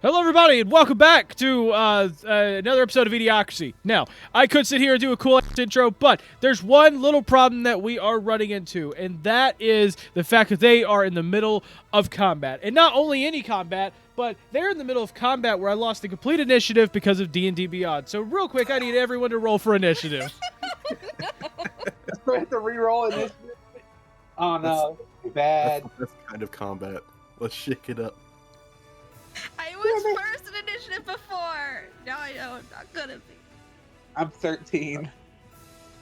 Hello, everybody, and welcome back to another episode of eDIOCRACY. Now, I could sit here and do a cool intro, but there's one little problem that we are running into, and that is the fact that they are in the middle of combat. And not only any combat, but they're in the middle of combat where I lost the complete initiative because of D&D Beyond. So real quick, I need everyone to roll for initiative. We have to re-roll initiative. Oh no, bad. That's kind of combat. Let's shake it up. I was first in initiative before. Now I know I'm not gonna be. I'm 13.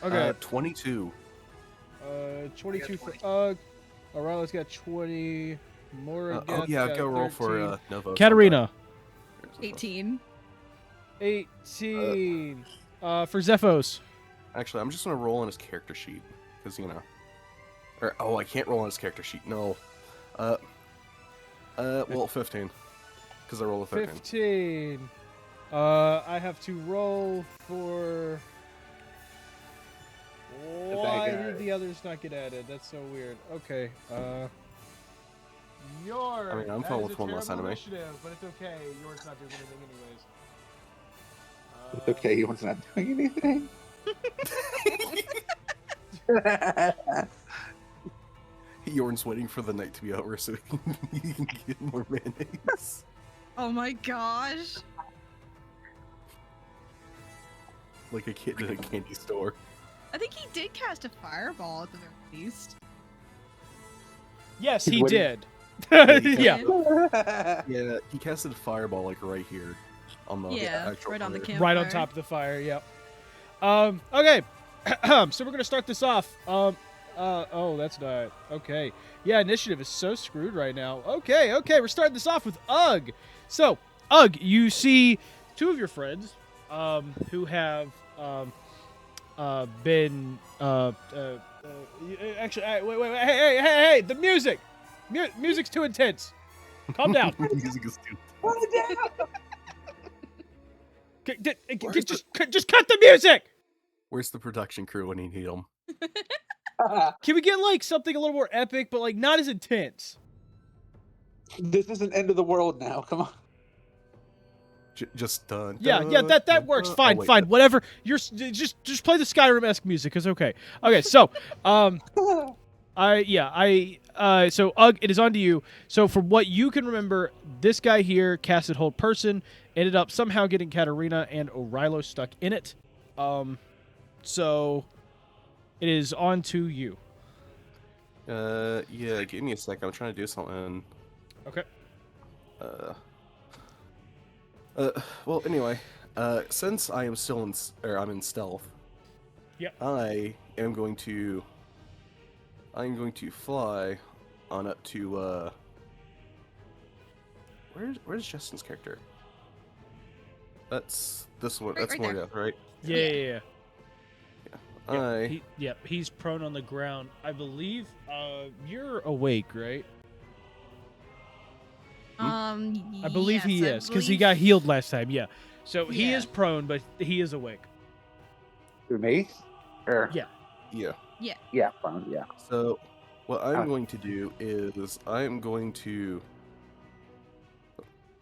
Okay. 22. 22 for Ugg. Alright, let's get 20 more. Oh yeah, go roll for Novo. Katarina. 18. 18. For Zephos. Actually, I'm just gonna roll on his character sheet because Or I can't roll on his character sheet. No. Well, 15. Because I rolled a 13. 15. I have to roll for. Why did the others not get added? That's so weird. Okay. Yours. I mean, I'm fine with one less enemy. But it's okay. Yours not doing anything anyways. It's okay, he was not doing anything. Yorn's waiting for the night to be over so he can get more mayonnaise. Oh my gosh. Like a kid in a candy store. I think he did cast a fireball at the very least. Yes, He's he waiting. did. Yeah. Yeah, he casted a fireball like right here on the actual right on the fire. campfire. Right on top of the fire. Yep. Okay. So we're gonna start this off. Oh, that's not okay. Yeah, initiative is so screwed right now. Okay, we're starting this off with Ugg. So, Ugg, you see two of your friends, who have been actually. Wait, hey, the music, music's too intense. Calm down. Music is too. Just cut the music. Where's the production crew when you need them? Can we get like something a little more epic, but like not as intense? This is an end of the world now. Come on. Just done. Yeah, that works. Fine, wait, fine, whatever. You're just play the Skyrim-esque music. It's okay. Okay, so so Ugg, it is on to you. So from what you can remember, this guy here casted Hold Person, ended up somehow getting Katarina and O'Rilo stuck in it. So it is on to you. Yeah, give me a sec. I'm trying to do something. Okay. Well, anyway, since I am still I'm in stealth. Yeah. I'm going to fly on up to where's Justin's character? That's this one. That's Right more there. death, right? Yeah. Yep, He's prone on the ground. I believe you're awake, right? I believe he is, because he got healed last time, yeah. So he Yeah. is prone, but he is awake. To me? Or, Yeah. Yeah. yeah, fine, yeah. So, what I'm going to do is I'm going to.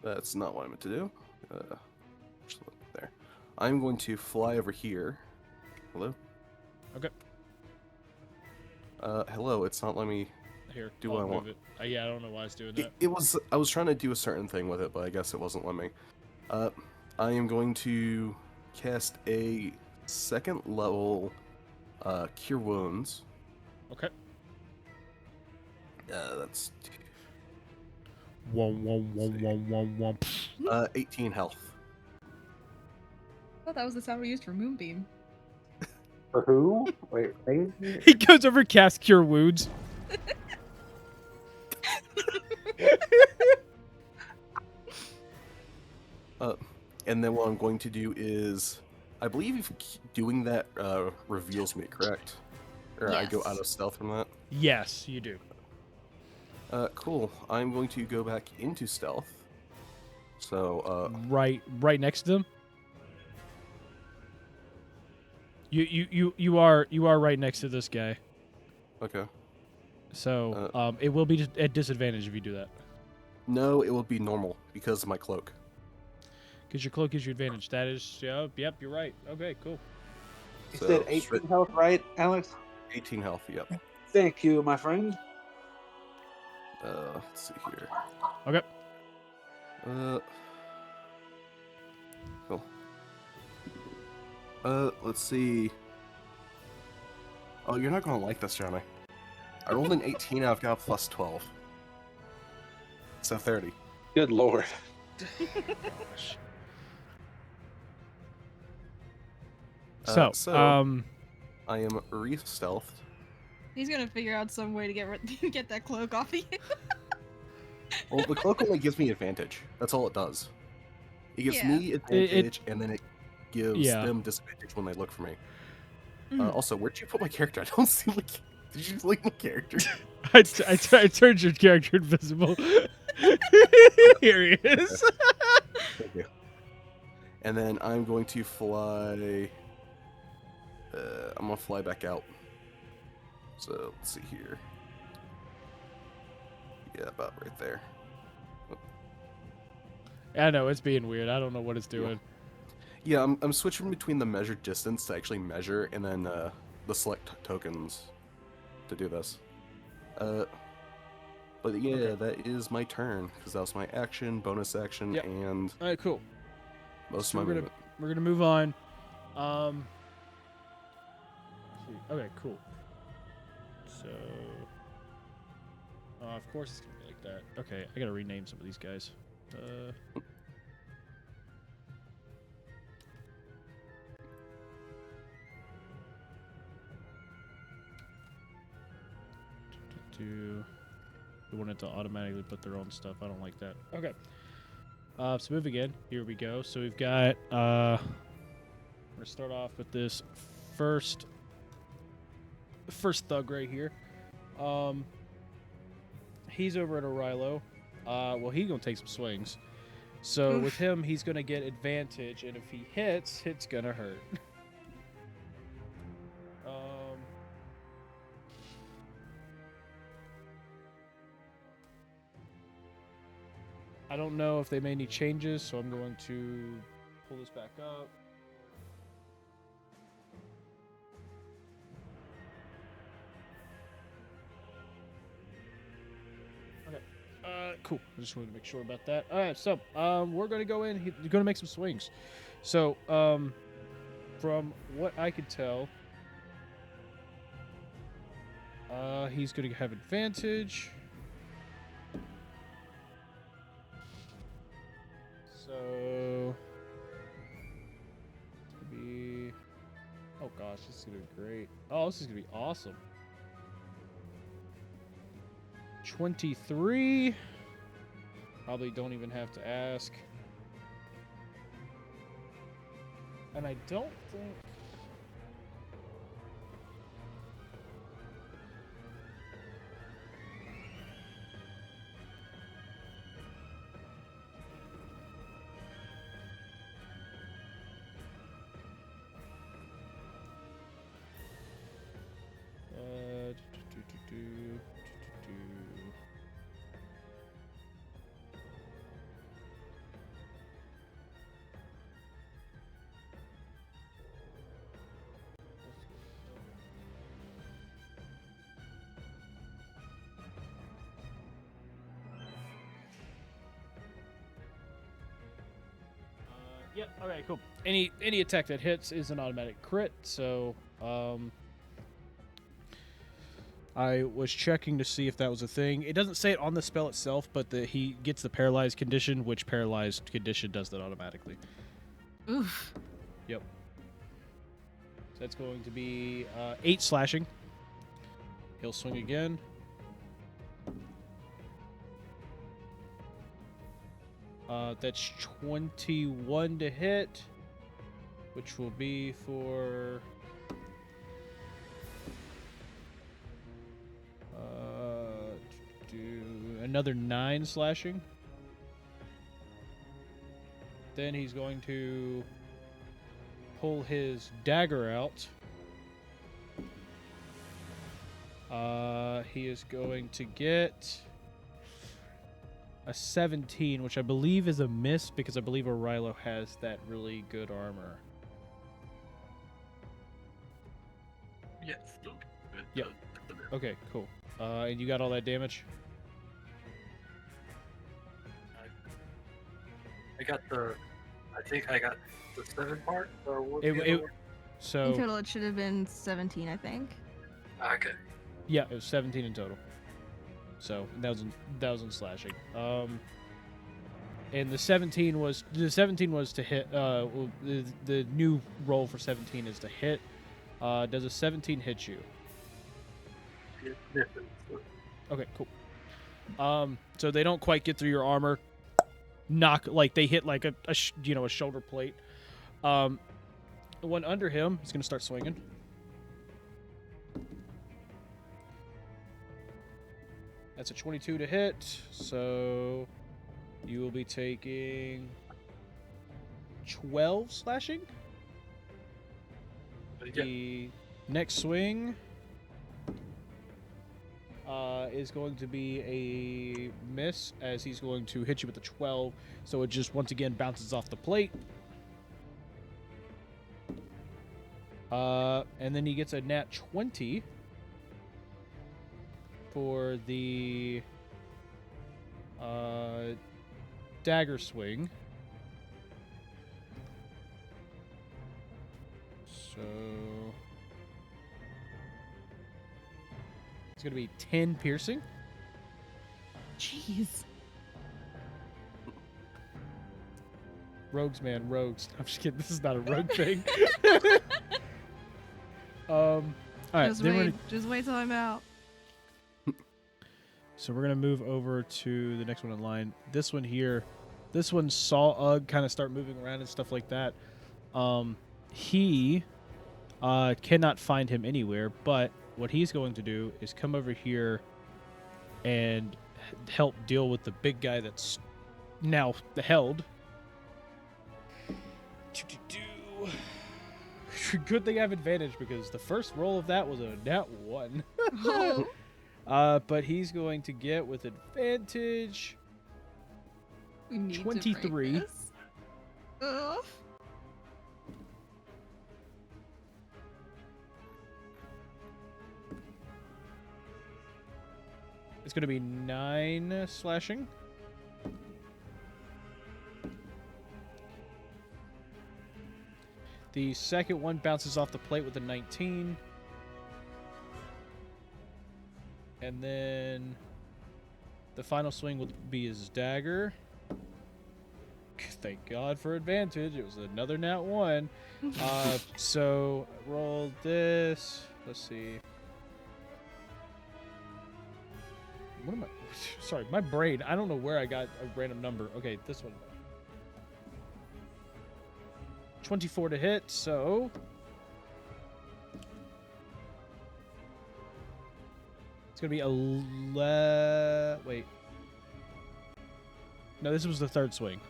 That's not what I meant to do. Just look there. I'm going to fly over here. Hello. Okay. Hello. It's not letting me. Here, Do I'll what I move want. it. Yeah, I don't know why it's doing that. It was. I was trying to do a certain thing with it, but I guess it wasn't letting me. I am going to cast a second level Cure Wounds. Okay. That's 1. 18 health. I thought that was the sound we used for Moonbeam. For who? Wait, He goes over cast Cure Wounds. And then what I'm going to do is, I believe if doing that reveals me, correct? Or I go Yes. out of stealth from that? Yes, you do. Cool. I'm going to go back into stealth. So, Right next to them. You are right next to this guy. okay. So it will be at disadvantage if you do that. No, it will be normal because of my cloak. Because your cloak gives you advantage. That is, yep, you're right. Okay, cool. You So, said 18 health, right, Alex? 18 health, yep. Thank you, my friend. Let's see here. Okay. Cool. Let's see. Oh, you're not gonna like this, Johnny. I rolled an 18, I've got a plus 12. So 30. Good lord. Gosh. So, So, I am re-stealthed. He's gonna figure out some way to get that cloak off of you. Well, the cloak only gives me advantage. That's all it does. It gives Yeah. me advantage, and then it gives Yeah. them disadvantage when they look for me. Mhm. Also, where'd you put my character? I don't see my... Did you leave my character? I turned your character invisible. Here he is. Thank you. And then I'm going to fly... I'm going to fly back out. So, let's see here. Yeah, about right there. I know, it's being weird. I don't know what it's doing. Yeah, I'm switching between the measured distance to actually measure, and then the select tokens to do this. But yeah, Okay. that is my turn, because that was my action, bonus action, Yep. and All right, cool. most So of my movement. we're gonna move on. Let's see. Okay, cool. So, of course it's gonna be like that. Okay, I gotta rename some of these guys. We want it to automatically put their own stuff. I don't like that. Okay. So move again. Here we go. So we've got. We're gonna start off with this first thug right here. He's over at Orilo. Well, he's gonna take some swings. So Oof. with him, he's gonna get advantage, and if he hits, it's gonna hurt. I don't know if they made any changes, so I'm going to pull this back up. Okay. Cool. I just wanted to make sure about that. All right, so we're going to go in. He's going to make some swings. So from what I could tell, he's going to have advantage. So, it's gonna be. Oh gosh, this is gonna be great. Oh, this is gonna be awesome. 23. Probably don't even have to ask. And I don't think. Yep. Okay. Cool. Any attack that hits is an automatic crit. So I was checking to see if that was a thing. It doesn't say it on the spell itself, but he gets the paralyzed condition, which paralyzed condition does that automatically. Oof. Yep. So that's going to be 8 slashing. He'll swing again. That's 21 to hit, which will be for another 9 slashing. Then he's going to pull his dagger out. He is going to get a 17, which I believe is a miss because I believe Orilo has that really good armor. Yes. Good. Yep. Okay, cool. And you got all that damage? I think I got the 7 part, or what? So In total, it should have been 17, I think. Okay. yeah, it was 17 in total. So that was in slashing. And the 17 was to hit. The new roll for 17 is to hit. Does a 17 hit you? It misses. Okay, cool. So they don't quite get through your armor. They hit like a shoulder plate. The one under him is gonna start swinging. That's a 22 to hit, so you will be taking 12 slashing. Yeah. The next swing is going to be a miss, as he's going to hit you with a 12, so it just once again bounces off the plate. And then he gets a nat 20 for the dagger swing. So it's going to be 10 piercing. Jeez. Rogues, man, rogues. I'm just kidding. This is not a rogue thing. All right. Just wait till I'm out. So we're gonna move over to the next one in line. This one here, this one saw Ugg kind of start moving around and stuff like that. He cannot find him anywhere, but what he's going to do is come over here and help deal with the big guy that's now held. Good thing I have advantage because the first roll of that was a nat 1. Oh, But he's going to get with advantage we need 23. To break this. Ugh. It's going to be 9 slashing. The second one bounces off the plate with a 19. And then the final swing will be his dagger. Thank God for advantage. It was another nat 1. So roll this. Let's see. What am I? Sorry, my brain. I don't know where I got a random number. Okay, this one. 24 to hit, so it's gonna be wait. No, this was the third swing.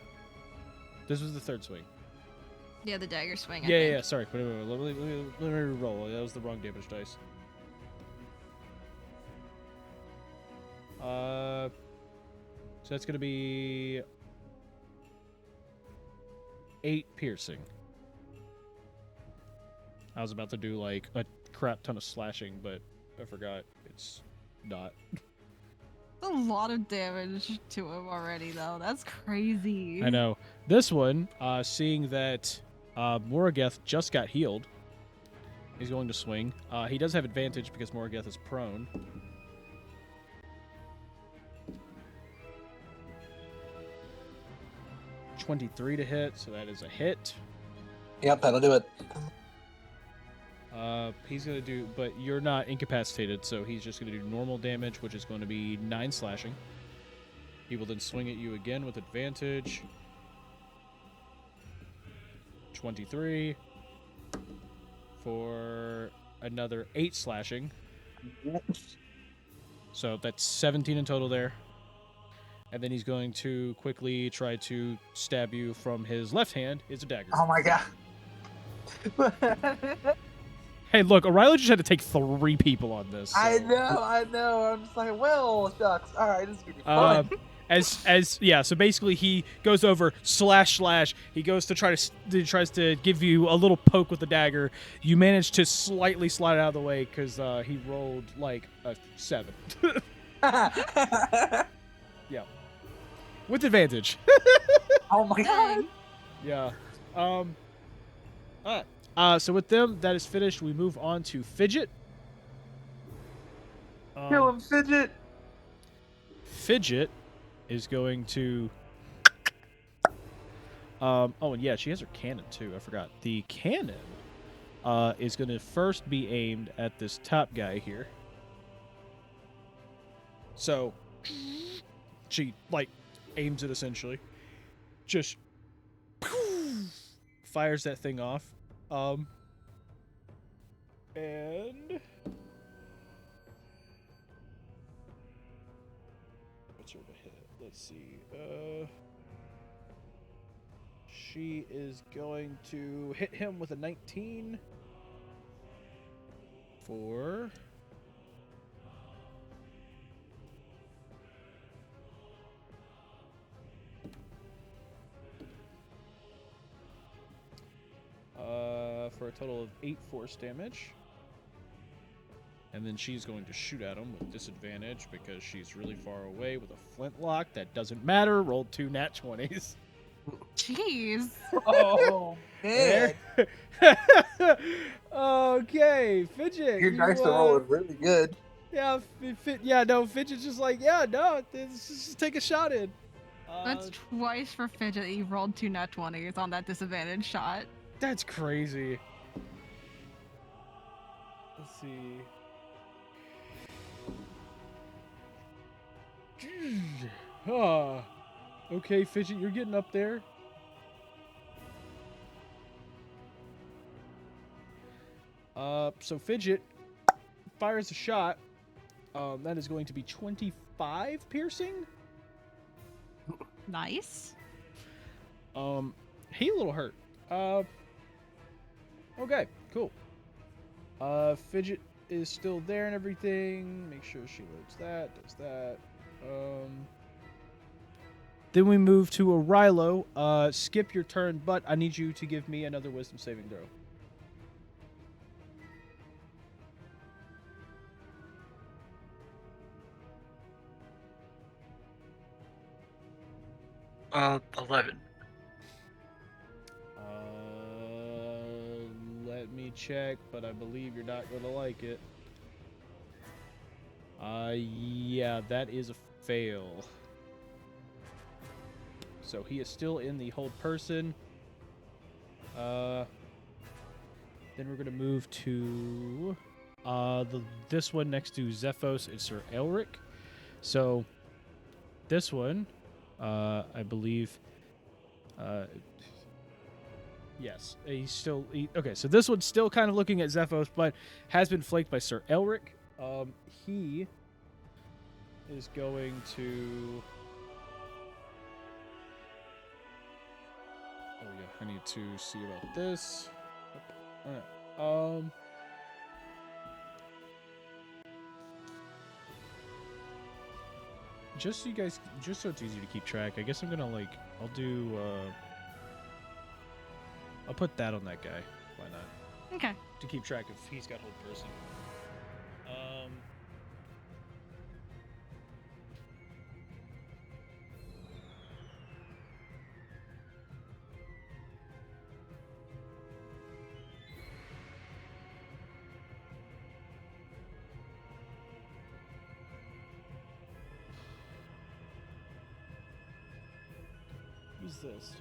Yeah, the dagger swing. I Yeah, think. yeah. Sorry, let me re-roll. That was the wrong damage dice. So that's gonna be 8 piercing. I was about to do like a crap ton of slashing, but I forgot. It's not. A lot of damage to him already, though. That's crazy. I know. This one, seeing that Morageth just got healed, he's going to swing. He does have advantage because Morageth is prone. .23 to hit, so that is a hit. Yep, that'll do it. He's going to do, but you're not incapacitated, so he's just going to do normal damage, which is going to be 9 slashing. He will then swing at you again with advantage. 23 for another 8 slashing. So that's 17 in total there. And then he's going to quickly try to stab you from his left hand. It's a dagger. Oh my god. Hey, look, O'Reilly just had to take 3 people on this. So. I know. I'm just like, well, shucks. All right, this is gonna be fun. So basically he goes over // he goes to he tries to give you a little poke with the dagger. You manage to slightly slide out of the way because he rolled like a 7. Yeah, with advantage. Oh my god. Yeah. All right. So with them, that is finished. We move on to Fidget. Kill him, Fidget. Fidget is going to. Oh, and yeah, she has her cannon too. I forgot. The cannon is going to first be aimed at this top guy here. So she like aims it essentially. Just fires that thing off. And what's her to hit? Let's see. She is going to hit him with a 19 for a total of 8 force damage. And then she's going to shoot at him with disadvantage because she's really far away with a flintlock. That doesn't matter. Rolled 2 nat 20s. Jeez. Oh, man. Okay, Fidget. Your dice are rolling really good. Yeah, Fidget's just like, yeah, no, just take a shot in. That's twice for Fidget that you rolled 2 nat 20s on that disadvantage shot. That's crazy. Let's see. Okay, Fidget, you're getting up there. So Fidget fires a shot. That is going to be 25 piercing. Nice. He a little hurt. Okay, cool. Fidget is still there and everything. Make sure she loads that, does that. Then we move to Rilo. Skip your turn, but I need you to give me another wisdom saving throw. Uh, 11. Let me check, but I believe you're not going to like it. Yeah, that is a fail. So he is still in the hold person. Then we're going to move to this one next to Zephos is Sir Elric. So this one, I believe, yes, he's still okay. So this one's still kind of looking at Zephos, but has been flanked by Sir Elric. He is going to. Oh yeah, I need to see about this. All right. Just so you guys, just so it's easy to keep track, I guess I'm gonna I'll do, I'll put that on that guy. Why not? Okay. To keep track if he's got hold person. Who's this?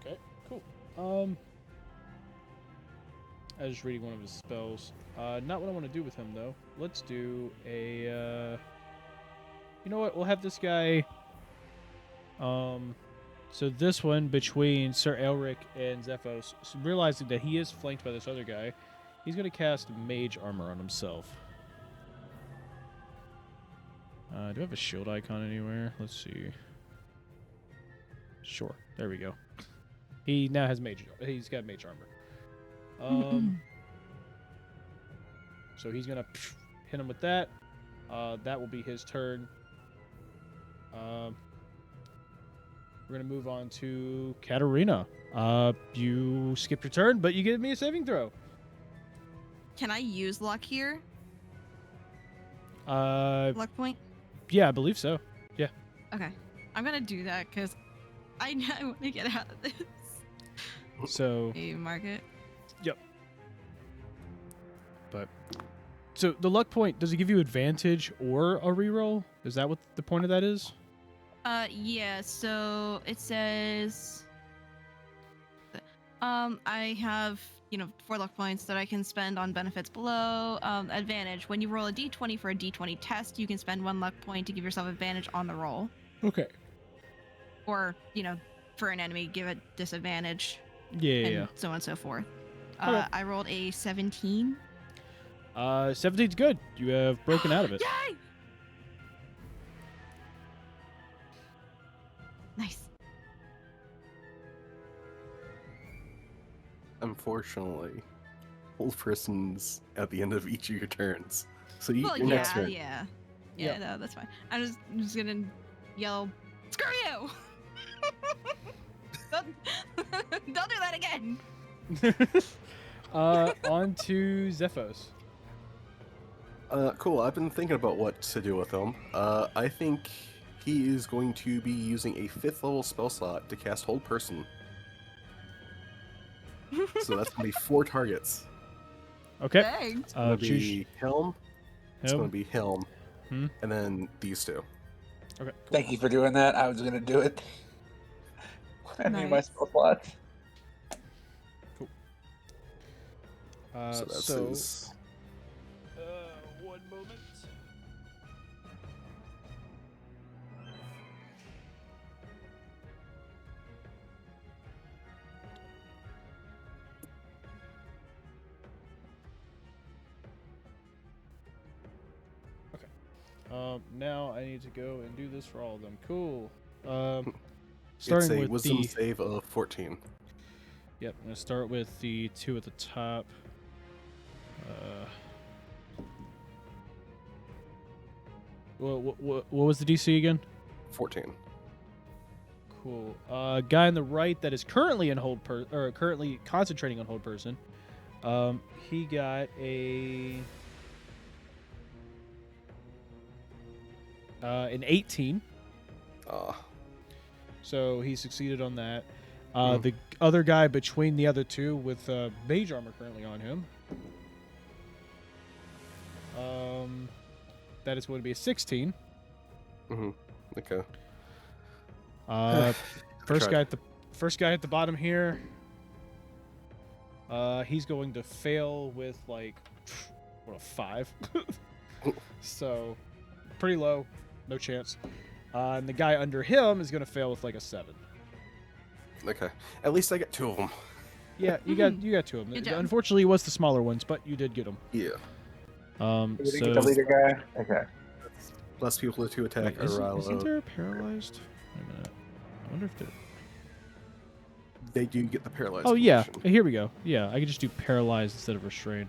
Okay, cool. I was just reading one of his spells. Not what I want to do with him, though. Let's do a, you know what? We'll have this guy, so this one between Sir Elric and Zephos, so realizing that he is flanked by this other guy, He's going to cast Mage Armor on himself. Do I have a shield icon anywhere? Let's see. Sure. There we go. He now has Mage. He's got Mage Armor. So he's going to hit him with that. That will be his turn. We're going to move on to Katarina. You skip your turn, but you give me a saving throw. Can I use luck here? Uh, Luck point? yeah, I believe so. Yeah. Okay. I'm gonna do that because I want to get out of this. So. Hey, mark it. Yep. But. So the luck point, does it give you advantage or a reroll? Is that what the point of that is? Yeah. So it says. I have 4 luck points that I can spend on benefits below. Advantage: when you roll a d20 for a d20 test, you can spend 1 luck point to give yourself advantage on the roll. Okay. Or for an enemy, give it disadvantage. Yeah. So on and so forth. Okay. I rolled a 17. 17's good. You have broken out of it. Yay! Nice. Unfortunately, hold person's at the end of each of your turns. So your Yeah, next turn. yeah. Yeah. No, that's fine. I'm just gonna yell, "Screw you!" don't do that again. On to Zephos. Cool. I've been thinking about what to do with him. I think he is going to be using a 5th level spell slot to cast Hold Person. So that's going to be 4 targets. Okay. Thanks. It's going to choose be Helm. It's him. going to be Helm. Hmm. And then these 2. Okay. Thank you for doing that. I was gonna do it. I need my Nice. spell slots. So that's so his... one moment. Now I need to go and do this for all of them. Cool. Starting It's a with Wisdom the. save of 14. Yep, I'm gonna start with the 2 at the top. What was the DC again? 14. Cool. Guy on the right that is currently in hold or currently concentrating on hold person. He got an 18. So he succeeded on that. The other guy between the other 2 with mage armor currently on him. That is going to be a 16. Mm-hmm. Okay. First Tried. guy at the bottom here. He's going to fail with a 5. So pretty low, no chance. And the guy under him is going to fail with a 7. Okay. At least I got 2 of them. Yeah, you got 2 of them. Good job. Unfortunately, it was the smaller ones, but you did get them. Yeah. You didn't So get the leader guy. Okay. Less people to attack wait, are isn't there a paralyzed? Wait a minute. I wonder if there. They do get the paralyzed. Oh yeah, condition. here we go. Yeah, I can just do paralyzed instead of restrained.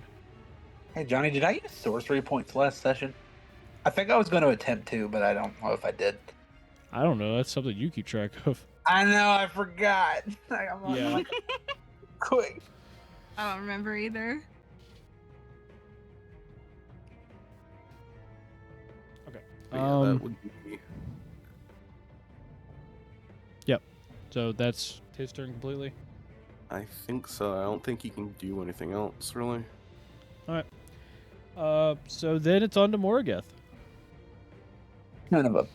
Hey Johnny, did I use sorcery points last session? I think I was going to attempt to, but I don't know if I did. I don't know. That's something you keep track of. I know, I forgot. I'm Yeah. Quick. I don't remember either. But yeah, that would be... So that's his turn completely. I think so. I don't think he can do anything else, really. So then it's on to Moragath. Kind of a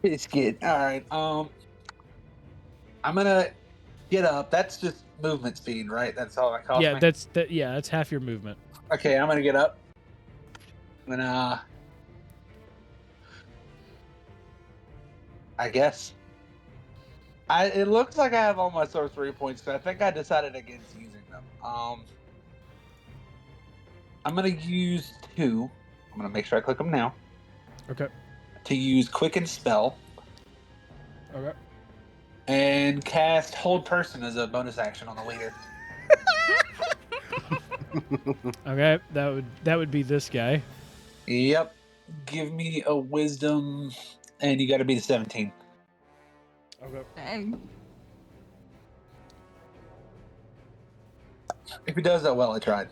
biscuit. Alright, I'm gonna get up. That's just movement speed, right? That's all that costs Yeah, me? that's half your movement. Okay, I'm gonna get up. I'm gonna... I guess. It looks like I have all my sorcery points, so I think I decided against using them. I'm gonna use 2. I'm gonna make sure I click them now. Okay. To use Quicken Spell Okay. and cast Hold Person as a bonus action on the leader. Okay. That would be this guy. Yep. Give me a Wisdom, and you got to be the 17. Okay. Dang. If he does that well, I tried.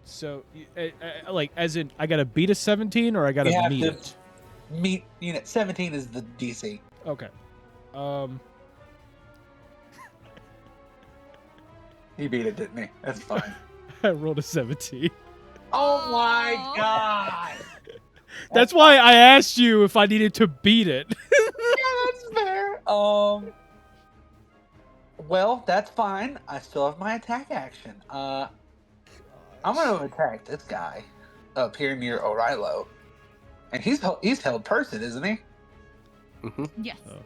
So like as in I gotta beat a 17 or I gotta You have meet to it. meet. 17 is the DC. Okay. He beat it, didn't he? That's fine. I rolled a 17. Oh my Oh. god! That's why I asked you if I needed to beat it. Yeah, that's fair. Well, that's fine. I still have my attack action. I'm gonna attack this guy up here near O'Reilly, and he's held person, isn't he? Yes. Oh.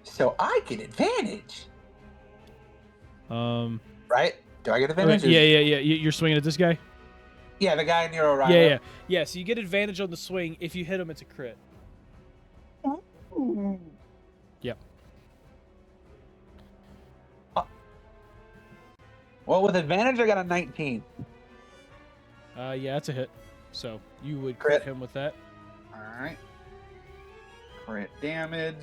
So I get advantage, Um. right? Do I get Okay, advantage? yeah. You're swinging at this guy. Yeah, the guy near O'Reilly. Yeah. So you get advantage on the swing. If you hit him, it's a crit. Ooh. Yep. Well, with advantage, I got a 19. Yeah, that's a hit. So you would Crit. crit him with that. All right. Crit damage.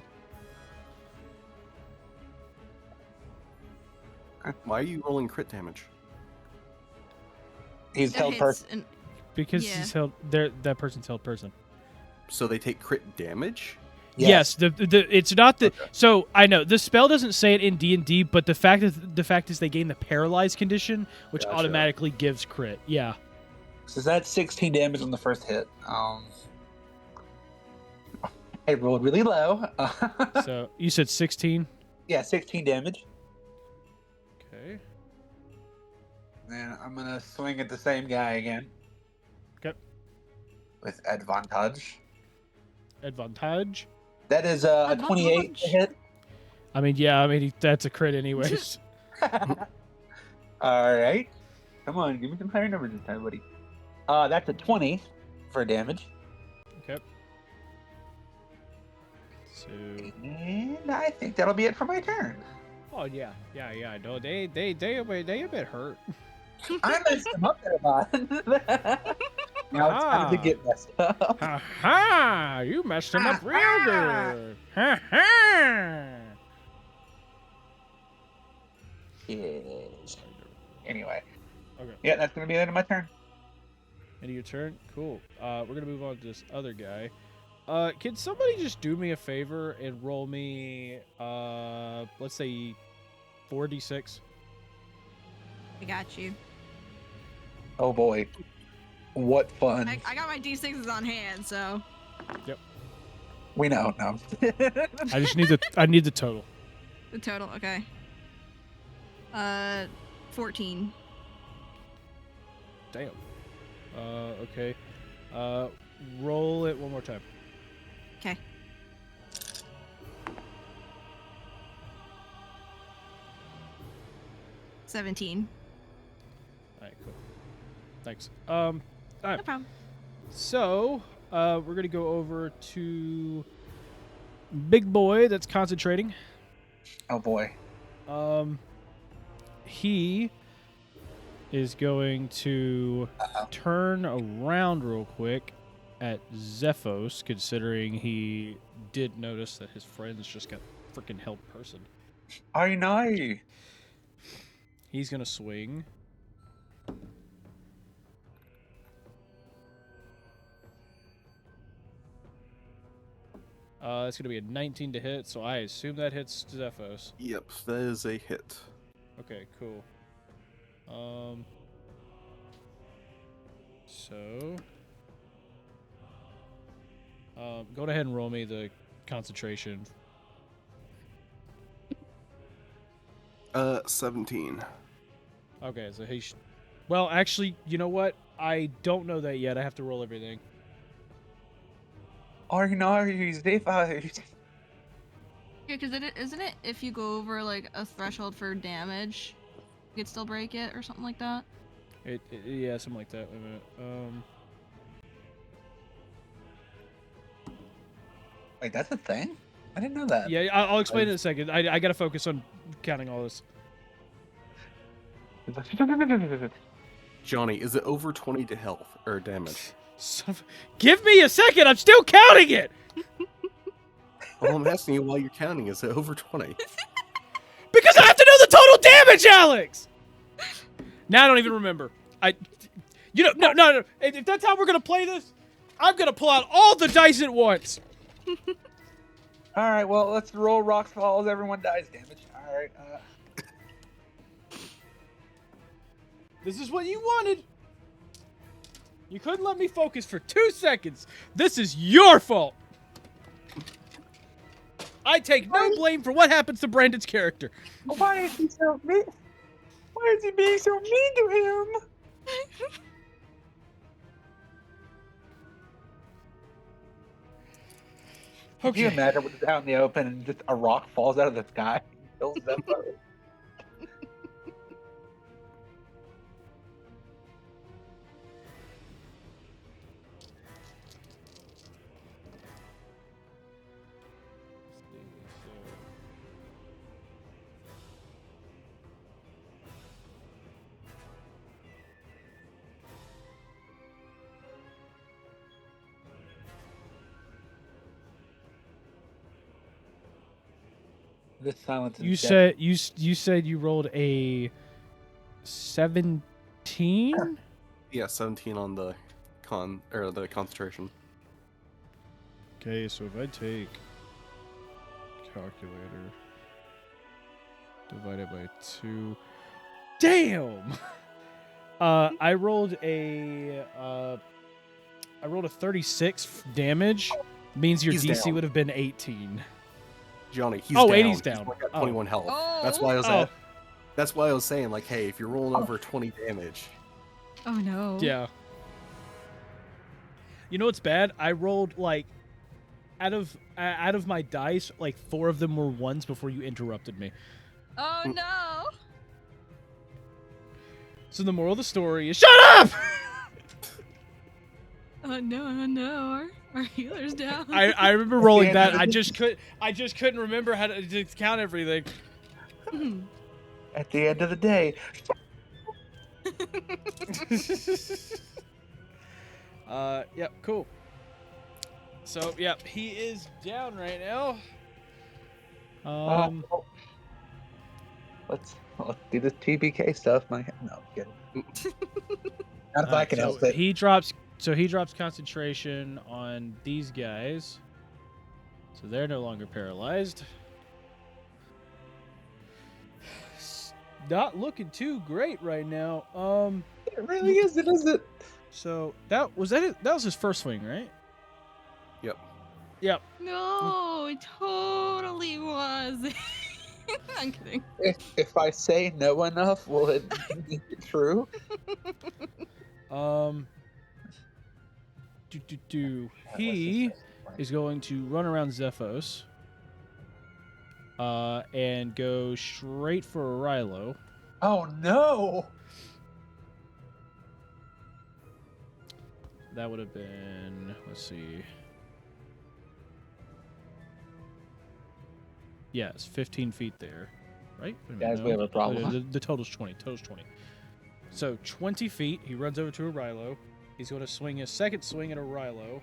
Why are you rolling crit damage? He's That held hits person. an- Because Yeah. he's held. That person's held person. So they take crit damage? Yes. The it's not the. Okay. So I know the spell doesn't say it in D&D, but the fact is they gain the paralyzed condition, which Gotcha. automatically gives crit. Yeah. So that's 16 damage on the first hit. I rolled really low. So you said 16. Yeah, 16 damage. Okay. Then I'm gonna swing at the same guy again. Okay. With advantage. Advantage. That is a 28 to hit. I mean, yeah. I mean, that's a crit anyways. All right. Come on, give me some higher numbers this time, buddy. That's a 20 for damage. Okay. So. And I think that'll be it for my turn. Oh yeah. No, they a bit hurt. I messed him up there, bud. Now it's time to get messed up. Ha ha! You messed him up real good. Ha ha! Yes. Anyway. Okay. Yeah, that's gonna be the end of my turn. End of your turn? Cool. We're gonna move on to this other guy. Can somebody just do me a favor and roll me, let's say 4d6? I got you. Oh boy. What fun. I got my D6s on hand, so. We know, no. I just need I need the total. The total, okay. 14. Damn. Okay. Roll it one more time. Okay. $17. Alright, cool. Thanks. Alright. No problem. So, we're gonna go over to Big Boy that's concentrating. Oh boy. He is going to turn around real quick at Zephos, considering he did notice that his friends just got freaking held person. I know. He's gonna swing. It's gonna be a 19 to hit, so I assume that hits Zephos. Yep, that is a hit. Okay, cool. Go ahead and roll me the concentration. 17. Okay, so he. Well, actually, you know what? I don't know that yet. I have to roll everything. I know. Zephos. Yeah, because isn't it if you go over like a threshold for damage, you could still break it or something like that? Yeah, something like that. Wait a minute. Wait, that's a thing? I didn't know that. Yeah, I'll explain it in a second. I gotta focus on counting all this. Johnny, is it over 20 to health or damage? Give me a second. I'm still counting it. Well, I'm asking you while you're counting. Is it over 20? Because I have to know the total damage, Alex. Now I don't even remember. No. If that's how we're gonna play this, I'm gonna pull out all the dice at once. All right, well, let's roll rocks, falls, everyone dies damage. All right. This is what you wanted. You couldn't let me focus for 2 seconds. This is your fault. I take no blame for what happens to Brandon's character. Why is he so mean? Why is he being so mean to him? Can you imagine when it's out in the open and just a rock falls out of the sky and kills them both? This silence is You dead. said you said you rolled a 17? Yeah, 17 on the concentration. Okay, so if I take calculator divided by 2, damn. I rolled a 36 damage. Means your He's DC down. would have been 18. Johnny, he's Oh, down. 80's down. He's only got Oh. 21 health. Oh. That's why I was Oh. That's why I was saying, like, hey, if you're rolling over 20 damage, Oh no. Yeah. You know what's bad? I rolled like out of my dice, like 4 of them were ones before you interrupted me. Oh no. So the moral of the story is shut up. Oh no. Our healer's down. I remember rolling that. I just couldn't remember how to count everything. At the end of the day, Yep, cool. So, yep, he is down right now. let's do this TBK stuff. No, I'm kidding. Not if I can help it. He drops concentration on these guys. So they're no longer paralyzed. Not looking too great right now. It really isn't, is it? So that was his first swing, right? Yep. Yep. No, it totally was. I'm kidding. If I say no enough, will it be true? He is going to run around Zephos. And go straight for Rilo. Oh no! That would have been, let's see. Yeah, it's 15 feet there, right? Wait a minute, Guys, we have a problem. The total's 20. So 20 feet. He runs over to a Rilo. He's going to swing a second swing at a Rilo.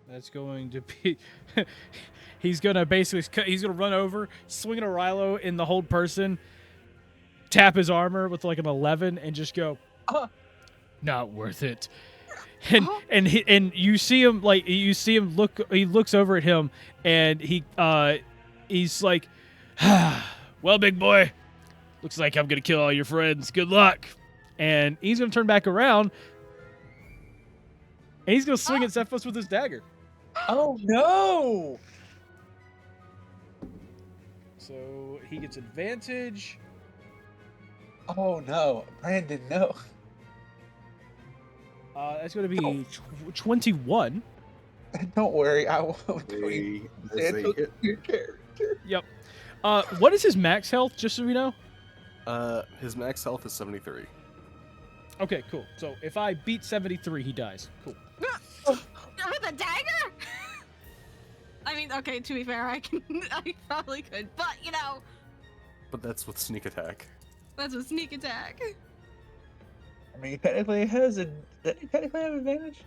That's going to be. He's gonna run over, swing at a Rilo in the hold person, tap his armor with like an 11, and just go, not worth it. And you see him look. He looks over at him, and he's like, well, big boy, looks like I'm gonna kill all your friends. Good luck. And he's gonna turn back around, and he's gonna swing at Zephos with his dagger. Oh no! So he gets advantage. Oh no, Brandon, no. That's going to be 21. Don't worry, I won't do That's a Santos hit. your character. Yep. What is his max health, just so we know? His max health is 73. Okay, cool. So if I beat 73, he dies. Cool. With a dagger? I mean, okay, to be fair, I probably could, but you know, But that's with sneak attack. that's a sneak attack. I mean, he technically has a. Does he technically have advantage?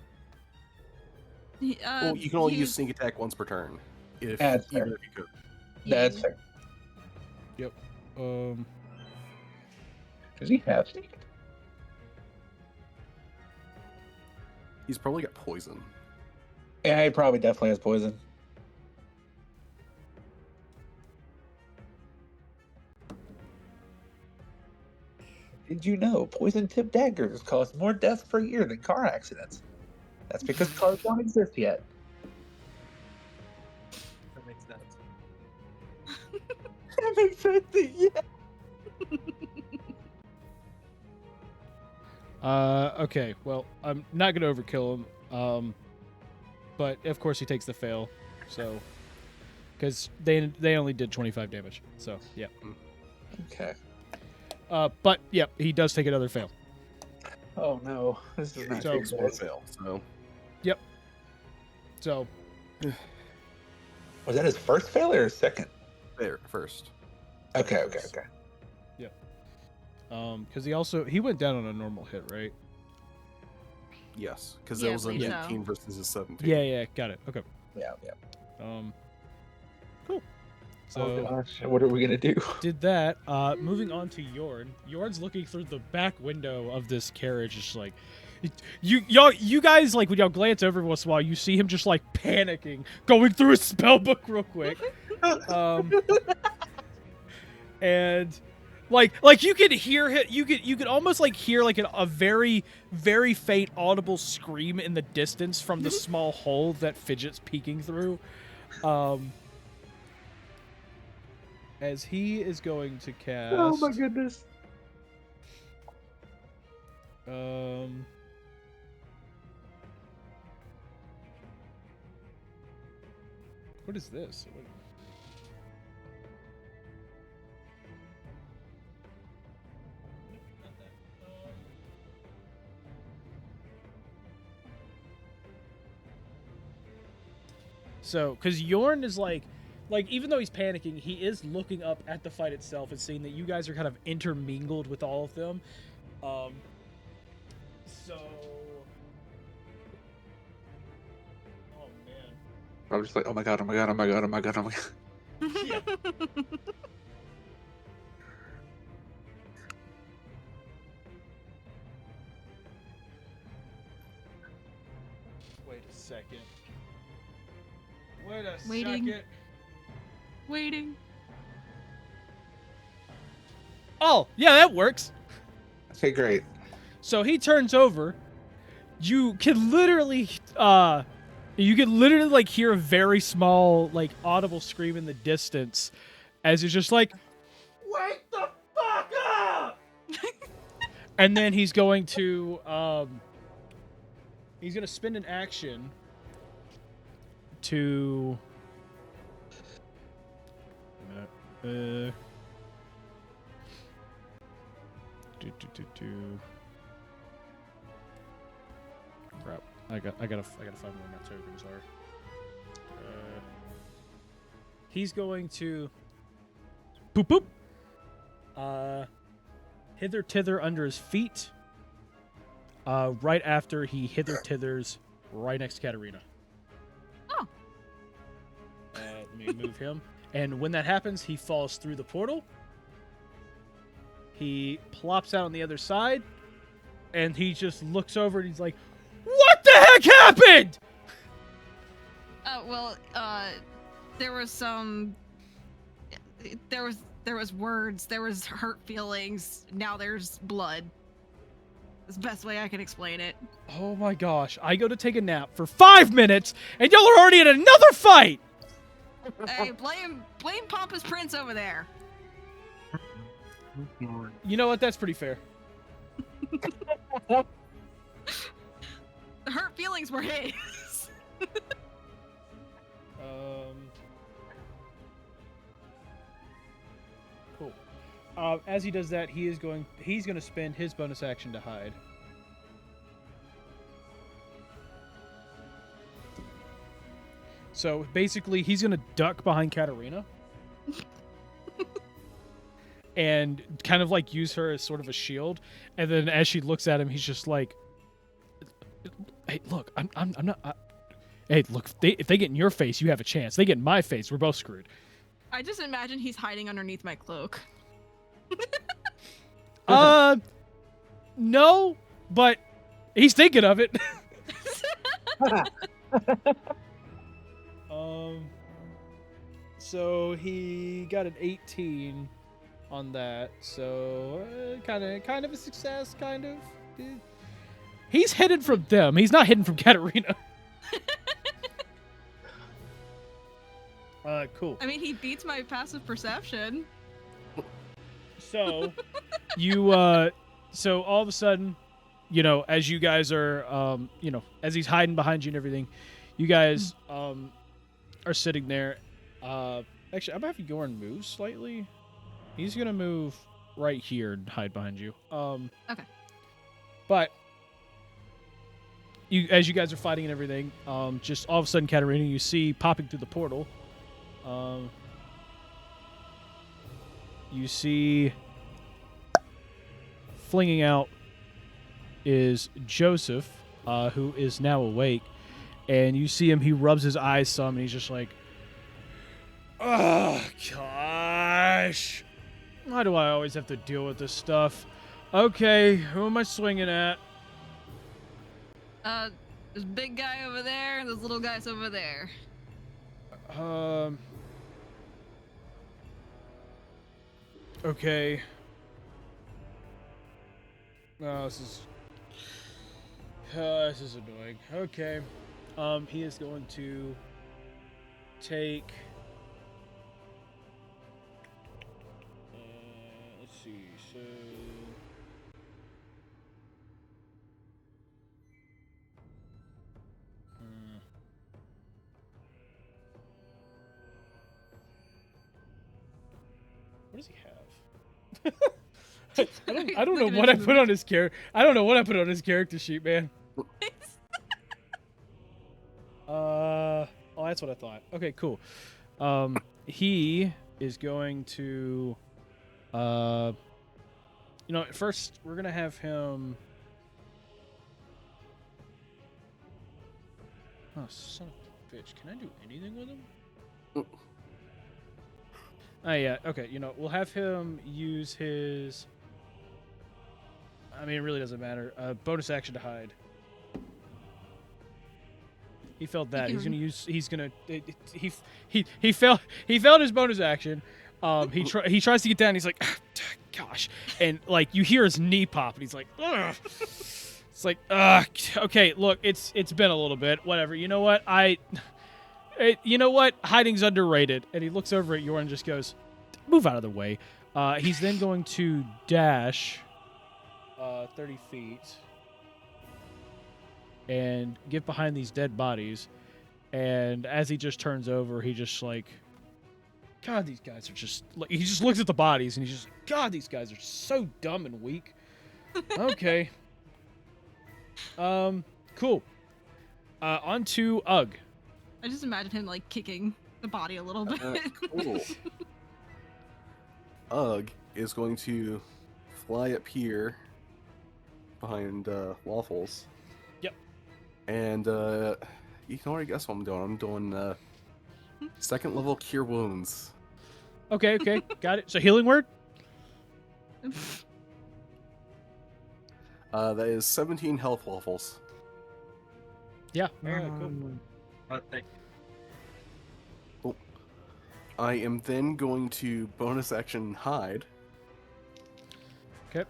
Well, you can only use he's- sneak attack once per turn. If That's even fair. if you could. That's fair. Does he have sneak attack? He's probably got poison. Yeah, he probably definitely has poison. Did you know poison-tipped daggers cause more deaths per year than car accidents? That's because cars don't exist yet. That makes sense. That makes sense. Yeah. Okay, well, I'm not going to overkill him. But of course he takes the fail. So, because they only did 25 damage. So, yeah. Okay. But, yeah, he does take another fail. Oh no, this is not So- good. One fail. So So, Was that his first failure or his second? there first. Okay. because he went down on a normal hit, right? Yes, because Yeah, that was an believe so. 18 versus a 17. Yeah, got it. Okay. Yeah. Cool. So, Oh gosh, what are we gonna do? did that. Moving on to Yorn. Yorn's looking through the back window of this carriage, just like you guys, like when y'all glance over every once in a while, you see him just like panicking, going through his spell book real quick. And like you could hear it, you could almost like hear like a very very faint audible scream in the distance from the small hole that Fidget's peeking through. As he is going to cast. Oh my goodness. What is this? What- So, because Yorn is like even though he's panicking, he is looking up at the fight itself and seeing that you guys are kind of intermingled with all of them. So, oh man. I'm just like, oh my god. Yeah. Wait a second. Wait a Waiting. second. Waiting. Oh, yeah, that works. Okay, great. So he turns over. You can literally like hear a very small, like audible scream in the distance as he's just like, "Wake the fuck up!" And then he's going to spend an action to crap. I gotta find where my tokens are. He's going to boop boop. Hither tither under his feet. Right after he hither tithers right next to Katarina. Oh. Let me move him. And when that happens, he falls through the portal. He plops out on the other side, and he just looks over and he's like, "What the heck happened?" Well, there was some. There was words. There was hurt feelings. Now there's blood. That's the best way I can explain it. Oh my gosh. I go to take a nap for 5 minutes, and y'all are already in another fight! Hey, blame Pompous Prince over there. You know what? That's pretty fair. The hurt feelings were his. Cool. As he does that, he's going to spend his bonus action to hide. So basically, he's going to duck behind Katarina. And kind of like use her as sort of a shield. And then as she looks at him, he's just like, "Hey, look, I'm not. Hey, look, if they get in your face, you have a chance. They get in my face, we're both screwed." I just imagine he's hiding underneath my cloak. No, but he's thinking of it. So he got an 18 on that. So kind of a success, kind of. He's hidden from them. He's not hidden from Katarina. Cool. I mean, he beats my passive perception. So so all of a sudden, as you guys are, as he's hiding behind you and everything, you guys are sitting there. Actually, I'm gonna have Yorn move slightly. He's gonna move right here and hide behind you. Okay. But as you guys are fighting and everything, just all of a sudden, Katarina, you see popping through the portal. You see flinging out is Joseph, who is now awake, and you see him. He rubs his eyes some, and he's just like, "Oh gosh, why do I always have to deal with this stuff?" Okay, who am I swinging at? There's a big guy over there, and there's little guys over there. Okay. Oh, this is annoying. Okay. He is going to take. Let's see. So. What does he have? I don't know what I put on his character. I don't know what I put on his character sheet, man. Oh, that's what I thought. Okay, cool. He is going to, first we're gonna have him. Oh, son of a bitch! Can I do anything with him? Oh, yeah, okay, we'll have him use his... I mean, it really doesn't matter. Bonus action to hide. He failed that. He's gonna use... He's gonna... He failed his bonus action. He tries to get down, he's like, gosh. And, like, you hear his knee pop, and he's like, ugh. It's like, ugh. Okay, look, it's been a little bit. Whatever. You know what? Hiding's underrated. And he looks over at Yorn and just goes, move out of the way. He's then going to dash 30 feet and get behind these dead bodies. And as he just turns over, he just like, God, these guys are just... Like, he just looks at the bodies and he's just, God, these guys are so dumb and weak. Okay. Cool. On to Ugg. I just imagine him like kicking the body a little bit. Cool. Ugg is going to fly up here behind Waffles. Yep. And you can already guess what I'm doing. I'm doing second level Cure Wounds. Okay, got it. So healing word? That is 17 health, Waffles. Yeah. All right, cool. Thank Cool. I am then going to bonus action hide. Okay.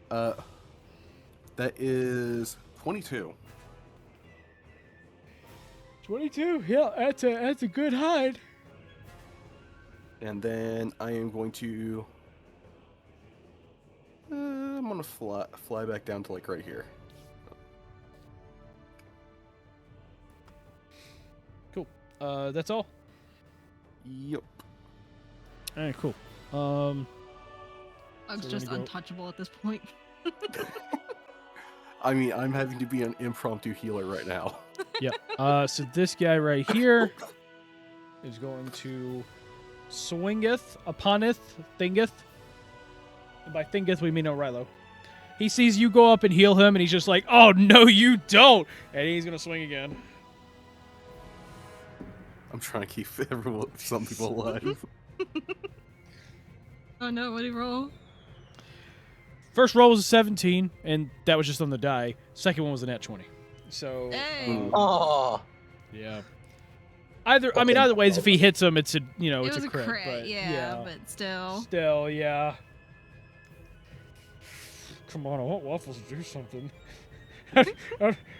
That is 22. 22. Yeah, that's a good hide. And then I am going to I'm gonna fly back down to like right here. Cool. That's all. Yep. All right, cool. I'm So we're just gonna go- untouchable at this point. I mean, I'm having to be an impromptu healer right now. Yep. So this guy right here is going to swingeth, uponeth, thingeth. And by thingeth, we mean O'Rilo. He sees you go up and heal him, and he's just like, oh, no, you don't. And he's going to swing again. I'm trying to keep some people alive. Oh no, what did he roll? First roll was a 17, and that was just on the die. Second one was a nat 20. So, Hey. Oh, yeah. Either ways, if he hits him, it's a, It it's was a crit. But, yeah, but still. Still, yeah. Come on, I want Waffles to do something. I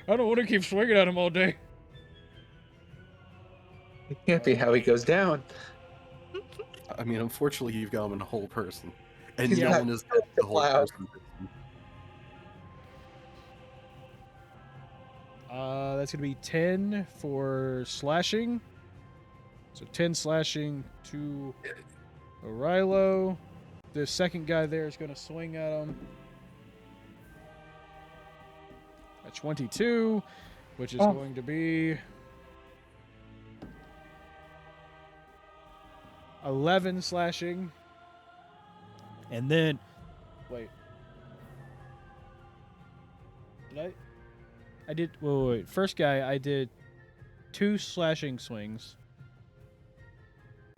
don't want to keep swinging at him all day. it can't be how he goes down. I mean, unfortunately, you've got him in a whole person, and He's no got one is the whole wow. person. That's going to be 10 for slashing. So 10 slashing to O'Rilo. The second guy there is going to swing at him. At 22, which is going to be 11 slashing. And then, wait. Did I did, wait. First guy, I did 2 slashing swings.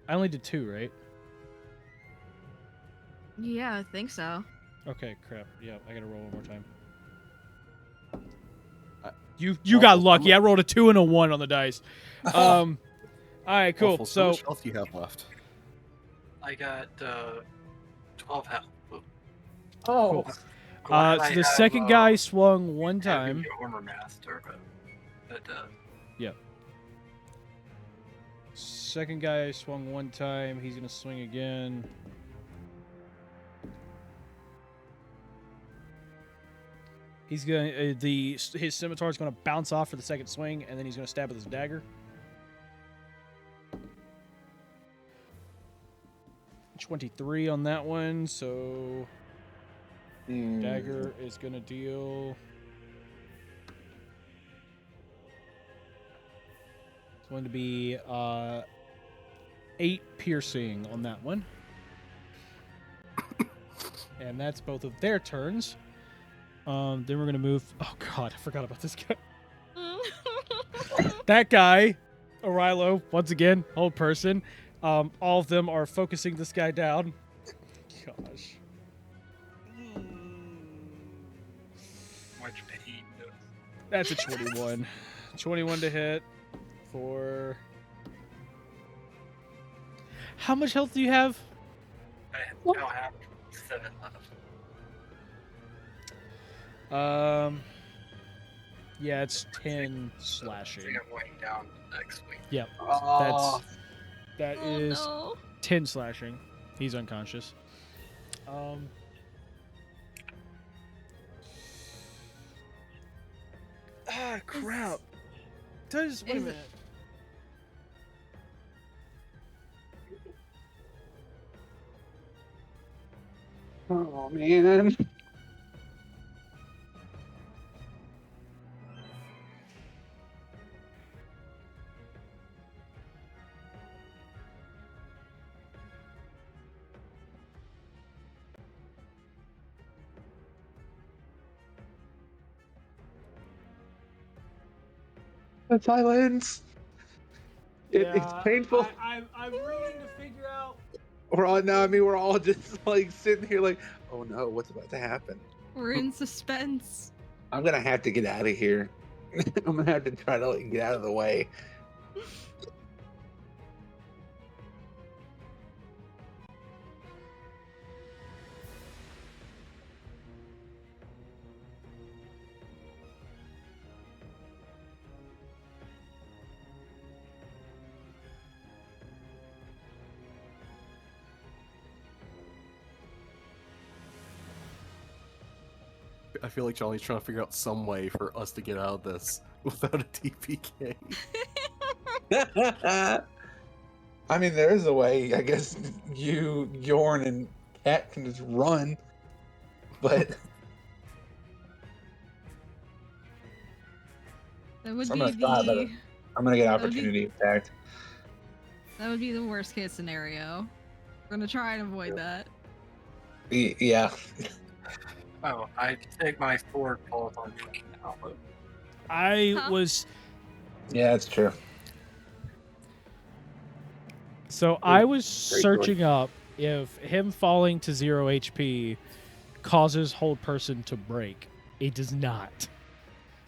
I only did 2, right? Yeah, I think so. Okay, crap. Yeah, I gotta roll one more time. I- You got lucky. I rolled a 2 and a 1 on the dice. All right, cool. Waffles, how So, much health do you have left? I got 12 health. Oh, cool. So the second guy swung one time. Armor master, but Yep. Second guy swung one time. He's gonna swing again. He's gonna his scimitar is gonna bounce off for the second swing, and then he's gonna stab with his dagger. 23 on that one, so dagger is gonna deal. It's going to be 8 piercing on that one. And that's both of their turns. Then we're going to move... Oh, God, I forgot about this guy. That guy, O'Rilo, once again, whole person. All of them are focusing this guy down. Gosh. much pain. That's a 21. 21 to hit for... How much health do you have? I now have 7 left. Yeah, it's 10 I slashing. think I'm going down next week. Yep. oh. That Oh, is no. 10 slashing. He's unconscious. Crap. Wait a is it- minute. Oh man. The silence. It's painful. I'm reading to figure out. We're all now. I mean, we're all just like sitting here, like, oh no, what's about to happen? We're in suspense. I'm gonna have to get out of here. I'm gonna have to try to like, get out of the way. I feel like Johnny's trying to figure out some way for us to get out of this without a TPK. I mean, there is a way. I guess you, Yorn, and Cat can just run, but That would So be I'm gonna try, the I'm gonna get That would be- opportunity attacked. that would be the worst case scenario. We're gonna try and avoid that. Yeah. Oh, I take my sword pulls on you now. I Huh? was Yeah, that's true. I was Very searching up if him falling to 0 HP causes hold person to break. It does not.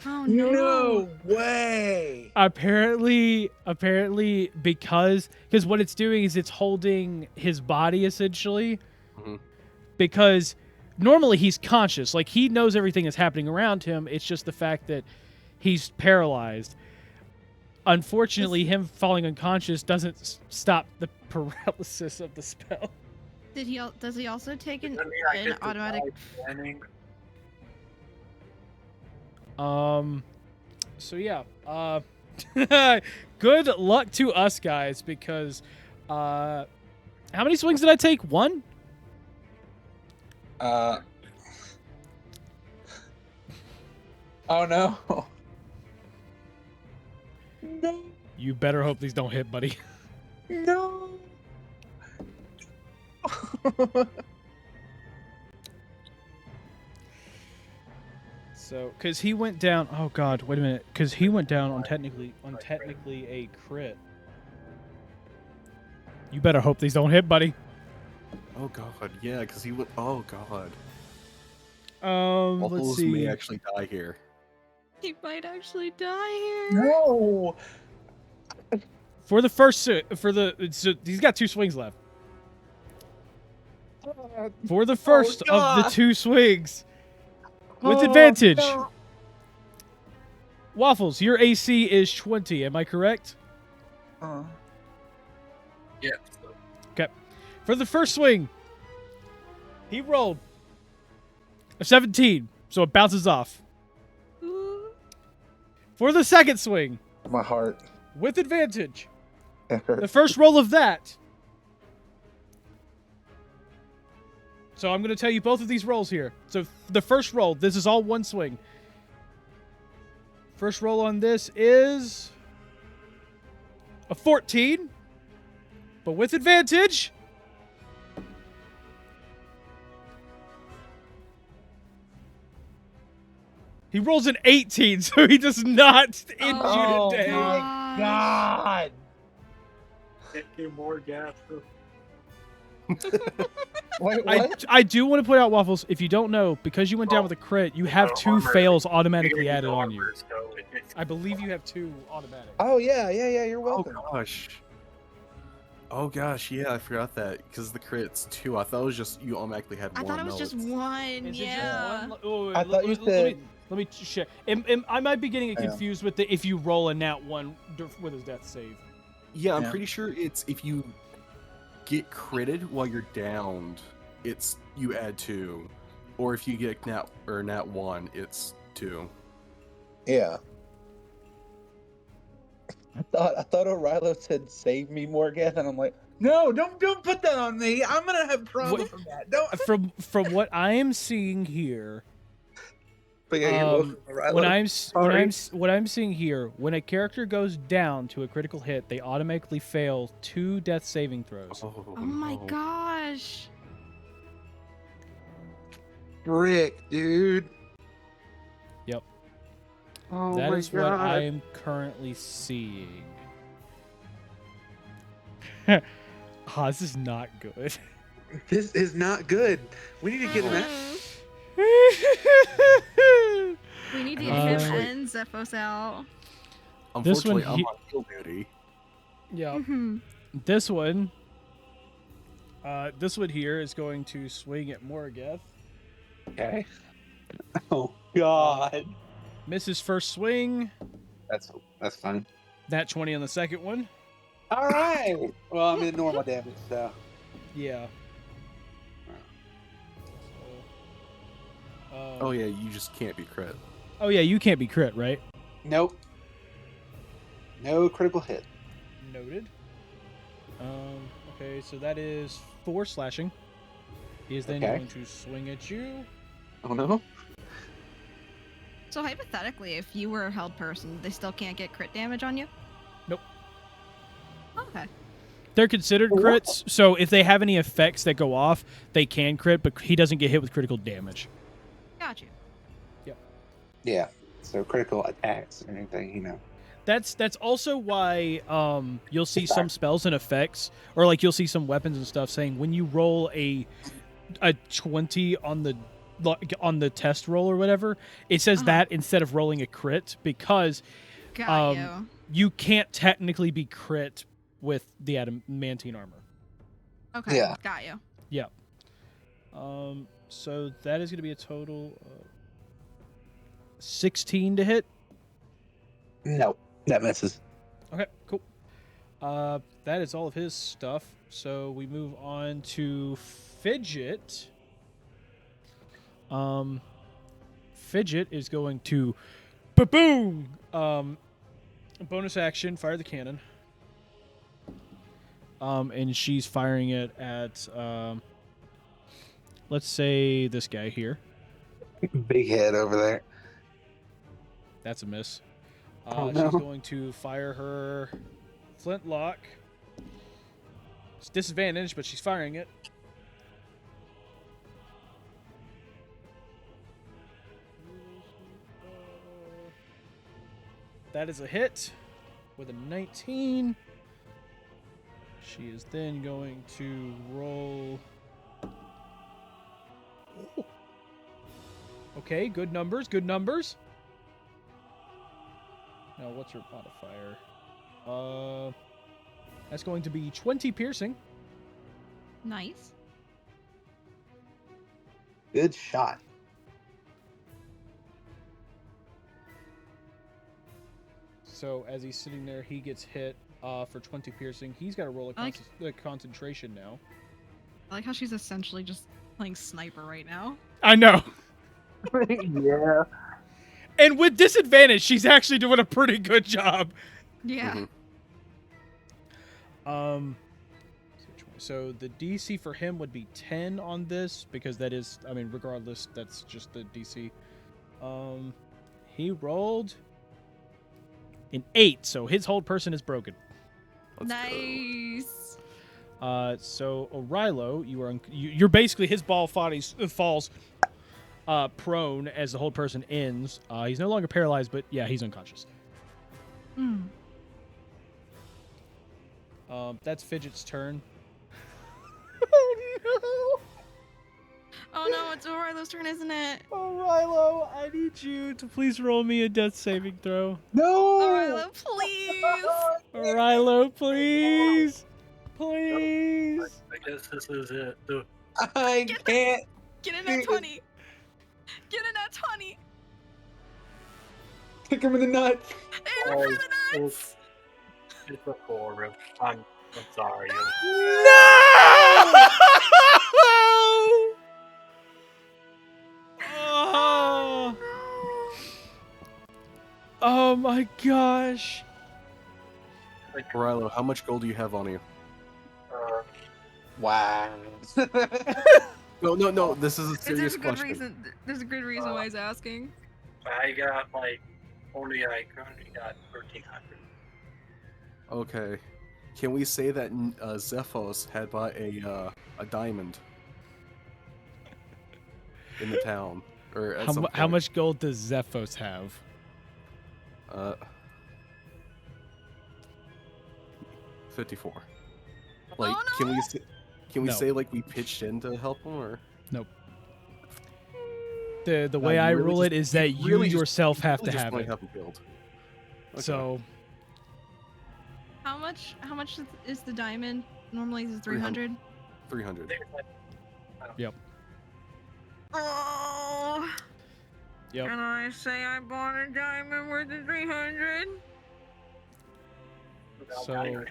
Oh no! way. Apparently because what it's doing is it's holding his body essentially. Mhm. Because normally he's conscious, like he knows everything that's happening around him. It's just the fact that he's paralyzed. Unfortunately, him falling unconscious doesn't stop the paralysis of the spell. Does he also take Does an that mean I get to automatic? die standing? So yeah. Good luck to us guys because how many swings did I take? One? Oh no. No. You better hope these don't hit, buddy. No. So, because he went down. Oh God, wait a minute. Because he went down on technically a crit. You better hope these don't hit, buddy. Oh god, yeah, because he would. Oh god, Let's Waffles see. may actually die here. He might actually die here. No. For the first, so he's got 2 swings left. For the first of the God. 2 swings, with Oh, advantage. no. Waffles, your AC is 20. Am I correct? Yeah. So For the first swing, he rolled a 17, so it bounces off. Ooh. For the second swing, My heart. with advantage, It the hurts. first roll of that. So I'm going to tell you both of these rolls here. So the first roll, this is all one swing. First roll on this is a 14, but with advantage. He rolls an 18, so he does not injure Oh, today. God. God. get you more gas. Wait, what? I do want to point out, Waffles, if you don't know, because you went down with a crit, you have 2 armor. fails automatically You're added getting on you. armor, so it makes- I believe you have 2 automatic. Oh yeah. You're Oh welcome. gosh. Oh gosh, yeah, I forgot that because the crit's 2. I thought it was just you automatically had I one. thought it was No, just it's- one. Is it Yeah. just one? Oh, wait, I thought you said. let me check. I might be getting it Yeah. confused with the if you roll a nat 1 with his death save. Yeah, I'm Yeah. pretty sure it's if you get critted while you're downed, it's you add 2, or if you get nat 1, it's 2. Yeah. I thought O'Reilly said save me, Morgan, and I'm like, no, don't put that on me. I'm gonna have problems from that. Don't. From what I am seeing here, But yeah, you're welcome, O'Reilly. what I'm seeing here, when a character goes down to a critical hit, they automatically fail 2 death saving throws. Oh, Oh my no. gosh. Frick, dude. Yep. Oh That my is God. what I am currently seeing. This is not good. This is not good. We need to get him out. We need to get Uh, him and Zephos out. This one Unfortunately, I'm he- on heal duty. Yeah. Mhm. This one here is going to swing at Moragath. Okay. Oh God. Misses first swing. That's fine. Nat 20 on the second one. All right. Well, I'm in normal damage, so. Yeah. Oh yeah, you just can't be crit. Oh yeah, you can't be crit, right? Nope. No critical hit. Noted. Okay, so that is 4 slashing. He is then Okay. going to swing at you. Oh no. So hypothetically, if you were a held person, they still can't get crit damage on you? Nope. Okay. They're considered crits, so if they have any effects that go off, they can crit, but he doesn't get hit with critical damage. Got you. Yeah. So critical attacks and anything, you know. That's also why you'll see It's some back. spells and effects, or like you'll see some weapons and stuff saying when you roll a 20 on the test roll or whatever, it says that instead of rolling a crit because Got you. you can't technically be crit with the adamantine armor. Okay. Yeah. Got you. Yeah. So that is going to be a total of 16 to hit. Nope. That misses. Okay, cool. That is all of his stuff. So we move on to Fidget. Fidget is going to boom. Bonus action, fire the cannon. And she's firing it at let's say this guy here. Big head over there. That's a miss. Oh, no. She's going to fire her flintlock. It's disadvantaged, but she's firing it. That is a hit with a 19. She is then going to roll. Oh. Okay, good numbers, good numbers. Now, what's her modifier? That's going to be 20 piercing. Nice. Good shot. So as he's sitting there, he gets hit for 20 piercing. He's got to roll a concentration now. I like how she's essentially just playing sniper right now. I know. Yeah. And with disadvantage, she's actually doing a pretty good job. Yeah. So the DC for him would be 10 on this because that is, I mean, regardless, that's just the DC. He rolled an 8, so his whole person is broken. Nice. So Orilo, you're basically his ball falls prone as the whole person ends. He's no longer paralyzed, but yeah, he's unconscious. That's Fidget's turn. Oh no! Oh no, it's Orilo's turn, isn't it? Orilo, I need you to please roll me a death saving throw. No. Orilo, please. Orilo, please. Please. I guess this is it. I can't. Get in that 20. Get in that 20. Kick him in the nuts. Aim for the nuts. It's a 4, Rip. I'm sorry. No! Oh. Oh my gosh. Rilo, how much gold do you have on you? Wow. No. This is a serious There's a good question. reason. There's a good reason why he's asking. I got I currently got 1,300. Okay. Can we say that Zephos had bought a diamond in the town? Or at some How point? much gold does Zephos have? 54. Like, Oh, can no! we No. say like we pitched in to help him, or Nope. The way you I really rule it just- is that you really just- yourself have really to just have wanna it. have him build? Okay. So How much is the diamond? Normally it's 300. 300. Oh. Yep. Can I say I bought a diamond worth of 300? So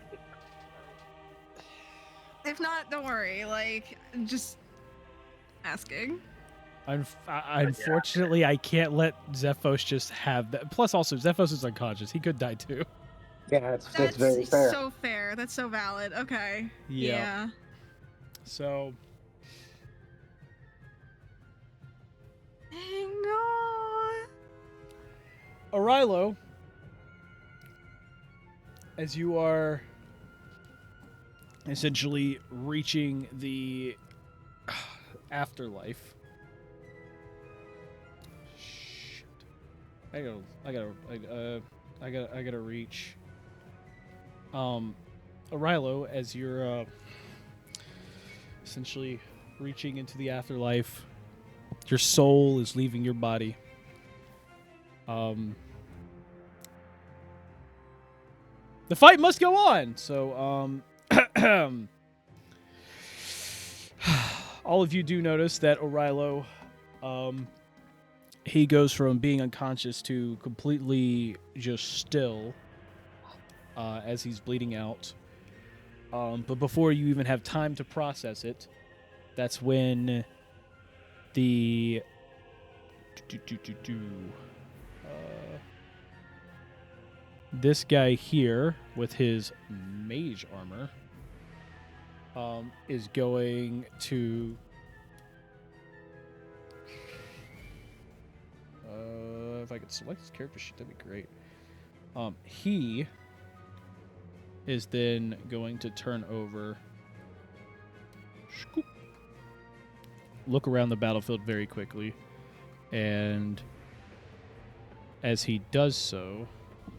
If not, don't worry. Like, just asking. Unfortunately, I can't let Zephos just have that. Plus, also, Zephos is unconscious. He could die too. Yeah, that's very fair. so fair. That's so valid. Okay. Yeah. So, Dang, no. Arilo, as you are essentially reaching the afterlife. Shit. I gotta reach. Arilo, as you're essentially reaching into the afterlife, your soul is leaving your body. The fight must go on. So, all of you do notice that Arilo, he goes from being unconscious to completely just still as he's bleeding out. But before you even have time to process it, that's when the this guy here with his mage armor is going to if I could select his character sheet, that'd be great. He is then going to turn over, look around the battlefield very quickly, and as he does so,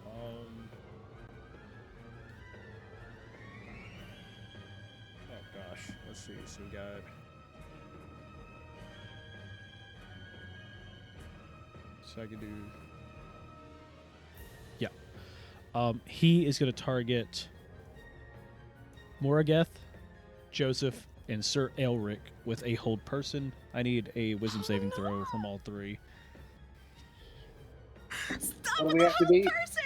oh gosh, let's see, so we got, so I can do, yeah, he is going to target Morageth, Joseph, and Sir Elric with a hold person. I need a wisdom saving throw from all three. Stop What do with we the have to whole beat? person!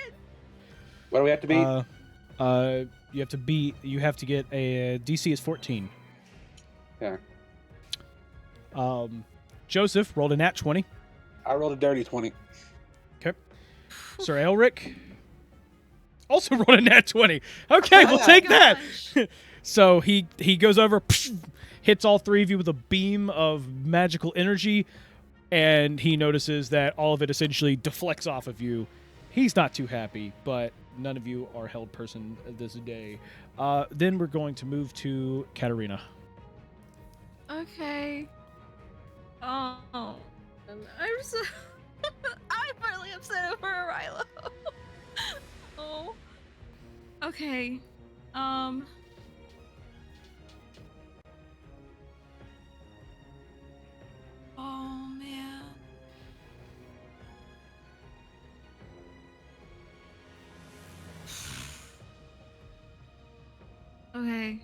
What do we have to beat? You have to get a DC is 14. Yeah. Joseph rolled a nat 20. I rolled a dirty 20. Okay. Sir Elric also rolled a nat 20. Okay, we'll take that. So he goes over, hits all three of you with a beam of magical energy, and he notices that all of it essentially deflects off of you. He's not too happy, but none of you are held person this day. Then we're going to move to Katarina. Okay. Oh. I'm so... I'm really upset over Arilo. Oh. Okay. Oh, man. Okay.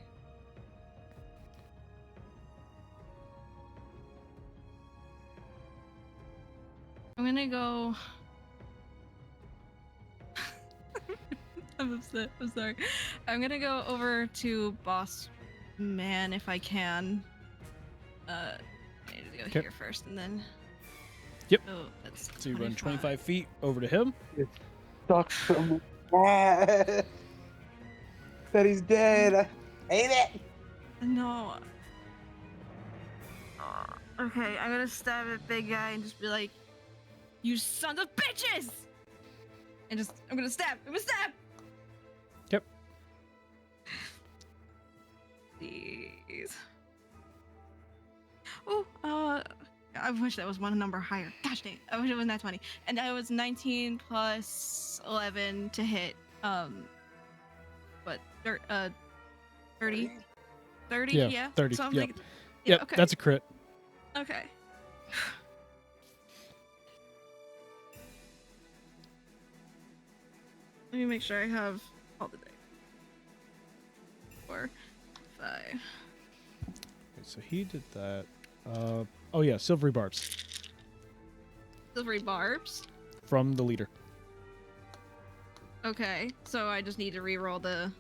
I'm gonna go... I'm upset. I'm sorry. I'm gonna go over to Boss Man if I can. I need to go Okay. here first and then... Yep. Oh, that's So you run 25. 25 feet over to him. Sucks so much. That he's dead. I hate it. No. Okay, I'm gonna stab at big guy and just be like, "You sons of bitches!" And just, I'm gonna stab. I'm gonna stab. Yep. Jeez. Oh, I wish that was one number higher. Gosh dang, I wish it was not 20. And that was 19 plus 11 to hit. What? 30? 30? Yeah, 30, So I'm yep. like, Yep, okay. that's a crit. Okay. Let me make sure I have all the dice. 4, 5. Okay, so he did that. Oh yeah, silvery barbs Silvery barbs. from the leader. Okay, so I just need to re-roll the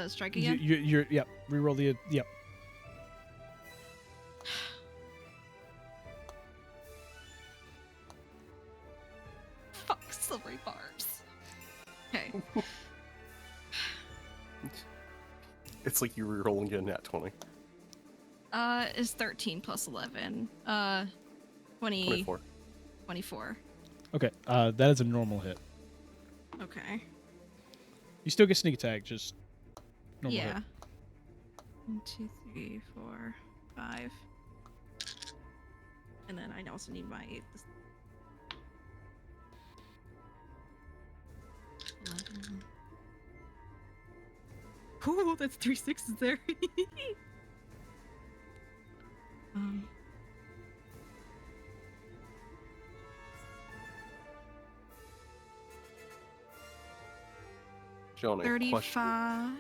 strike again. You're yep. Reroll the yep. Silvery barbs. Okay. It's like you were rolling a nat 20. Is 13 plus 11. 24. 24. Okay, that is a normal hit. Okay. You still get sneak attack, just normal Yeah. hit. 1, 2, 3, 4, 5. And then I also need my 11. Ooh, that's 3 6s there. um, Johnny, 35.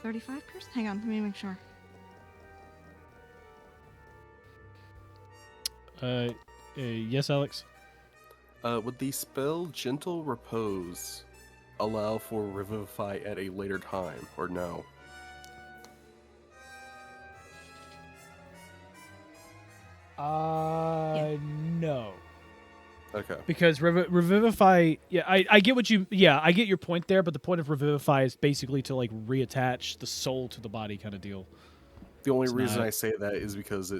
35 person? Hang on, let me make sure. Yes, Alex? Would the spell Gentle Repose allow for Revivify at a later time, or no? No. Okay. Because Revivify, yeah, I get what you, yeah, I get your point there, but the point of Revivify is basically to, like, reattach the soul to the body kind of deal. The only It's reason not- I say that is because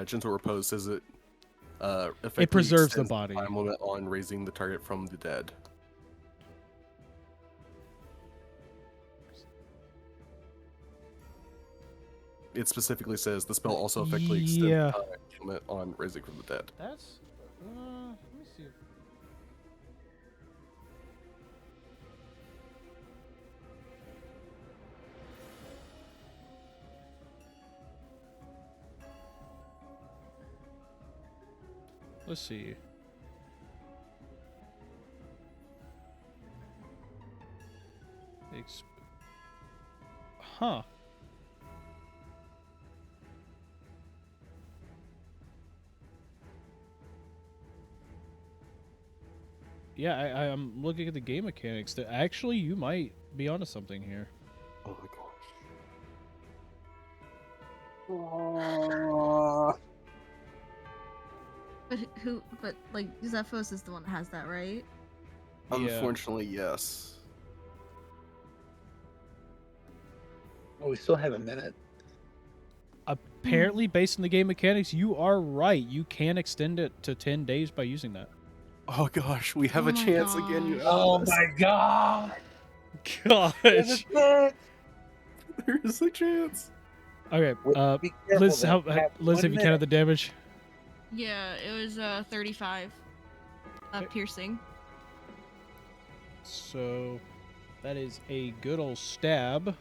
Gentle Repose says it effectively preserves the extends body. time limit on raising the target from the dead. It specifically says the spell also effectively extends Yeah. the time limit on raising from the dead. That's, let me see. Let's see. Huh. Yeah, I'm looking at the game mechanics. That actually, you might be onto something here. Oh my gosh. But but like, Zephos is the one that has that, right? Yeah. Unfortunately, yes. Oh, we still have a minute. Apparently, based on the game mechanics, you are right. You can extend it to 10 days by using that. Oh gosh, we have Oh a my chance again. You gosh. Oh have my god! Gosh. There is a chance. Okay, Be careful Liz, then. You have Liz, 1 have you counted the damage? Yeah, it was 35. Okay. Piercing. So, that is a good old stab.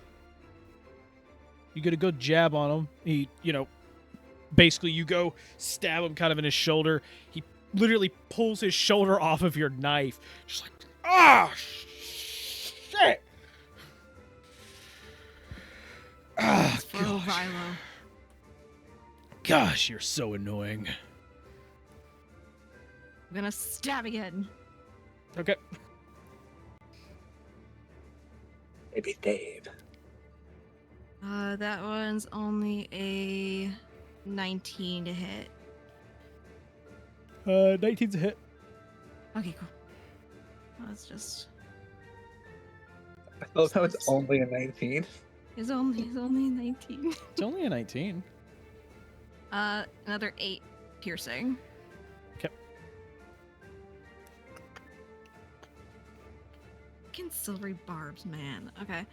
You get a good jab on him. He, basically you go stab him kind of in his shoulder. He literally pulls his shoulder off of your knife. Just like, shit! Gosh. Gosh, you're so annoying. I'm gonna stab again. Okay. Maybe Dave. That one's only a 19 to hit. 19's a hit. Okay, cool. That's just. I thought that was only a 19. It's only 19. It's only a 19. Another 8 piercing. Okay. Fucking silvery barbs, man. Okay.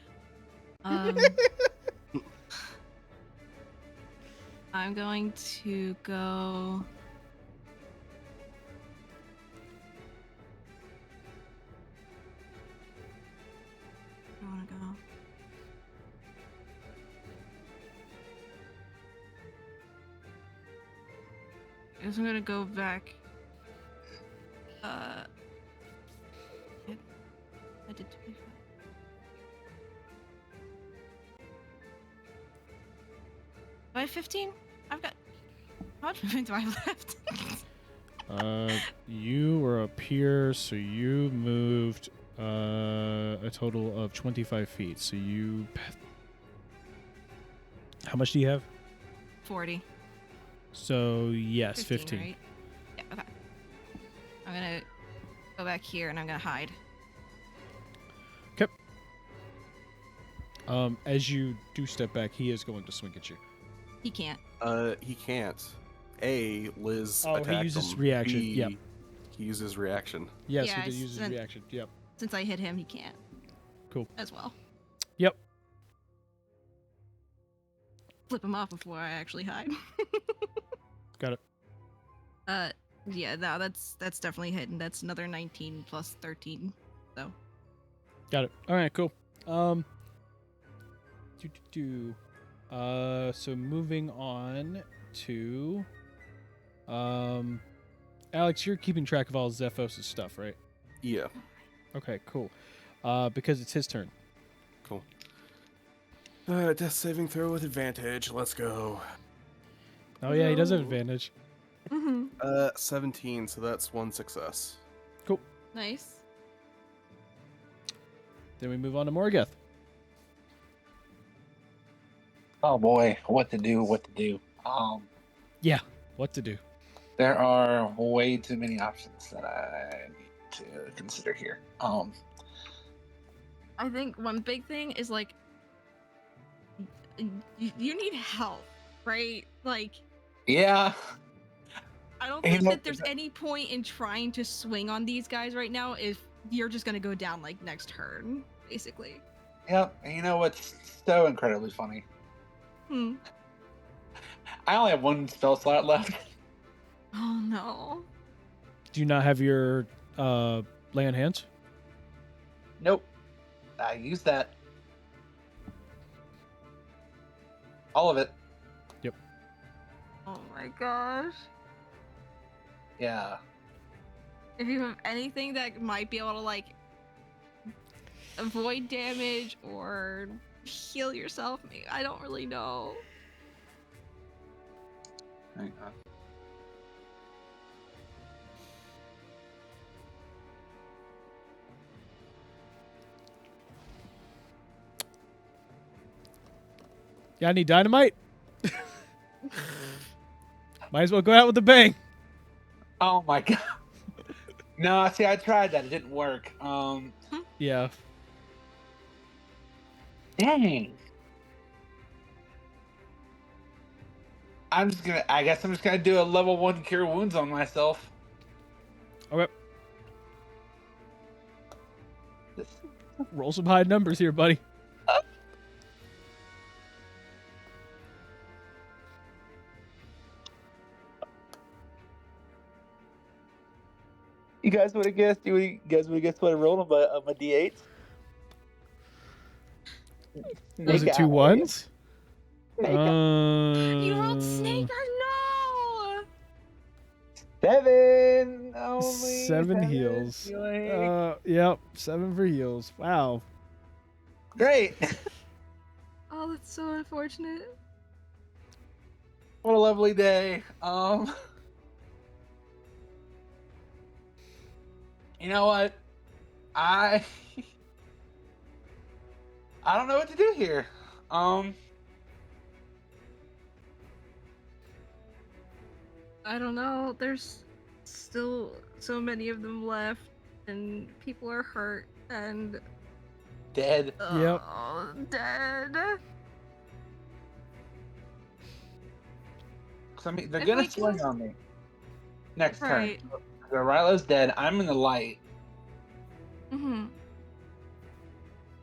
I'm going to go. Where do I want to go? I guess I'm gonna go back. I did 25. Do I have 15? I've got. How much movement do I have left? You were up here, so you moved a total of 25 feet. So you. How much do you have? 40. So yes, 15. Right? Yeah, okay. I'm gonna go back here and I'm gonna hide. As you do step back, he is going to swing at you. He can't. He can't. A, Liz Oh, he attacked uses him. reaction, B, yep. He uses reaction. Yes, Yeah, he did use his since- reaction. Yep. Since I hit him, he can't. Cool. As well. Yep. Flip him off before I actually hide. Got it. Yeah, no, that's definitely hidden. That's another 19 plus 13. So. Got it. All right, cool. So moving on to, Alex, you're keeping track of all Zephos' stuff, right? Yeah. Okay, cool. Because it's his turn. Cool. Death saving throw with advantage. Let's go. Oh yeah, he does have advantage. Mm-hmm. 17, so that's 1 success. Nice. Then we move on to Morgoth. Oh boy, what to do? Yeah, what to do? There are way too many options that I need to consider here. I think one big thing is like you need help, right? Like Yeah. I don't You think know, that there's any point in trying to swing on these guys right now if you're just gonna go down like next turn, basically. Yep. And you know what's so incredibly funny? Hmm. I only have 1 spell slot left. Oh no. Do you not have your lay on hands? Nope. I used that. All of it. Oh my gosh. Yeah. If you have anything that might be able to like avoid damage or heal yourself, I don't really know. Hang on. Yeah, I need dynamite. Might as well go out with a bang. Oh my god. No, see, I tried that. It didn't work. Yeah. Dang. I guess I'm just gonna do a level 1 cure wounds on myself. Okay. This- Roll some high numbers here, buddy. You guys would have guessed. You guys would have guessed what I rolled on my D8. Was it 2 1s? You rolled snake or no? 7 only. 7 heals. healing. Yep, 7 for heals. Wow. Great. Oh, that's so unfortunate. What a lovely day. You know what? I don't know what to do here. I don't know. There's still so many of them left, and people are hurt and Dead. Yep. dead. 'Cause, I mean, they're If gonna we can- swing on me next Right. turn. Rylo's dead. I'm in the light. Mm-hmm.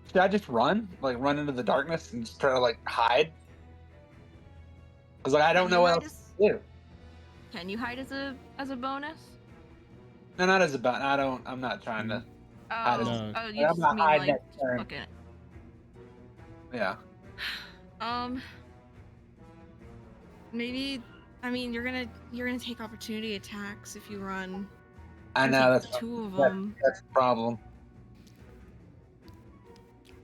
Should I just run? Like run into the darkness and just try to like hide? Because like I don't know what else to do. Can you hide as a bonus? No, not as a button. I'm not trying to. Oh, Hide as- you I'm just not mean hiding like next turn. fucking. Yeah. Maybe. I mean, you're gonna take opportunity attacks if you run. I There's, know like, that's 2 of that- them. that's the problem.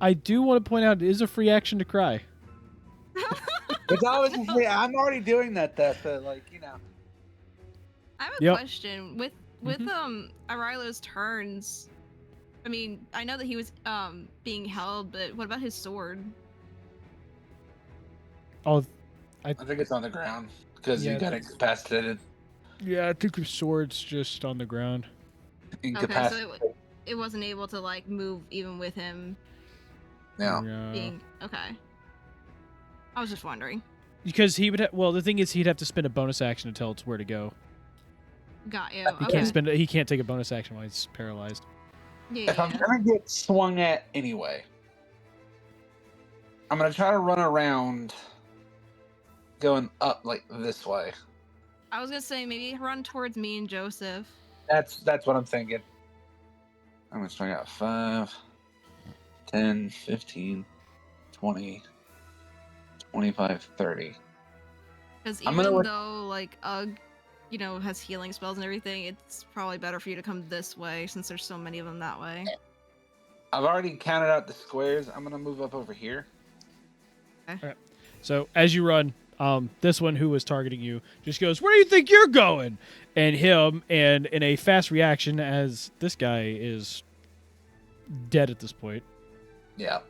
I do want to point out it is a free action to cry. It's always I'm already doing that though. So like I have a Yep. question with Arilo's turns. I mean, I know that he was being held, but what about his sword? Oh, I think it's on the ground because Yeah, you got that's- incapacitated. yeah, I think the sword's just on the ground. Okay, Incapacitated. so it wasn't able to like move even with him Yeah. being okay. I was just wondering. Because he would. Well, the thing is, he'd have to spend a bonus action to tell it where to go. Got you. He Okay. can't spend. He can't take a bonus action while he's paralyzed. Yeah. If I'm gonna get swung at anyway, I'm gonna try to run around, going up like this way. I was gonna say maybe run towards me and Joseph. That's what I'm thinking. I'm gonna swing out 5, 10, 15, 20, 25, 30. Because I'm even gonna- though like Ugg, has healing spells and everything, it's probably better for you to come this way since there's so many of them that way. I've already counted out the squares. I'm gonna move up over here. So as you run, this one who was targeting you just goes, "Where do you think you're going?" And him, and in a fast reaction, as this guy is dead at this point. Yeah.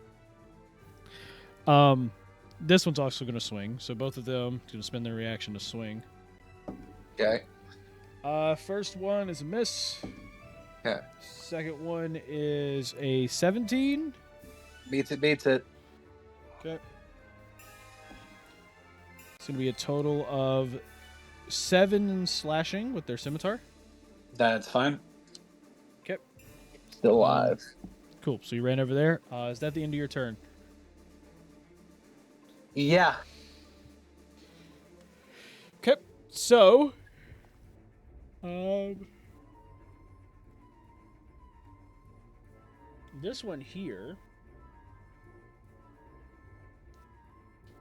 This one's also going to swing, so both of them going to spend their reaction to swing. Okay. First one is a miss. Okay. Second one is a 17. Beats it. Okay. It's going to be a total of 7 slashing with their scimitar. That's fine. Okay. Still alive. Cool. So you ran over there. Is that the end of your turn? Yeah. Okay. So, this one here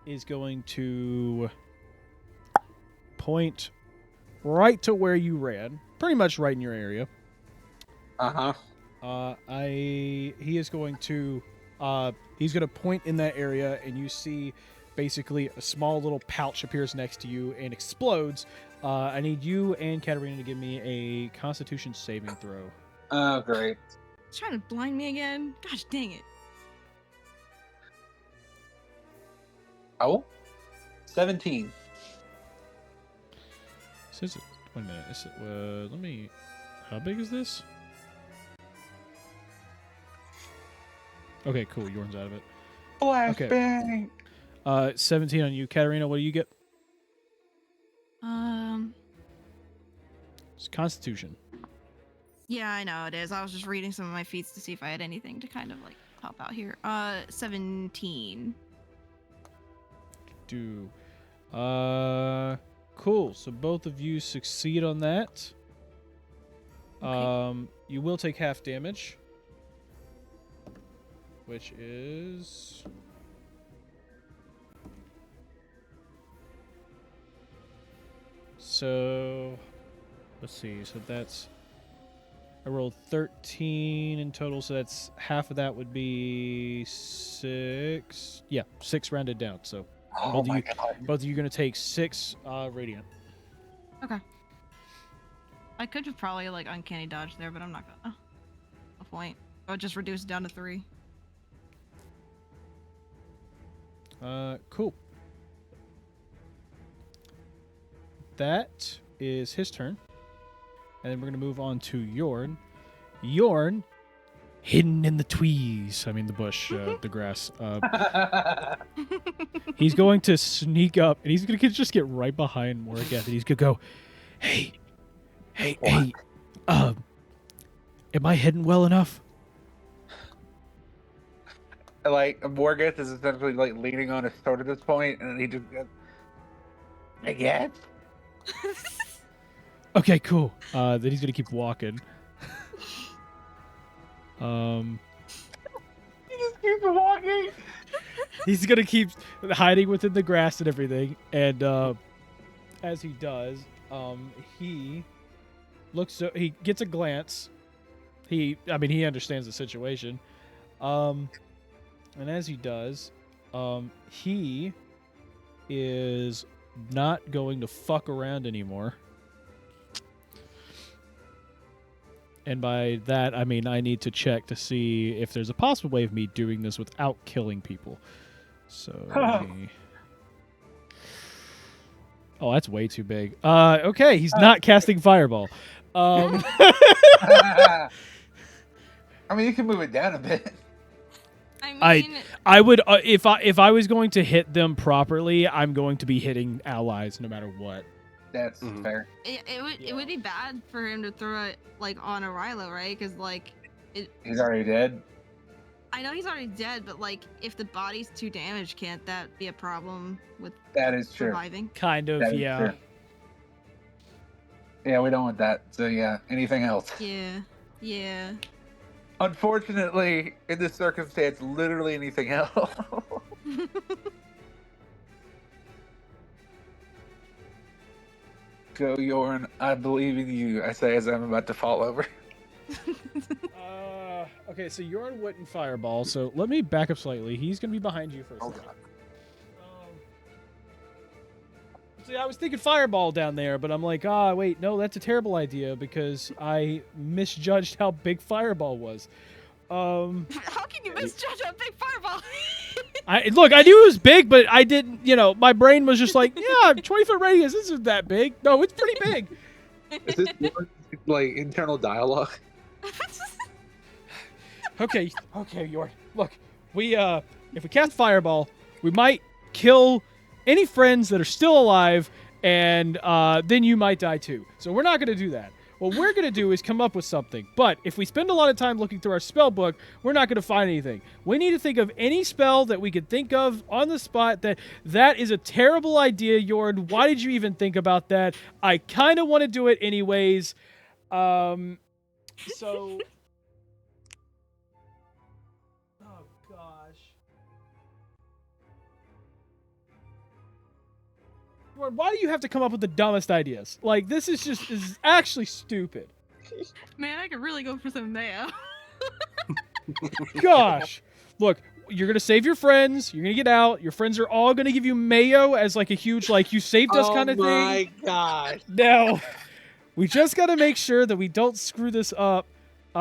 is going to point right to where you ran, pretty much right in your area. He is going to he's going to point in that area, and you see basically a small little pouch appears next to you and explodes. I need you and Katarina to give me a Constitution saving throw. Oh, great. It's trying to blind me again. Gosh dang it. Oh. 17. Wait a minute. Let me. How big is this? Okay, cool. Yorn's out of it. Flashbang. 17 on you, Katarina. What do you get? It's Constitution. Yeah, I know it is. I was just reading some of my feats to see if I had anything to kind of like pop out here. 17. Cool. So both of you succeed on that. Okay. You will take half damage, which is so. Let's see. So that's I rolled 13 in total. So that's half of that would be 6. Yeah, 6 rounded down. So Oh both my of you, god. both of you are gonna take 6 radiant. Okay. I could have probably like uncanny dodge there, but I'm not gonna. No point. I would just reduce it down to 3. Cool. That is his turn. And then we're going to move on to Yorn. Yorn, hidden in the tweez. I mean, the bush, the grass. He's going to sneak up, and he's going to just get right behind Morgath, and he's going to go, hey, am I hidden well enough? Like, Morgath is essentially like leaning on his sword at this point, and he just goes, I guess. Okay, cool. Then he's going to keep walking. He just keeps walking. He's gonna keep hiding within the grass and everything, and as he does, he looks. He gets a glance. He understands the situation, and as he does, he is not going to fuck around anymore. And by that, I mean I need to check to see if there's a possible way of me doing this without killing people. So, let me... Oh, that's way too big. Okay, he's not casting Fireball. I mean, you can move it down a bit. I mean, I would if I was going to hit them properly, I'm going to be hitting allies no matter what. That's Mhm. fair. it would be bad for him to throw it like on a Rilo, right? Because like He's already dead. I know he's already dead, but like if the body's too damaged, can't that be a problem with That is true. surviving? Kind of, That is yeah. true. Yeah, we don't want that. So yeah, anything else? Yeah. Unfortunately, in this circumstance, literally anything else. Go, Yorn. I believe in you. I say as I'm about to fall over. Okay, so you're on Wit and Fireball, so let me back up slightly. He's going to be behind you for a second. See, I was thinking Fireball down there, but I'm like, wait, no, that's a terrible idea because I misjudged how big Fireball was. How can you misjudge a big fireball? Look, I knew it was big, but I didn't, my brain was just like, yeah, 20-foot radius isn't that big. No, it's pretty big. Is this like internal dialogue? Okay, York. Look, if we cast Fireball, we might kill any friends that are still alive, and then you might die too. So we're not going to do that. What we're going to do is come up with something. But if we spend a lot of time looking through our spell book, we're not going to find anything. We need to think of any spell that we could think of on the spot. That is a terrible idea, Jord. Why did you even think about that? I kind of want to do it anyways. So... Oh, gosh. Why do you have to come up with the dumbest ideas? Like, this is actually stupid. Man, I could really go for some mayo. Gosh. Look, you're going to save your friends. You're going to get out. Your friends are all going to give you mayo as like a huge, like, you saved us kind of thing. Oh my gosh. No. We just got to make sure that we don't screw this up. You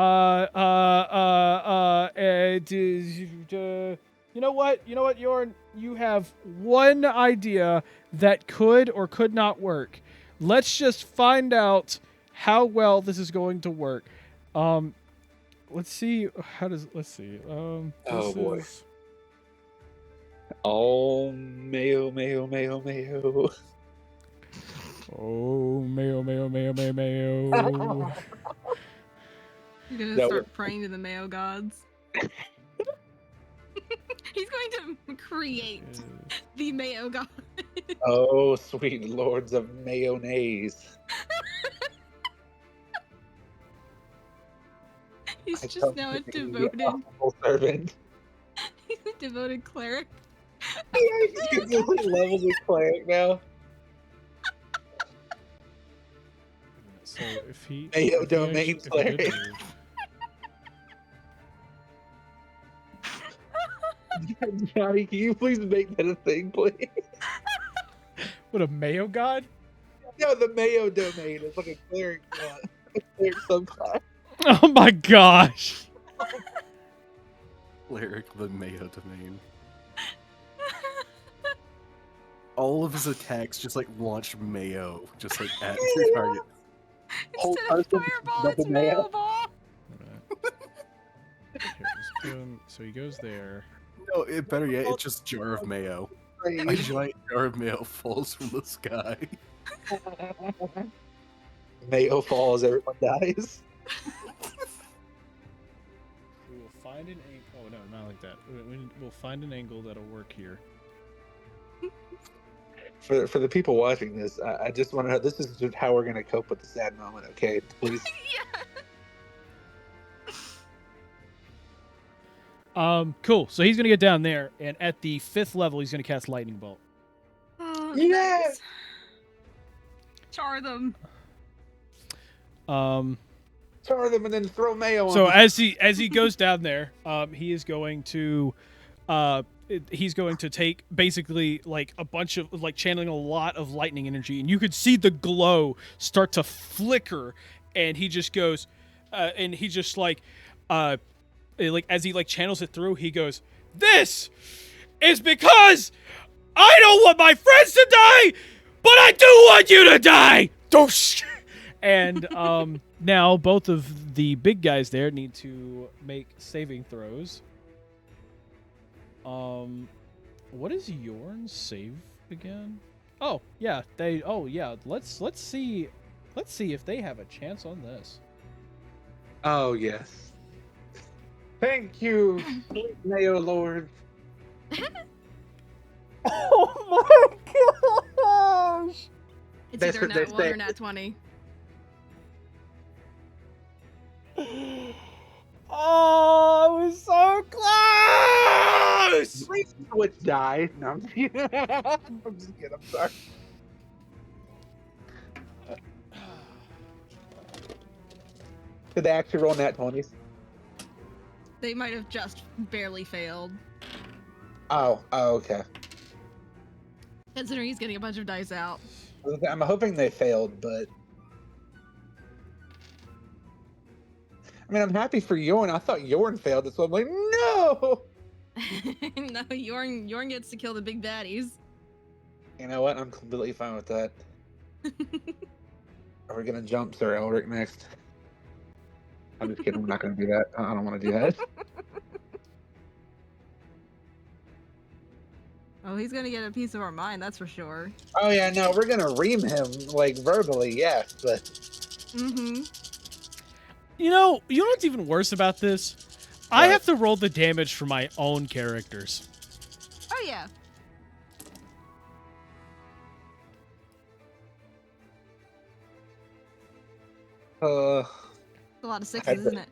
know what, Yorn? You have one idea that could or could not work. Let's just find out how well this is going to work. Let's see. Let's see. Oh, boy. Oh, mayo. Oh, mayo. You're gonna That start praying to the mayo gods. He's going to create the mayo god. Oh, sweet lords of mayonnaise. He's I just come now a to be the devoted. humble servant. He's a devoted cleric. He's levels of cleric now. So if he Mayo if he domain actually- if he cleric. did move- Johnny, can you please make that a thing, please? What, a mayo god? No, the Mayo domain is like a cleric subclass. Oh my gosh. Cleric the Mayo domain. All of his attacks just like launch mayo, just like at your target. Whole Instead of person, fireball, it's double mayo. mayo ball. So he goes there. No, better yet, it's just jar of mayo. A giant jar of mayo falls from the sky. Mayo falls, everyone dies. We will find an angle. Oh no, not like that. We'll find an angle that'll work here. For the people watching this, I just want to know, this is just how we're going to cope with the sad moment, okay? Please. Cool. So he's gonna get down there, and at the 5th level, he's gonna cast Lightning Bolt. Oh, Yeah. nice. Char them. Tar them and then throw mayo on So them. as he goes down there, he is going to he's going to take basically like a bunch of like channeling a lot of lightning energy, and you could see the glow start to flicker, and he just goes and he just like as he like channels it through, he goes, "This is because I don't want my friends to die, but I do want you to die." Doosh! And now both of the big guys there need to make saving throws. What is Yorn's save again? Oh yeah, let's see if they have a chance on this. Oh yes. Thank you, Mayo Lord. Oh my gosh! It's That's either what they nat 1 or say. nat 20. Oh, it was so close! Please switch die. No, I'm just kidding. I'm just kidding. I'm sorry. Did they actually roll nat 20s? They might have just barely failed. Oh, okay. Considering he's getting a bunch of dice out. I'm hoping they failed, but I mean, I'm happy for Yorn. I thought Yorn failed, so I'm like, no. No, Yorn gets to kill the big baddies. You know what? I'm completely fine with that. Are we gonna jump Sir Elric next? I'm just kidding. We're not gonna do that. I don't want to do that. Oh, he's gonna get a piece of our mind, that's for sure. Oh yeah, no, we're gonna ream him like verbally, yes, but Mm-hmm. You know what's even worse about this? I What? have to roll the damage for my own characters. Oh yeah. uh, It's a lot of sixes, isn't it?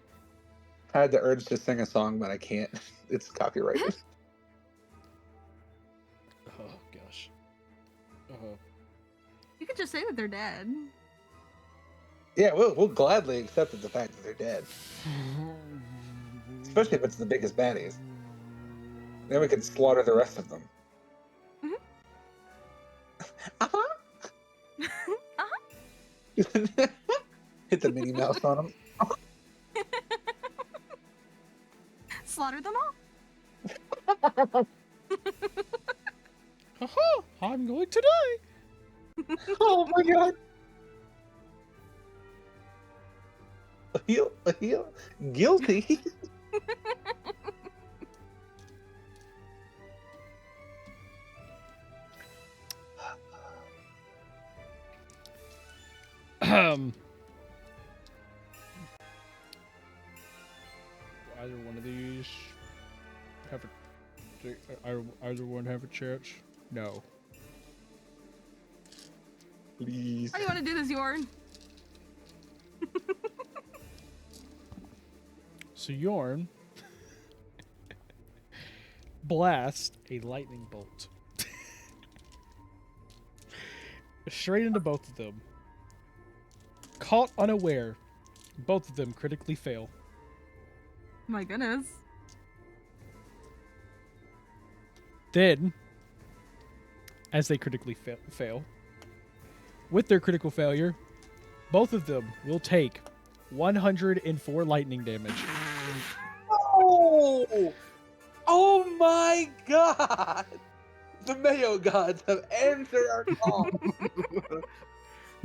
I had the urge to sing a song, but I can't. It's copyrighted. Oh gosh. You could just say that they're dead. Yeah, we'll gladly accept the fact that they're dead, especially if it's the biggest baddies. Then we can slaughter the rest of them. Mhm. Uh-huh. Hit the Minnie Mouse on them. Slaughter them all? Haha! I'm going to die. Oh my god. A heel. Guilty. Either one of these have either one have a chance? No. Please. How do you want to do this, Yorn? So Yorn blast a lightning bolt straight into both of them. Caught unaware, both of them critically fail. My goodness. Then, as they critically fail, with their critical failure, both of them will take 104 lightning damage. Oh! Oh my god! The Mayo gods have answered our call.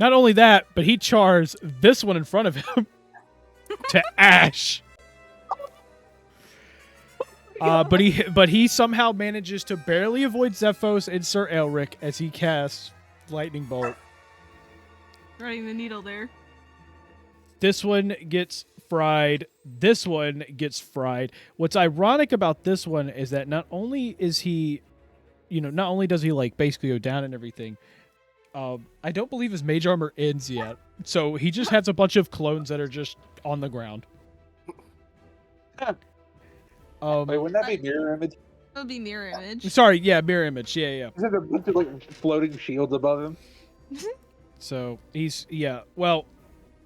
Not only that, but he chars this one in front of him to ash. But he somehow manages to barely avoid Zephos and Sir Elric as he casts lightning bolt. Running the needle there. This one gets fried. This one gets fried. What's ironic about this one is that not only is he, not only does he like basically go down and everything, I don't believe his mage armor ends yet. So he just has a bunch of clones that are just on the ground. Wait, wouldn't that be mirror image? It would be mirror image. Sorry, yeah, mirror image. Yeah. Is there a bunch of like floating shields above him? So he's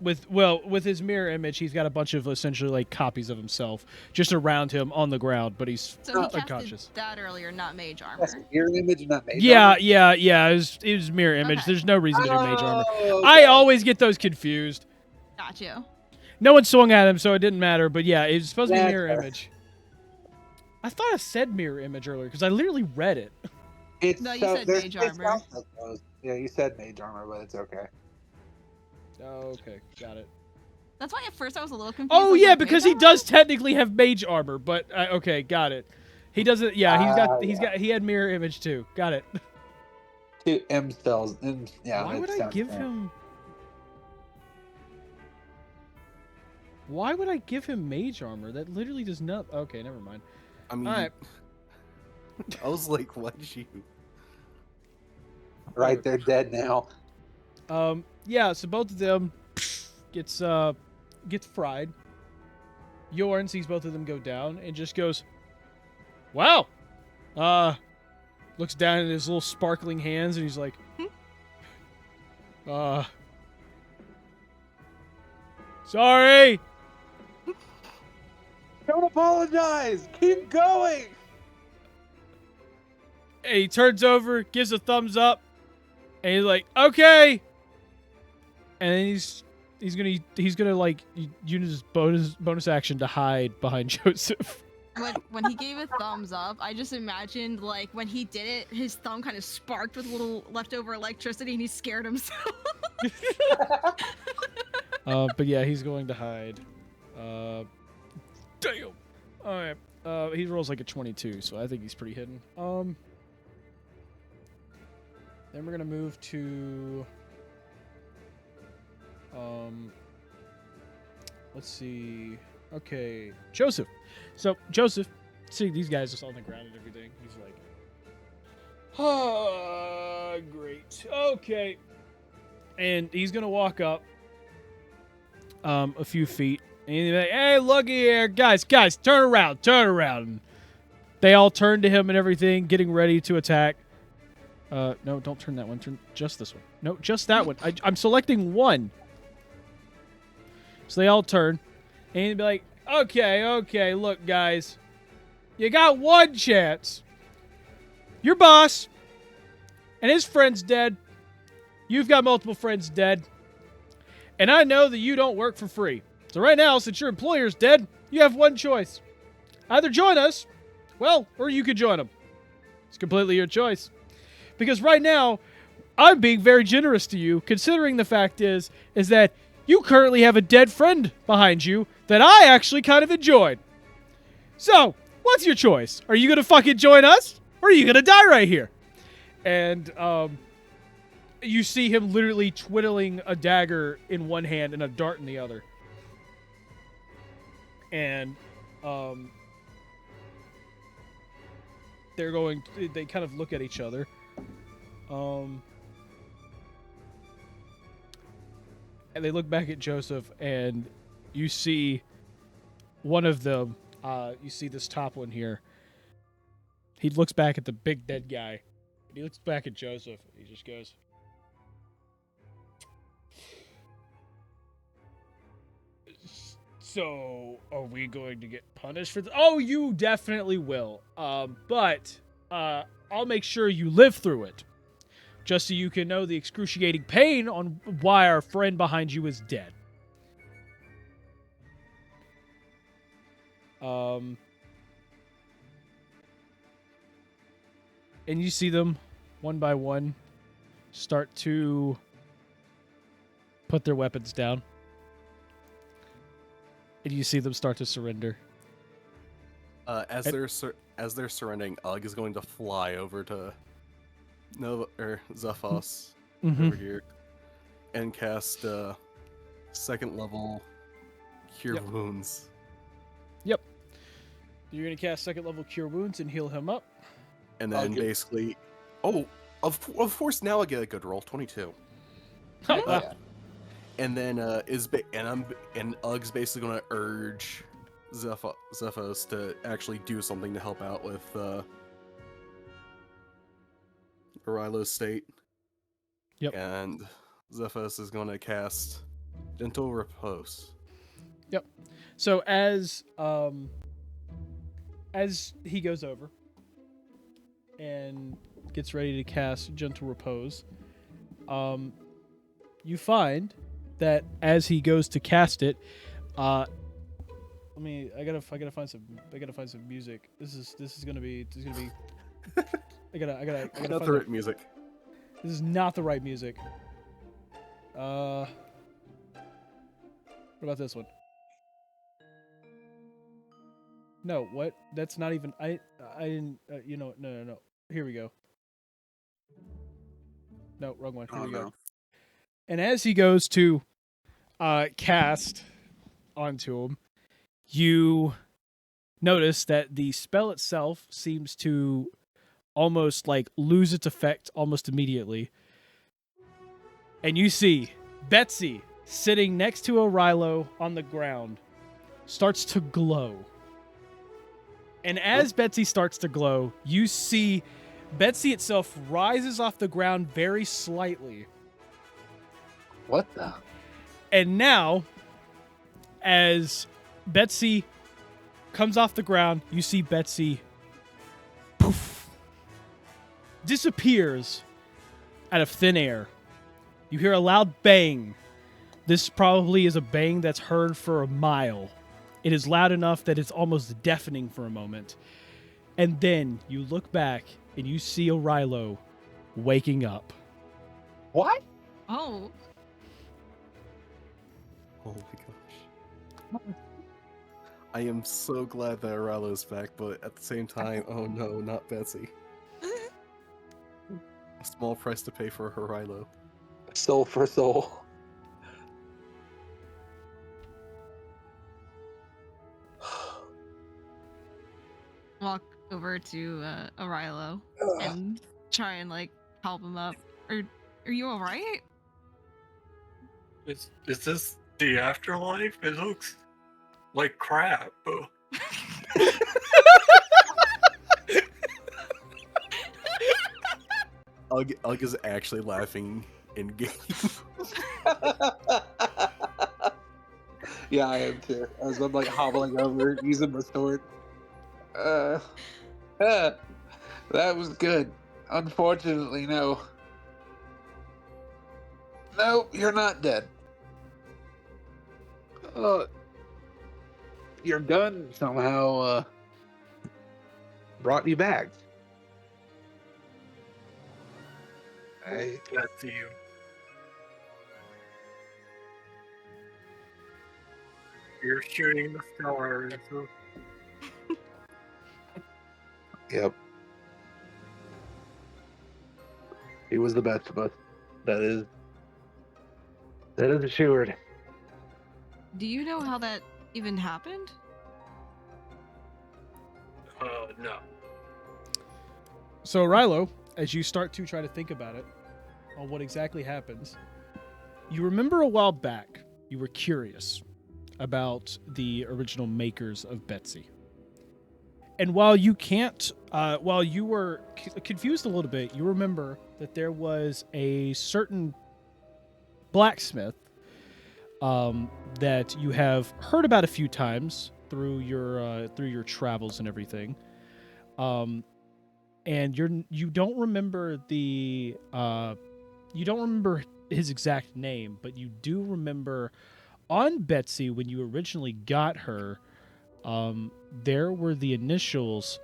with his mirror image, he's got a bunch of essentially like copies of himself just around him on the ground, but he's So he unconscious. casted that earlier, not mage armor. That's mirror image, not mage Yeah. armor? It was mirror image. Okay. There's no reason to do mage armor. Oh, I okay. always get those confused. Got you. No one swung at him, so it didn't matter. But yeah, it's supposed to be That's mirror fair. image. I thought I said mirror image earlier because I literally read it. It's No, you so- said there's- mage it's armor. not like those. Yeah, you said mage armor, but it's okay. Oh, okay, got it. That's why at first I was a little confused. Oh I was yeah, like, because mage he does armor? technically have mage armor, but okay, got it. He doesn't. Yeah, he had mirror image too. Got it. 2 M spells. Yeah, Why that would I sounds give fair. him? Why would I give him mage armor? That literally does not. Okay, never mind. I mean, All right. I was like, why'd you? Right, they're dead now. Yeah. So both of them gets fried. Yorn sees both of them go down and just goes, "Wow." Looks down at his little sparkling hands and he's like, sorry. Don't apologize. Keep going. And he turns over, gives a thumbs up, and he's like, okay. And then he's gonna like use his bonus action to hide behind Joseph. When he gave a thumbs up, I just imagined like when he did it, his thumb kind of sparked with a little leftover electricity, and he scared himself. But yeah, he's going to hide. Damn. All right. He rolls like a 22, so I think he's pretty hidden. Then we're gonna move to. Let's see. Okay, Joseph. So Joseph, see these guys just on the ground and everything. He's like, oh, great. Okay. And he's gonna walk up a few feet, and he's like, hey, looky here, guys, turn around. And they all turn to him and everything, getting ready to attack. No, don't turn that one. Turn just this one. No, just that one. I'm selecting one. So they all turn, and he'd be like, okay, look, guys. You got one chance. Your boss and his friend's dead. You've got multiple friends dead. And I know that you don't work for free. So right now, since your employer's dead, you have one choice. Either join us, well, or you could join them. It's completely your choice. Because right now, I'm being very generous to you, considering the fact is that you currently have a dead friend behind you that I actually kind of enjoyed. So, what's your choice? Are you going to fucking join us? Or are you going to die right here? And, you see him literally twiddling a dagger in one hand and a dart in the other. And, they kind of look at each other. And they look back at Joseph, and you see one of them, you see this top one here. He looks back at the big dead guy, and he looks back at Joseph, and he just goes, so, are we going to get punished for this? Oh, you definitely will. But I'll make sure you live through it. Just so you can know the excruciating pain on why our friend behind you is dead. And you see them, one by one, start to put their weapons down. And you see them start to surrender. As they're surrendering, Ugg is going to fly over to Nova or Zephos over here and cast second level Cure Wounds. Yep. You're gonna cast second level Cure Wounds and heal him up. And then basically, of course now I get a good roll, 22. Yeah. And then Ugg's basically going to urge Zephos to actually do something to help out with Arilo's state. Yep. And Zephos is going to cast Gentle Repose. Yep. So as he goes over and gets ready to cast Gentle Repose, you find that as he goes to cast it, I gotta find some music. This is gonna be I gotta Not the right music. This is not the right music. What about this one? No, what? That's not even. I didn't. You know. No. Here we go. No, wrong one. Here Oh we go. no. And as he goes to cast onto him, you notice that the spell itself seems to almost like lose its effect almost immediately. And you see Betsy sitting next to Orilo on the ground starts to glow. And as Betsy starts to glow, you see Betsy itself rises off the ground very slightly. What the? And now, as Betsy comes off the ground, you see Betsy poof, disappears out of thin air. You hear a loud bang. This probably is a bang that's heard for a mile. It is loud enough that it's almost deafening for a moment. And then you look back and you see Orilo waking up. What? Oh. Oh my gosh. I am so glad that Aralo's back, but at the same time, oh no, not Betsy. A small price to pay for Arilo. Soul for soul. Walk over to Orilo and try and like help him up. Are you all right? Is this the afterlife? It looks like crap. Ugg is actually laughing in game. Yeah, I am too. As I'm like hobbling over, using my sword. That was good. Unfortunately, no. No, you're not dead. Your gun somehow brought you back. That's you. You're shooting the stars. Yep. He was the best of us. That is assured. Do you know how that even happened? No. So, Orilo, as you start to try to think about it, on what exactly happens, you remember a while back, you were curious about the original makers of Betsy. And while you can't, while you were confused a little bit, you remember that there was a certain blacksmith that you have heard about a few times through your travels and everything. And you don't remember you don't remember his exact name, but you do remember on Betsy when you originally got her, there were the initials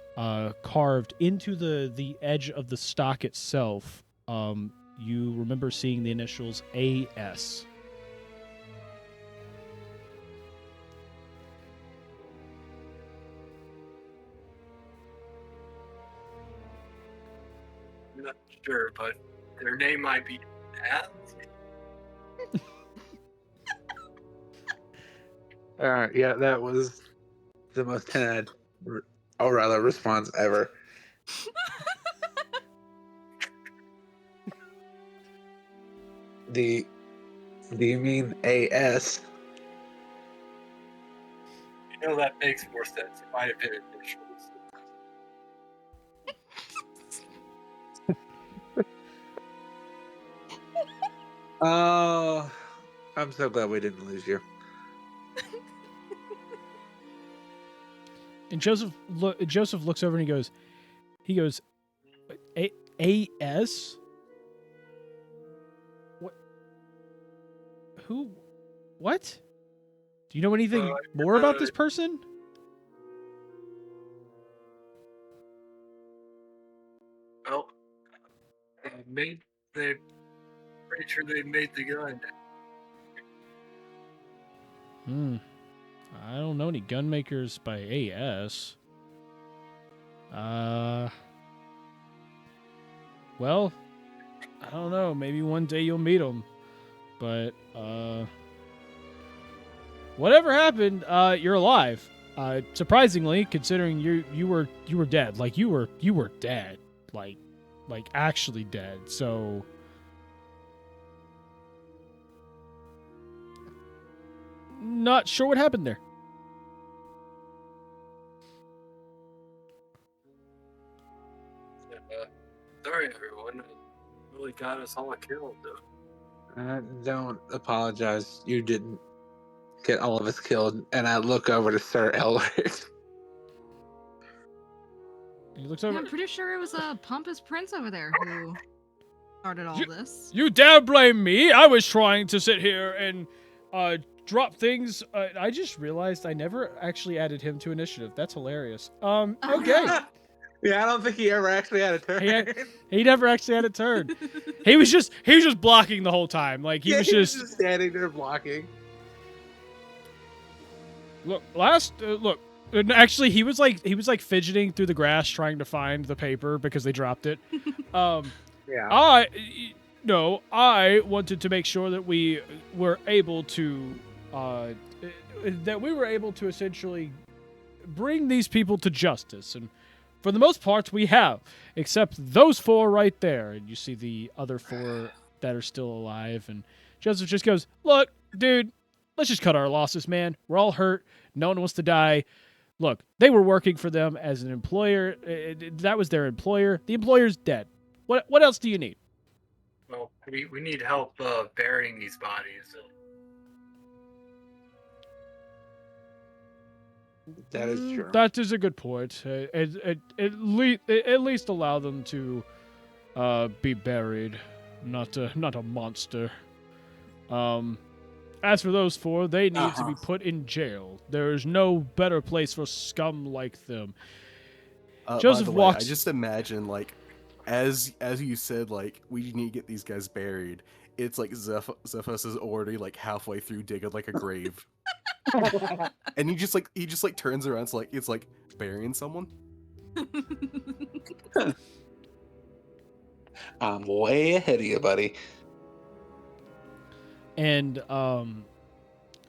carved into the edge of the stock itself. You remember seeing the initials AS. I'm not sure, but their name might be Ass. Alright, yeah, that was the most 10 O'Reilly response ever. Do you mean AS? You know, that makes more sense. It might have been initials. Oh, I'm so glad we didn't lose you. And Joseph looks over and he goes, AS? What? Who? What? Do you know anything more about this person? Well, they pretty sure they made the gun. I don't know any gun makers by AS. Well, I don't know. Maybe one day you'll meet them. But, whatever happened, you're alive. Surprisingly, considering you were dead. Like, you were dead. Like actually dead. So, not sure what happened there. Sorry, everyone. It really got us all killed, though. Don't apologize. You didn't get all of us killed. And I look over to Sir Elric. He looks Yeah, over. I'm pretty sure it was a pompous prince over there who started all this. You dare blame me? I was trying to sit here and drop things. I just realized I never actually added him to initiative. That's hilarious. Okay. Yeah, I don't think he ever actually had a turn. He never actually had a turn. He was just blocking the whole time. Like he was just standing there blocking. look. And actually, he was like fidgeting through the grass trying to find the paper because they dropped it. Yeah. I wanted to make sure that we were able to essentially bring these people to justice, and for the most part we have, except those 4 right there. And you see the other 4 that are still alive, and Joseph just goes, "Look, dude, let's just cut our losses, man. We're all hurt. No one wants to die. Look, they were working for them as an employer. That was their employer. The employer's dead. What else do you need?" Well, we need help burying these bodies. That is true. That is a good point. At least allow them to be buried, not a monster. As for those 4, they need to be put in jail. There is no better place for scum like them. Joseph by the walks. Way, I just imagine, like, as you said, like, we need to get these guys buried. It's like Zephos is already like halfway through digging like a grave, and he just turns around. It's like burying someone. I'm way ahead of you, buddy. And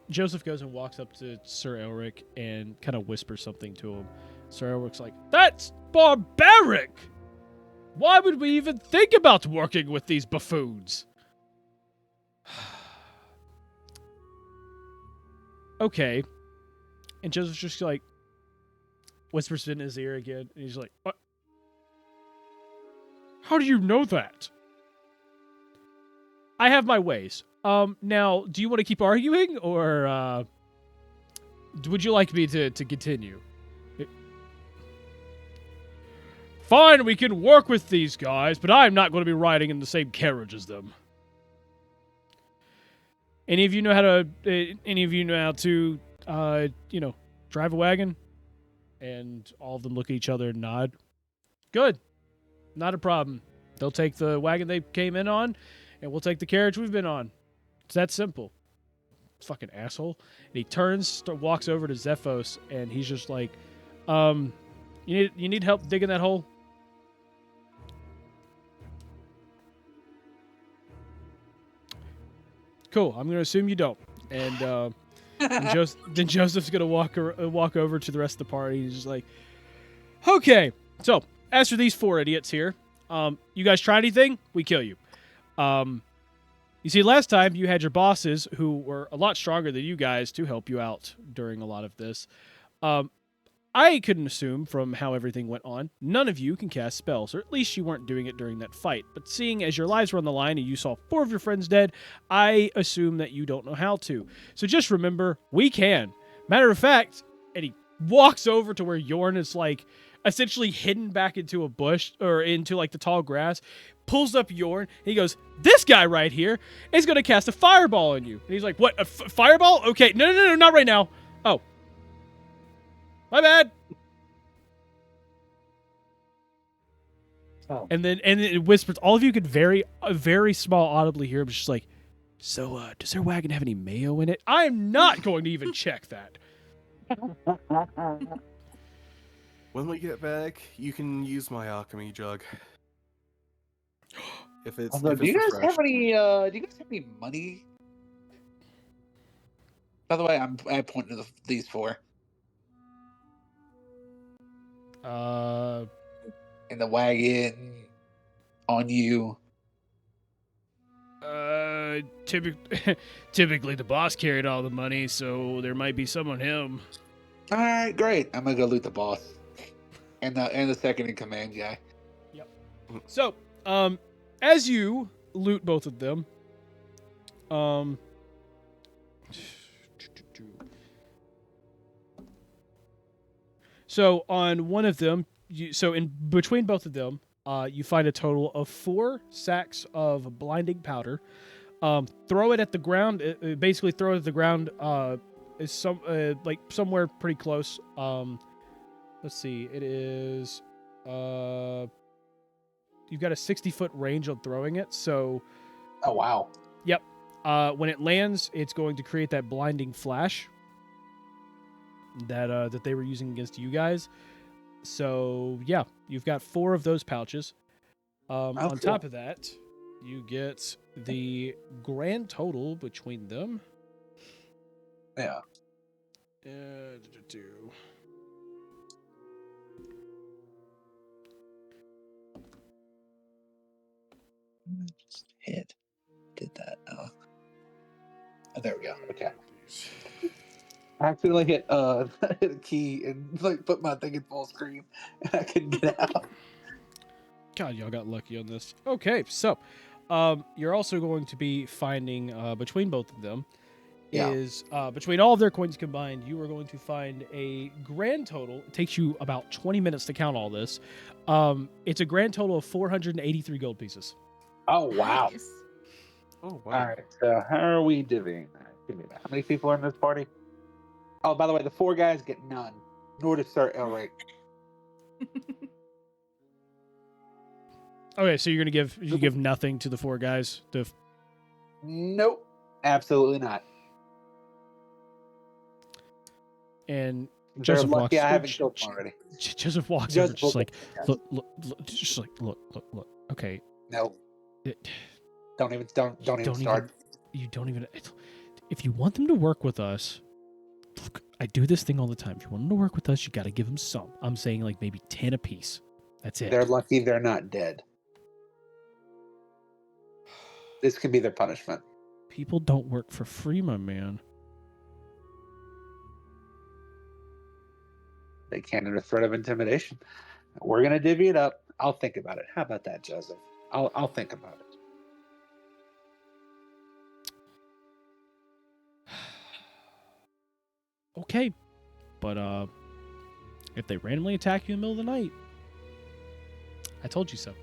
Joseph goes and walks up to Sir Elric and kind of whispers something to him. Sir Elric's like, "That's barbaric! Why would we even think about working with these buffoons?" Okay. And Joseph's just like, whispers in his ear again, and he's like, "What? How do you know that?" "I have my ways. Now, do you want to keep arguing, or would you like me to continue?" "Fine, we can work with these guys, but I'm not going to be riding in the same carriage as them." Any of you know how to drive a wagon? And all of them look at each other and nod. Good. Not a problem. They'll take the wagon they came in on, and we'll take the carriage we've been on. It's that simple. Fucking asshole. And he turns, walks over to Zephos, and he's just like, you need help digging that hole?" "Cool. I'm going to assume you don't." And then Joseph's going to walk over to the rest of the party. He's just like, "Okay. So, as for these 4 idiots here, you guys try anything, we kill you. You see, last time you had your bosses who were a lot stronger than you guys to help you out during a lot of this. I couldn't assume from how everything went on, none of you can cast spells, or at least you weren't doing it during that fight. But seeing as your lives were on the line and you saw 4 of your friends dead, I assume that you don't know how to. So just remember, we can. Matter of fact," and he walks over to where Yorn is like essentially hidden back into a bush or into like the tall grass, pulls up Yorn, and he goes, "This guy right here is going to cast a fireball on you." And he's like, "What, a fireball? Okay, no, not right now. Oh. My bad." Oh. And then it whispers. All of you could very, very small audibly hear him just like, So, does their wagon have any mayo in it? I'm not going to even check that. When we get back, you can use my alchemy jug. If it's Although, if do it's you guys have refreshed. any? Do you guys have any money? By the way, I pointed to these four in the wagon, on you. Typically the boss carried all the money, so there might be some on him. All right, great. I'm gonna go loot the boss and the second in command guy. So, as you loot both of them, so on one of them, so in between both of them, you find a total of 4 sacks of blinding powder. Throw it at the ground. Basically, throw it at the ground. Is somewhere pretty close. Let's see. It is. You've got a 60-foot range on throwing it. So, Oh wow. yep. When it lands, it's going to create that blinding flash that they were using against you guys. So yeah, you've got 4 of those pouches. On cool. top of that, you get the grand total between them. Yeah. Just did that. Oh, there we go. Okay. I accidentally hit hit a key and like put my thing in full screen, and I couldn't get out. God, y'all got lucky on this. Okay, so you're also going to be finding between both of them Yeah. is between all of their coins combined, you are going to find a grand total. It takes you about 20 minutes to count all this. It's a grand total of 483 gold pieces. Oh wow. Nice. Oh wow. All right. So how are we divvying that? Give me that. How many people are in this party? Oh, by the way, the 4 guys get none. Nor does Sir Elric. Okay, so you're gonna give nothing to the 4 guys. Nope. Absolutely not. And They're Joseph lucky walks. I haven't killed them already. Joseph walks over, Joseph just will like get look. Just like look. Okay. No. It- Don't even start. You don't even. If you want them to work with us, look, I do this thing all the time. If you want them to work with us, you got to give them some. I'm saying like maybe 10 apiece. That's it. They're lucky they're not dead. This could be their punishment. People don't work for free, my man. They can't under threat of intimidation. We're gonna divvy it up. I'll think about it. How about that, Joseph? I'll think about it. Okay, but if they randomly attack you in the middle of the night, I told you so.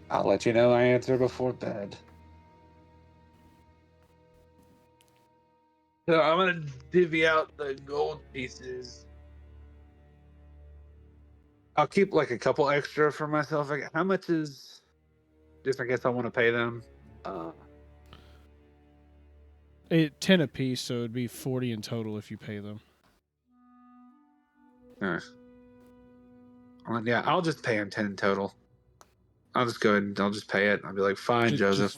I'll let you know I answer before bed. So I'm gonna divvy out the gold pieces. I'll keep like a couple extra for myself. How much is? Just I guess I want to pay them. 10 apiece, so it'd be 40 in total if you pay them. Yeah, I'll just pay him 10 in total. I'll just go ahead and I'll just pay it. I'll be like, fine, Joseph.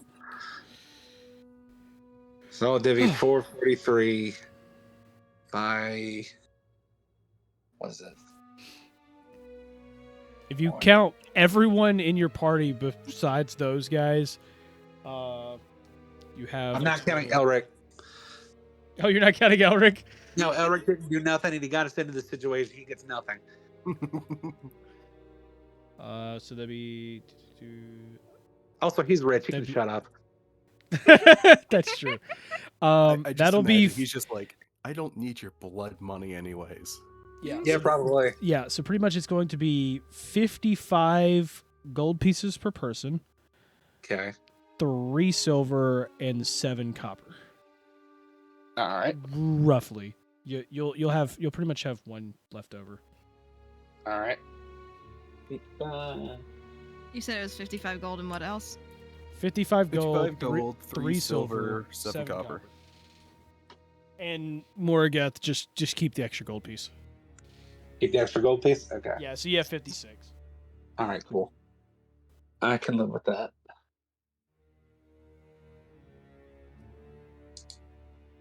So I'll divvy 443 by what is it? If you count everyone in your party besides those guys, you have. I'm not counting Elric. Oh, you're not counting Elric? No, Elric didn't do nothing, and he got us into this situation. He gets nothing. So that'd be. Also, he's rich. He can shut up. That's true. I just That'll be. imagine he's just like, I don't need your blood money anyways. Yeah. Yeah, probably. Yeah. So pretty much, it's going to be 55 gold pieces per person. Okay. 3 silver and 7 copper. All right. Roughly. You'll pretty much have 1 left over. All right. You said it was 55 gold and what else? 55 gold, 55 gold, 3 silver, 7 copper. And Moragath, just keep the extra gold piece. Keep the extra gold piece? Okay. Yeah, so you have 56. All right, cool. I can live with that.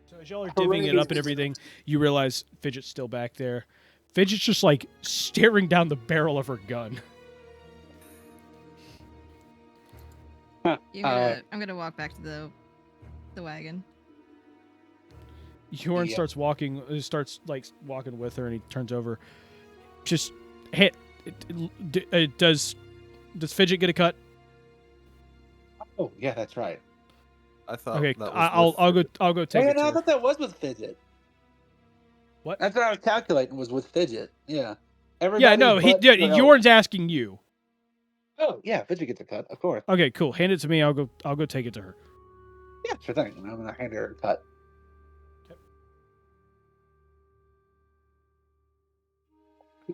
So as y'all are divvying it up and everything, you realize Fidget's still back there. Fidget's just like staring down the barrel of her gun. I'm gonna walk back to the wagon. Jorn starts walking with her, and he turns over. Just hit. Does Fidget get a cut? Oh yeah, that's right. I thought. Okay, that was I'll go take it. No, To I her. thought that was with Fidget. What? That's what I was calculating was with Fidget. Yeah. Yeah, no, Jorn's Jorn's asking you. Oh yeah, Fidget gets a cut, of course. Okay, cool. Hand it to me. I'll go take it to her. Yeah, sure thing. I'm gonna hand her a cut.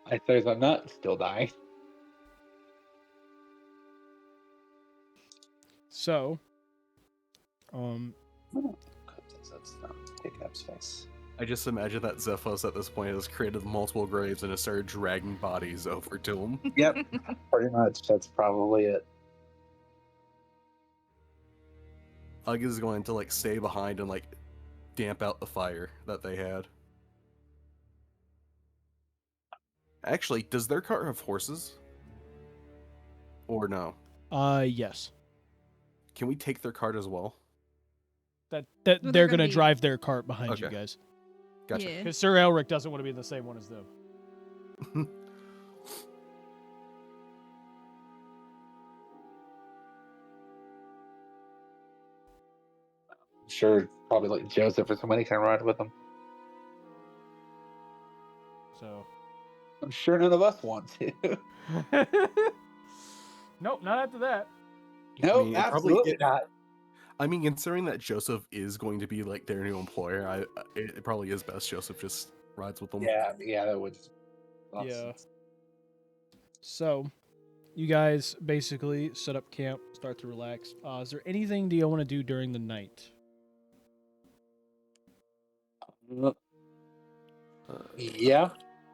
I say I'm not still dying. So, That's not taking up space. I just imagine that Zephos at this point has created multiple graves and has started dragging bodies over to him. Yep, pretty much. That's probably it. Ugg is going to like stay behind and like damp out the fire that they had. Actually, does their cart have horses? Or no? yes. Can we take their cart as well? That Well, they're gonna drive their cart behind you Okay. guys. Gotcha. Yeah. Because Sir Elric doesn't want to be in the same one as them. Sure, probably like Joseph or somebody can ride with them. So. I'm sure none of us want to. Nope, not after that. No, it absolutely not. I mean, considering that Joseph is going to be like their new employer, it probably is best Joseph just rides with them. Yeah, that would. Yeah. So, you guys basically set up camp, start to relax. Is there anything do you want to do during the night? Yeah.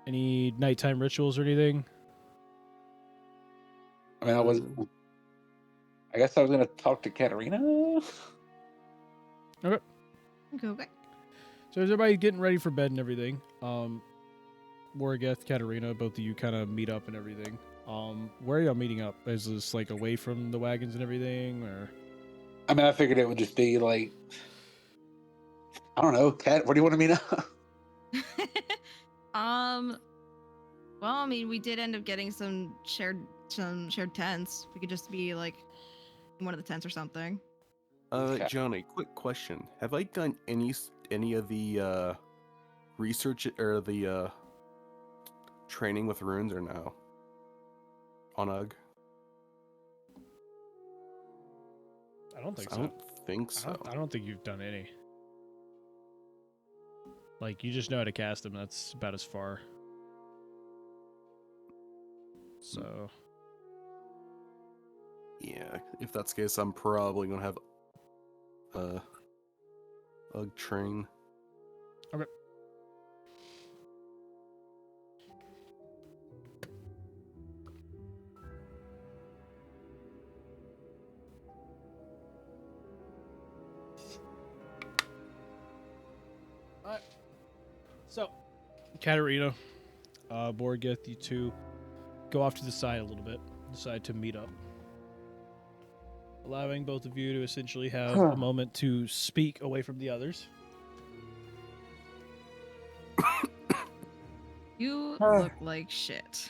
Any nighttime rituals or anything? I mean, I guess I was gonna talk to Katarina. Okay. Go back. So is everybody getting ready for bed and everything? Moragath, Katarina, both of you kind of meet up and everything. Where are y'all meeting up? Is this like away from the wagons and everything, or? I mean, I figured it would just be like, I don't know, Kat. Where do you want to meet up? Well, I mean, we did end up getting some shared tents. We could just be like in one of the tents or something. Okay. Johnny, quick question: have I done any of the research or the training with runes or no? On Ugg? I don't think I so. don't think so. I don't think you've done any. Like, you just know how to cast them. That's about as far. So. Yeah, if that's the case, I'm probably gonna have Ugg train. Okay. Alright. So, Katarina, Moragath, you two go off to the side a little bit. Decide to meet up. Allowing both of you to essentially have a moment to speak away from the others. You look like shit.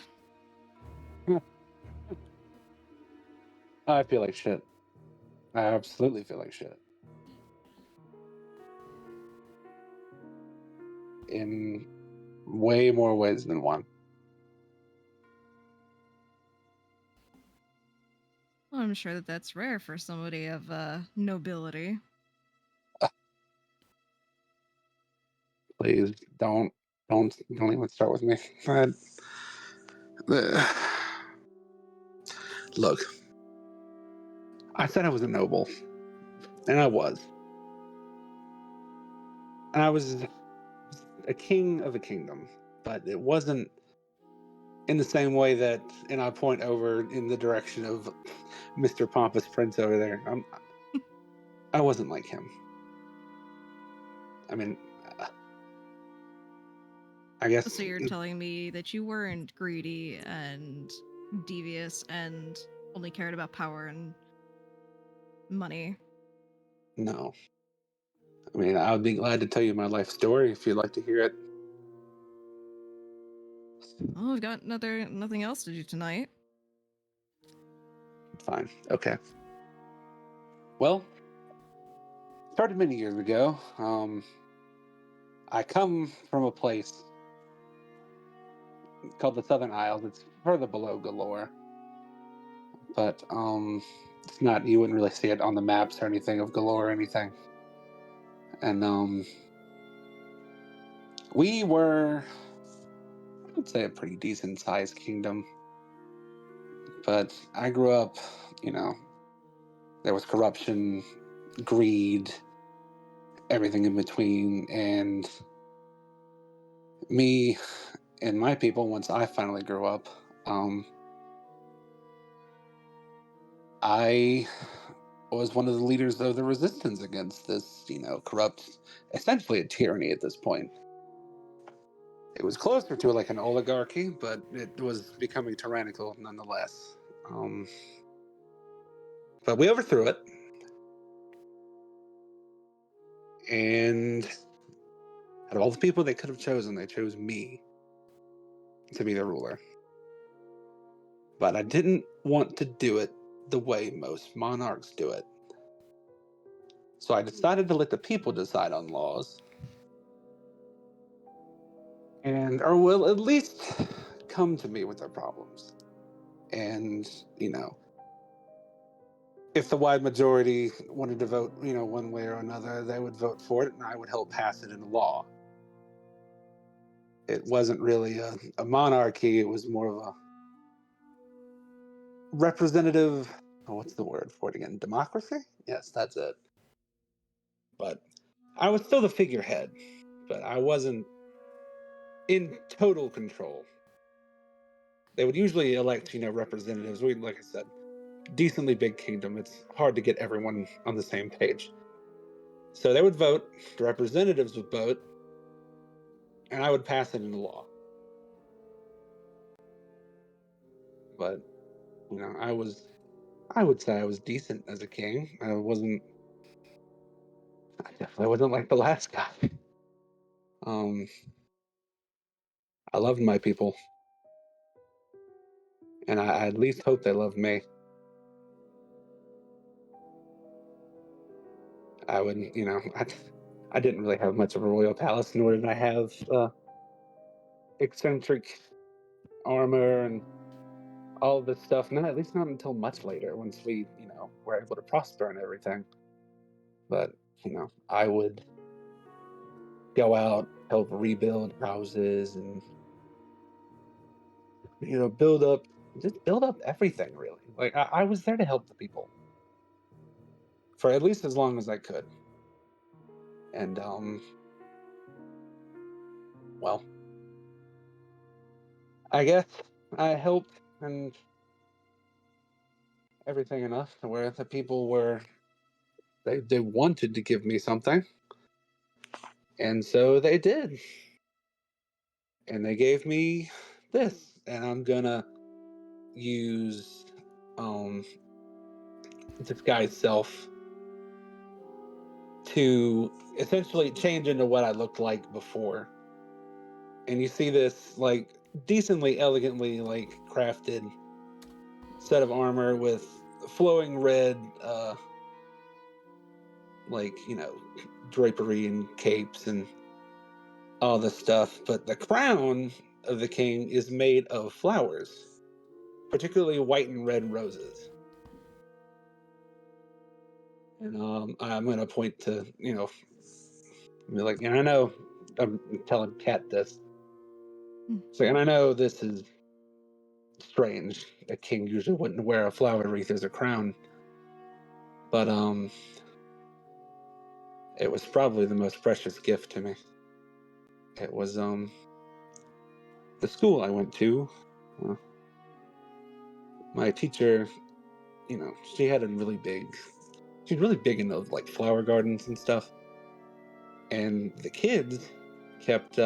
I feel like shit. I absolutely feel like shit. In way more ways than one. Well, I'm sure that that's rare for somebody of nobility. Please don't even start with me. Look, I said I was a noble, and I was. And I was a king of a kingdom, but it wasn't in the same way that, and I point over in the direction of Mr. Pompous Prince over there. I wasn't like him. I mean, I guess. So you're telling me that you weren't greedy and devious and only cared about power and money. No. I mean, I would be glad to tell you my life story if you'd like to hear it. Well, we've got nothing else to do tonight. Fine. Okay. Well, started many years ago. I come from a place called the Southern Isles. It's further below Galore, but it's not. You wouldn't really see it on the maps or anything of Galore or anything. And we were, I would say, a pretty decent sized kingdom. But I grew up, there was corruption, greed, everything in between, and me and my people, once I finally grew up, I was one of the leaders of the resistance against this, corrupt, essentially a tyranny at this point. It was closer to like an oligarchy, but it was becoming tyrannical nonetheless. But we overthrew it. And out of all the people they could have chosen, they chose me to be the ruler. But I didn't want to do it the way most monarchs do it. So I decided to let the people decide on laws. Or will at least come to me with their problems. And, if the wide majority wanted to vote, one way or another, they would vote for it and I would help pass it into law. It wasn't really a monarchy, it was more of a representative, what's the word for it again? Democracy? Yes, that's it. But I was still the figurehead, but I wasn't in total control. They would usually elect, representatives. We, like I said, decently big kingdom. It's hard to get everyone on the same page. So they would vote, the representatives would vote, and I would pass it into law. But, I would say I was decent as a king. I definitely wasn't like the last guy. I loved my people. And I at least hope they loved me. I would, I didn't really have much of a royal palace, nor did I have eccentric armor and all of this stuff. Not at least not until much later, once we, were able to prosper and everything. But, I would go out, help rebuild houses and, build up everything, really. Like, I was there to help the people for at least as long as I could. And, well, I guess I helped and everything enough to where the people were, they wanted to give me something. And so they did. And they gave me this. And I'm gonna use disguise self to essentially change into what I looked like before. And you see this like decently elegantly like crafted set of armor with flowing red drapery and capes and all this stuff, but the crown of the king is made of flowers, particularly white and red roses. And I'm going to point to, be like, I know, I'm telling Kat this. So, and I know this is strange. A king usually wouldn't wear a flower wreath as a crown. But it was probably the most precious gift to me. It was the school I went to. My teacher, she had she's really big in those like flower gardens and stuff. And the kids kept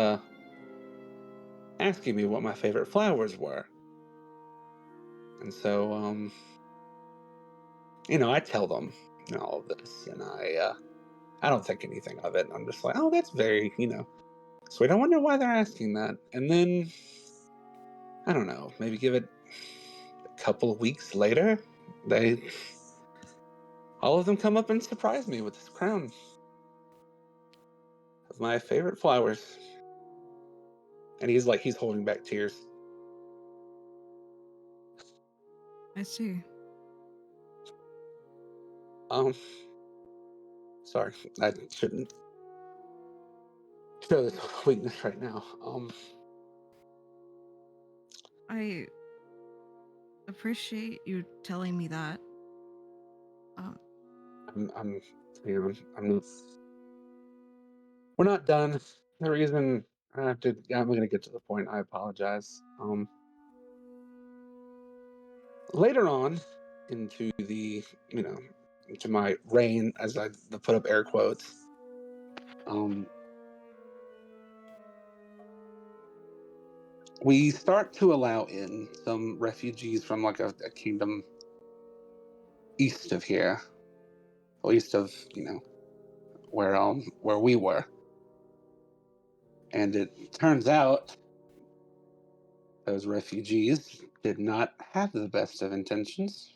asking me what my favorite flowers were. And so, I tell them all of this, and I don't think anything of it. I'm just like, oh, that's very, sweet. I wonder why they're asking that. And then, I don't know, maybe give it a couple of weeks later, all of them come up and surprise me with this crown of my favorite flowers. And he's holding back tears. I see. Sorry, I shouldn't show this weakness right now. I appreciate you telling me that. I'm we're not done. The reason I'm gonna get to the point. I apologize. Later on into the, into my reign, as I put up air quotes, we start to allow in some refugees from like a kingdom east of here, or east of, where we were. And it turns out those refugees did not have the best of intentions.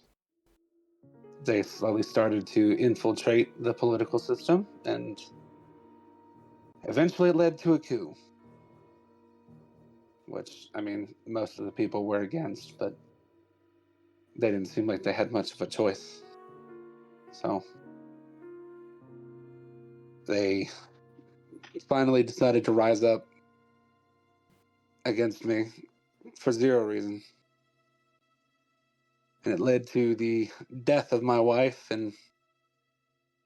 They slowly started to infiltrate the political system, and eventually it led to a coup. Which, I mean, most of the people were against, but they didn't seem like they had much of a choice. So they finally decided to rise up against me for zero reason. And it led to the death of my wife and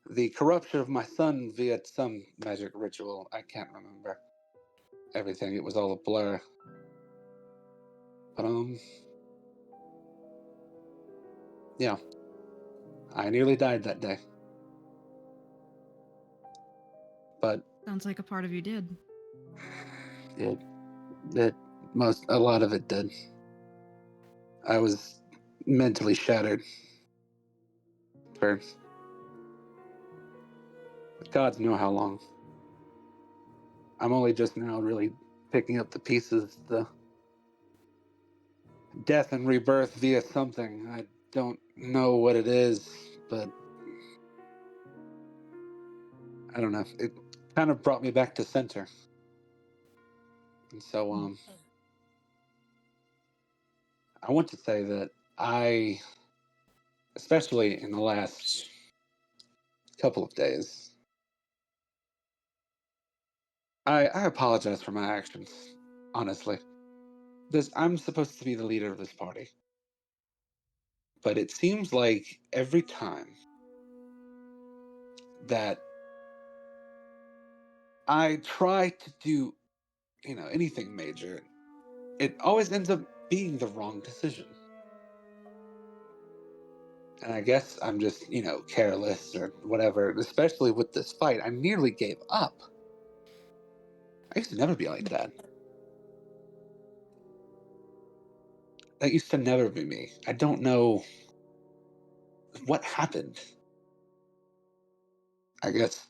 the corruption of my son via some magic ritual. I can't remember everything. It was all a blur. But, yeah. I nearly died that day. But Sounds like a part of you did. a lot of it did. I was mentally shattered for gods know how long. I'm only just now really picking up the pieces, the death and rebirth via something. I don't know what it is, but I don't know. It kind of brought me back to center. And so, I want to say that I, especially in the last couple of days, I apologize for my actions, honestly. I'm supposed to be the leader of this party. But it seems like every time that I try to do, anything major, it always ends up being the wrong decision. And I guess I'm just, careless or whatever, especially with this fight. I nearly gave up. I used to never be like that. That used to never be me. I don't know what happened. I guess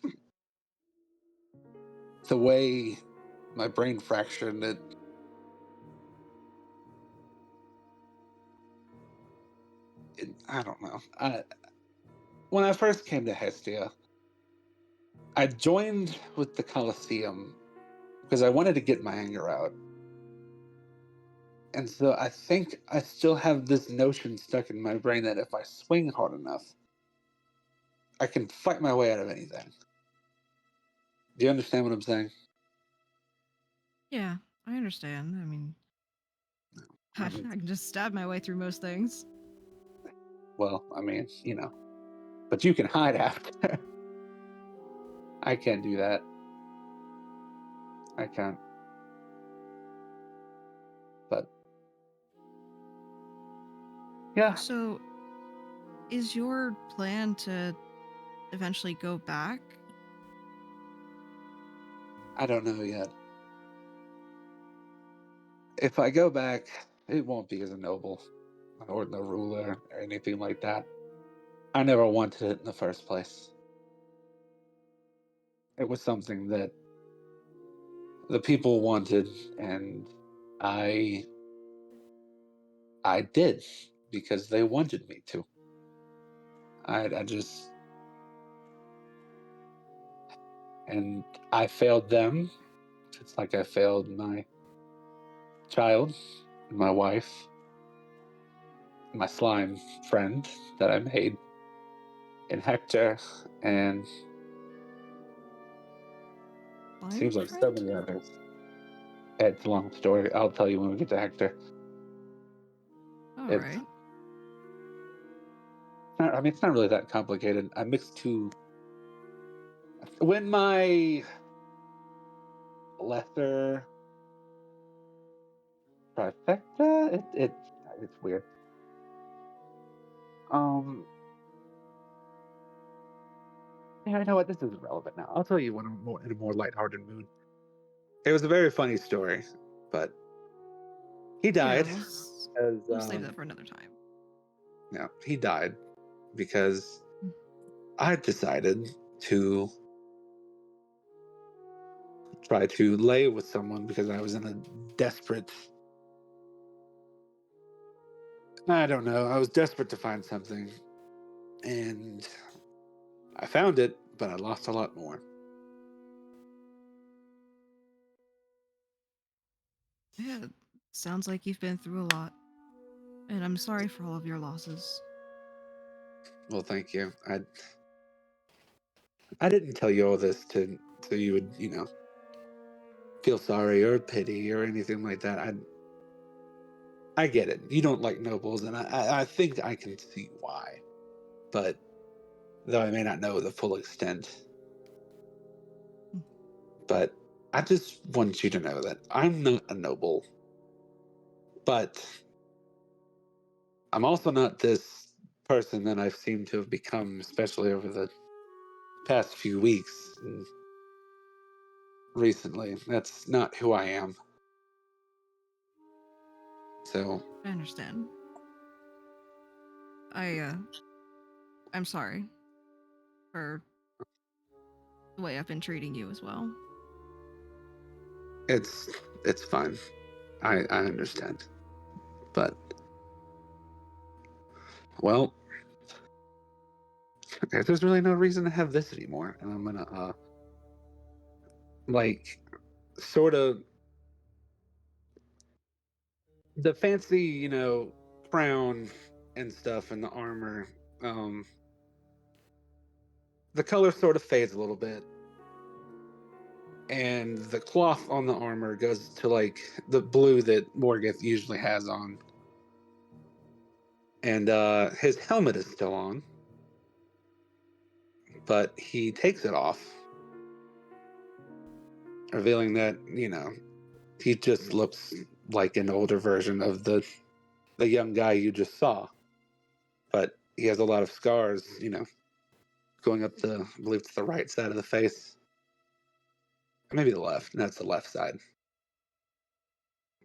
the way my brain fractured, I don't know. When I first came to Hestia, I joined with the Colosseum because I wanted to get my anger out. And so I think I still have this notion stuck in my brain that if I swing hard enough, I can fight my way out of anything. Do you understand what I'm saying? Yeah, I understand. I mean, I can just stab my way through most things. Well, I mean, But you can hide after. I can't do that. I can't. But yeah, So, is your plan to eventually go back? I don't know yet. If I go back, it won't be as a noble or the ruler or anything like that. I never wanted it in the first place. It was something that the people wanted, and I did because they wanted me to. I just, and I failed them. It's like I failed my child, my wife, my slime friend that I made, and Hector, and seems like so many others. It's a long story. I'll tell you when we get to Hector. All It's right. not, I mean, it's not really that complicated. I mixed two. When my lesser trifecta, it's weird. Yeah, you know what? This isn't relevant now. I'll tell you when I'm in a more lighthearted mood. It was a very funny story, but he Yeah, died. we'll save that for another time. No, he died because I decided to try to lay with someone because I was in a desperate. I don't know. I was desperate to find something, and I found it, but I lost a lot more. Yeah, sounds like you've been through a lot, and I'm sorry for all of your losses. Well, thank you. I didn't tell you all this so you would, feel sorry or pity or anything like that. I get it. You don't like nobles, and I think I can see why. But though I may not know the full extent. But I just want you to know that I'm not a noble. But I'm also not this person that I've seemed to have become, especially over the past few weeks and recently. That's not who I am. So I understand. I'm sorry for the way I've been treating you as well. it's fine. I understand. But well, okay, there's really no reason to have this anymore. And I'm gonna like sort of the fancy, crown and stuff and the armor, the color sort of fades a little bit. And the cloth on the armor goes to like the blue that Morgoth usually has on. And his helmet is still on. But he takes it off, revealing that, he just looks like an older version of the young guy you just saw. But he has a lot of scars, going up I believe it's the right side of the face. Maybe the left. That's the left side.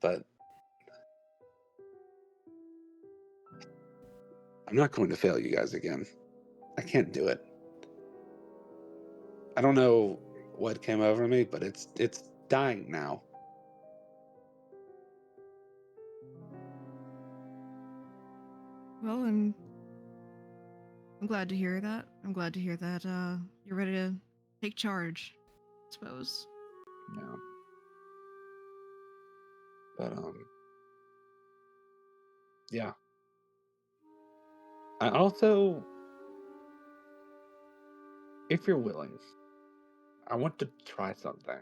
But I'm not going to fail you guys again. I can't do it. I don't know what came over me, but it's dying now. Well, I'm glad to hear that. I'm glad to hear that you're ready to take charge, I suppose. Yeah. But yeah. I also, if you're willing, I want to try something.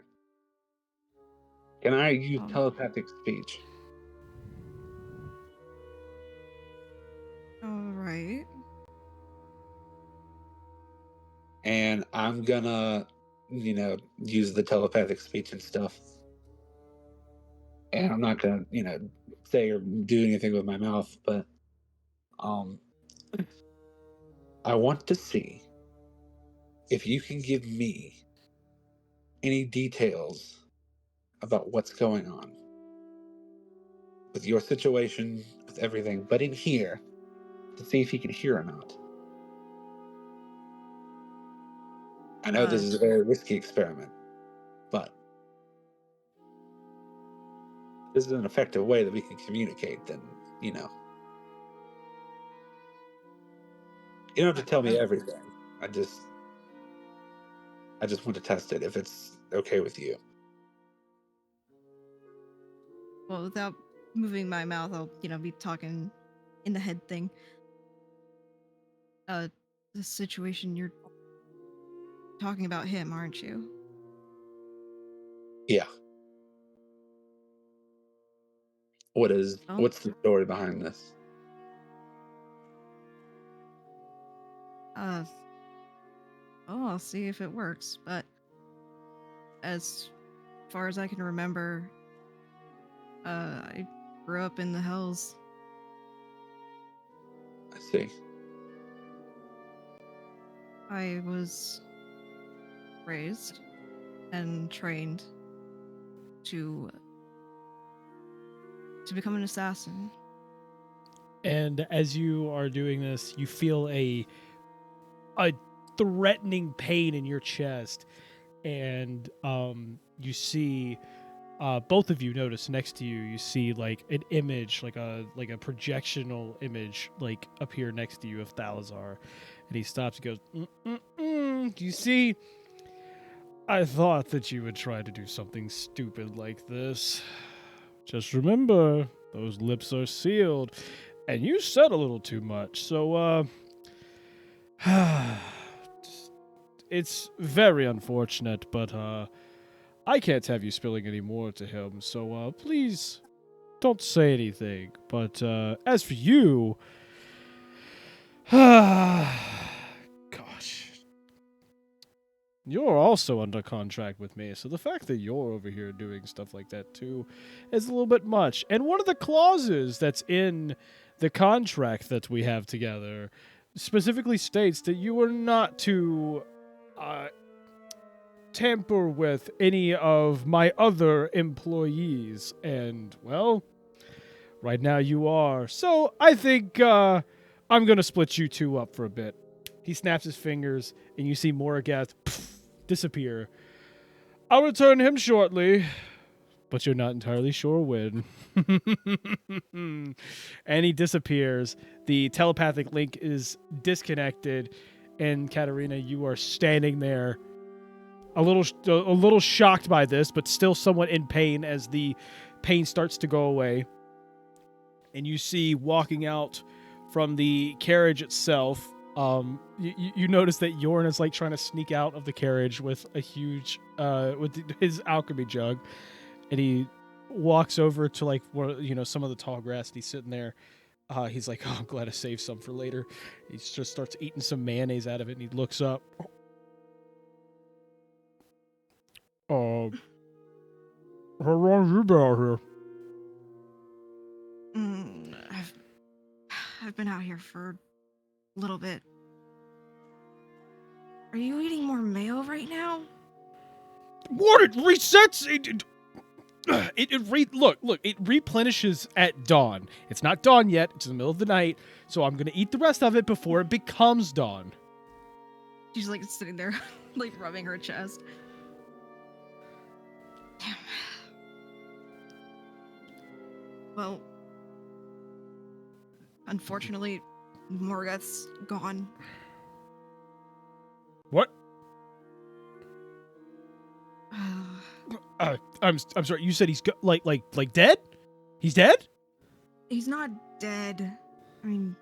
Can I use telepathic speech? All right. and I'm gonna, use the telepathic speech and stuff. And I'm not gonna, say or do anything with my mouth, but I want to see if you can give me any details about what's going on with your situation, with everything, but in here, to see if you can hear or not. I know this is a very risky experiment, but this is an effective way that we can communicate, then, you don't have to tell me everything. I just want to test it if it's okay with you. Well, without moving my mouth, I'll, be talking in the head thing. The situation you're talking about him, aren't you? Yeah. What's the story behind this? I'll see if it works, but as far as I can remember, I grew up in the Hells. I see. I was raised and trained to become an assassin. And as you are doing this, you feel a threatening pain in your chest, and you see both of you notice next to you. You see like an image, like a projectional image, like appear next to you of Thalazar, and he stops and goes, "Do you see? I thought that you would try to do something stupid like this. Just remember, those lips are sealed, and you said a little too much. So, it's very unfortunate, but I can't have you spilling any more to him. So, please don't say anything. But as for you, gosh, you're also under contract with me. So the fact that you're over here doing stuff like that too is a little bit much. And one of the clauses that's in the contract that we have together specifically states that you are not to tamper with any of my other employees. And, well, right now you are. So I think I'm going to split you two up for a bit. He snaps his fingers, and you see Moragath disappear. I'll return him shortly, but you're not entirely sure when. And he disappears. The telepathic link is disconnected, and Katarina, you are standing there, a little shocked by this, but still somewhat in pain as the pain starts to go away. And you see walking out from the carriage itself. You notice that Yorn is like trying to sneak out of the carriage with a huge, with his alchemy jug, and he walks over to like some of the tall grass, and he's sitting there. He's like, "Oh, I'm glad I saved some for later." He just starts eating some mayonnaise out of it, and he looks up. How long have you been out here? I've been out here for a little bit. Are you eating more mayo right now? What? It resets. Look. It replenishes at dawn. It's not dawn yet. It's in the middle of the night. So I'm gonna eat the rest of it before it becomes dawn. She's like sitting there, like rubbing her chest. Damn. Well, unfortunately, Morgath's gone. What? I'm sorry. You said he's like dead? He's dead? He's not dead. I mean,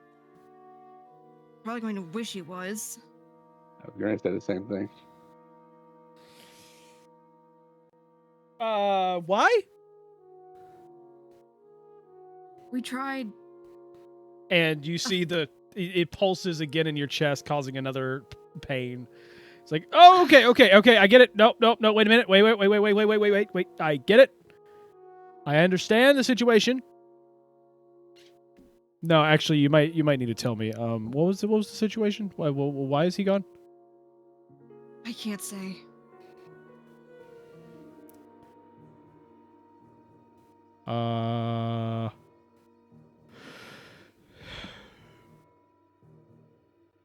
probably going to wish he was. I was going to say the same thing. Why? We tried. And you see it pulses again in your chest, causing another pain. It's like, oh, okay, I get it. No, wait a minute. Wait. I get it. I understand the situation. No, actually, you might need to tell me. What was the situation? Why is he gone? I can't say.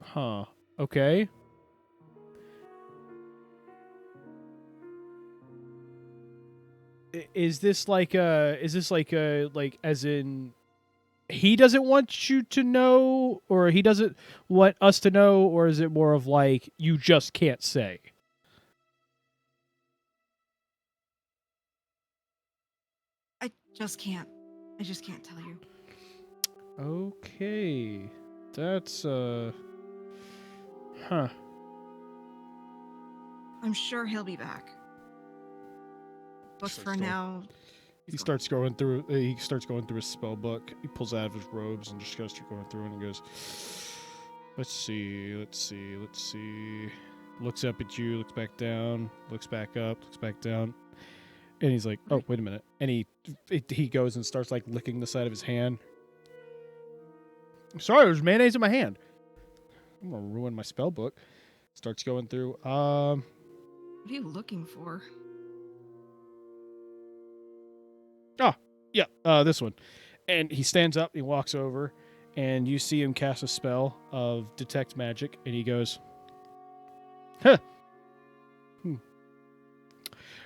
Huh. Okay. Is this like as in he doesn't want you to know, or he doesn't want us to know, or is it more of like you just can't say? I just can't tell you. Okay. That's huh. I'm sure he'll be back. But Starts for going- now, He starts going through. He starts going through his spell book. He pulls out of his robes and just goes going through, and he goes, "Let's see. Looks up at you. Looks back down. Looks back up. Looks back down." And he's like, "Oh, wait a minute!" And he goes and starts like licking the side of his hand. Sorry, there's mayonnaise in my hand. I'm gonna ruin my spell book. Starts going through. what are you looking for? Yeah, this one. And he stands up, he walks over, and you see him cast a spell of detect magic, and he goes, huh.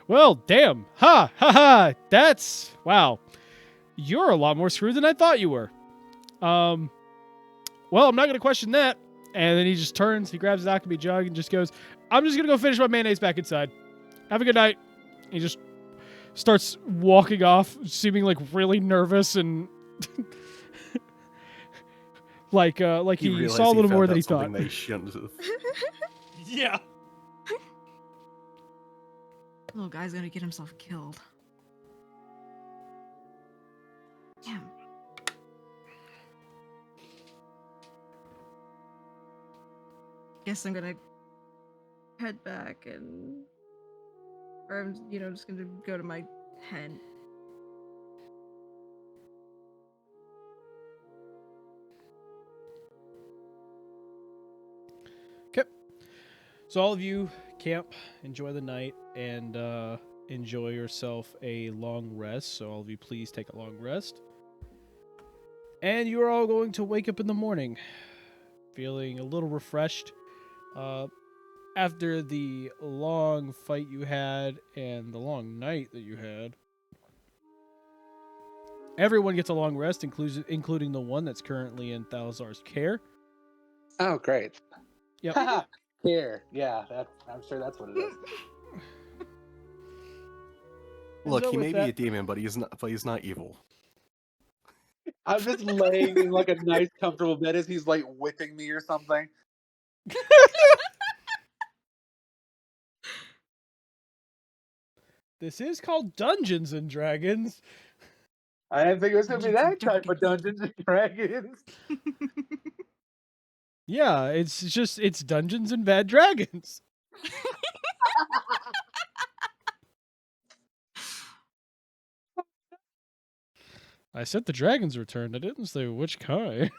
Well, damn. Ha, that's, wow. You're a lot more screwed than I thought you were. Well, I'm not going to question that. And then he just turns, he grabs his alchemy jug and just goes, I'm just going to go finish my mayonnaise back inside. Have a good night. He just starts walking off, seeming like really nervous and like he realized saw a little found more out than he something thought. They shouldn't have. Yeah. Little guy's gonna get himself killed. Damn. Guess I'm gonna head back and, or I'm, just gonna go to my tent. Okay. So all of you camp, enjoy the night, and enjoy yourself a long rest. So all of you, please take a long rest. And you are all going to wake up in the morning, feeling a little refreshed. After the long fight you had and the long night that you had. Everyone gets a long rest, including the one that's currently in Thalazar's care. Oh, great. Yep. Here. Yeah, I'm sure that's what it is. Look, So he with may that- be a demon, but he's not evil. I'm just laying in like a nice, comfortable bed as he's like whipping me or something. This is called Dungeons and Dragons. I didn't think it was gonna be Dungeons that and type of Dungeons and Dragons. Yeah, it's Dungeons and Bad Dragons. I said the dragons returned. I didn't say which kind.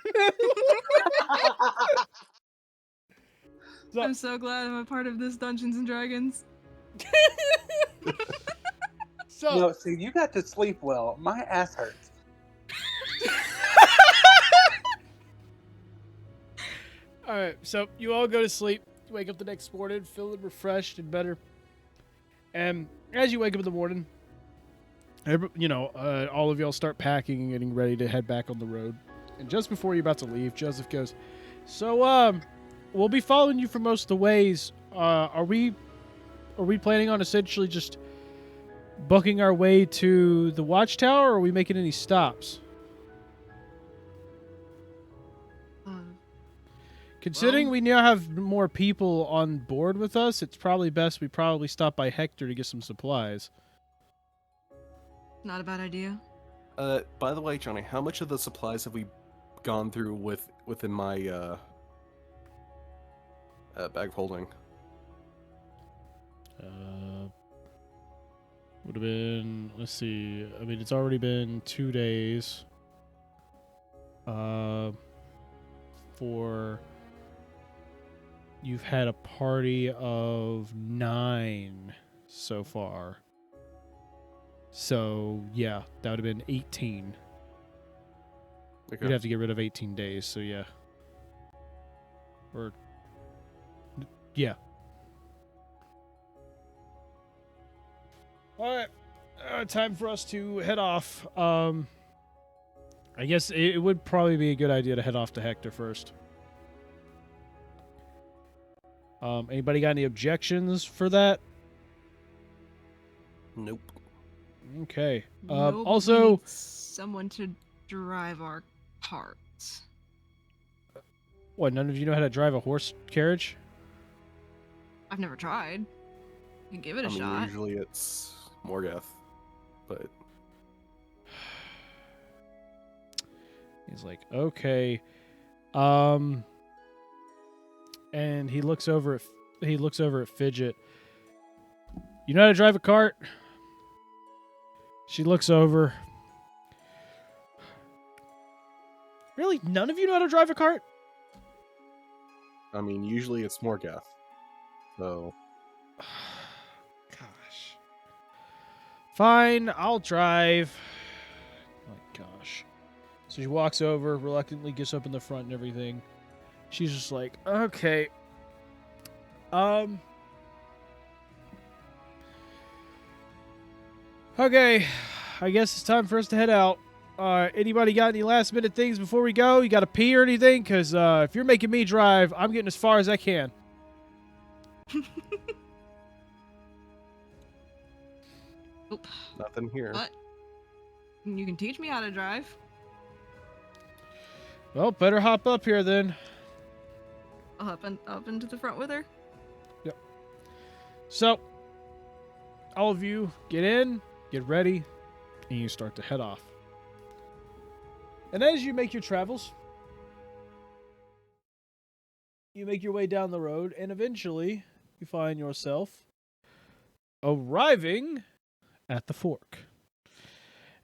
So- I'm so glad I'm a part of this Dungeons and Dragons. So No, see, you got to sleep well. My ass hurts. all right, so you all go to sleep. You wake up the next morning, feeling refreshed and better. And as you wake up in the morning, all of y'all start packing and getting ready to head back on the road. And just before you're about to leave, Joseph goes, "So, we'll be following you for most of the ways. Are we planning on essentially just booking our way to the watchtower, or are we making any stops? Considering Well- we now have more people on board with us, it's probably best we probably stop by Hector to get some supplies." Not a bad idea. By the way, Johnny, how much of the supplies have we gone through within my bag of holding? Would have been, let's see. I mean, it's already been 2 days. You've had a party of 9 so far. So, yeah, that would have been 18. Okay. You'd have to get rid of 18 days, so yeah. Or, yeah. All right, time for us to head off. I guess it would probably be a good idea to head off to Hector first. Anybody got any objections for that? Nope. Okay. No, but we Also, need someone to drive our carts. what? None of you know how to drive a horse carriage? I've never tried. You can give it a I mean, shot. usually it's Morgoth, but He's like, okay. And he looks over at Fidget. You know how to drive a cart? She looks over. Really? None of you know how to drive a cart? I mean, usually it's Morgoth. So, Gosh. Fine, I'll drive. My gosh. So she walks over, reluctantly gets up in the front and everything. She's just like, okay. Okay. I guess it's time for us to head out. Anybody got any last minute things before we go? You got to pee or anything? Because if you're making me drive, I'm getting as far as I can. Oop. nothing here. What? You can teach me how to drive. Well, better hop up here then. I'll hop up into the front with her. So, all of you get in, get ready, and you start to head off. And as you make your travels, you make your way down the road, and eventually you find yourself arriving at the fork.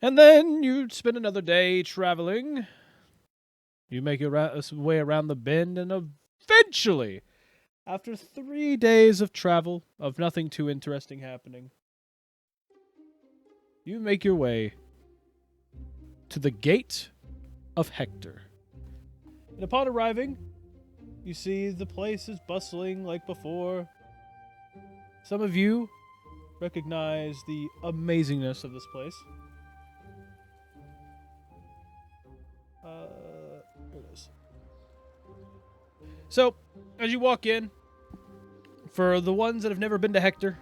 And then you spend another day traveling. You make your way around the bend, and eventually, after 3 days of travel, of nothing too interesting happening, you make your way to the gate of Hector. And upon arriving, you see the place is bustling like before. Some of you recognize the amazingness of this place. Here it is. So, as you walk in, for the ones that have never been to Hector,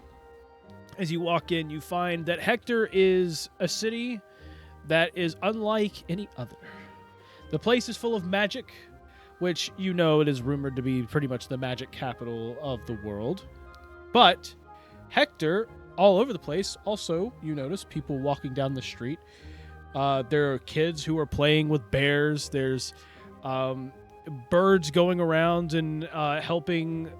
as you walk in, you find that Hector is a city that is unlike any other. The place is full of magic, which you know it is rumored to be pretty much the magic capital of the world. But Hector, all over the place, also, you notice people walking down the street. There are kids who are playing with bears. There's birds going around and helping,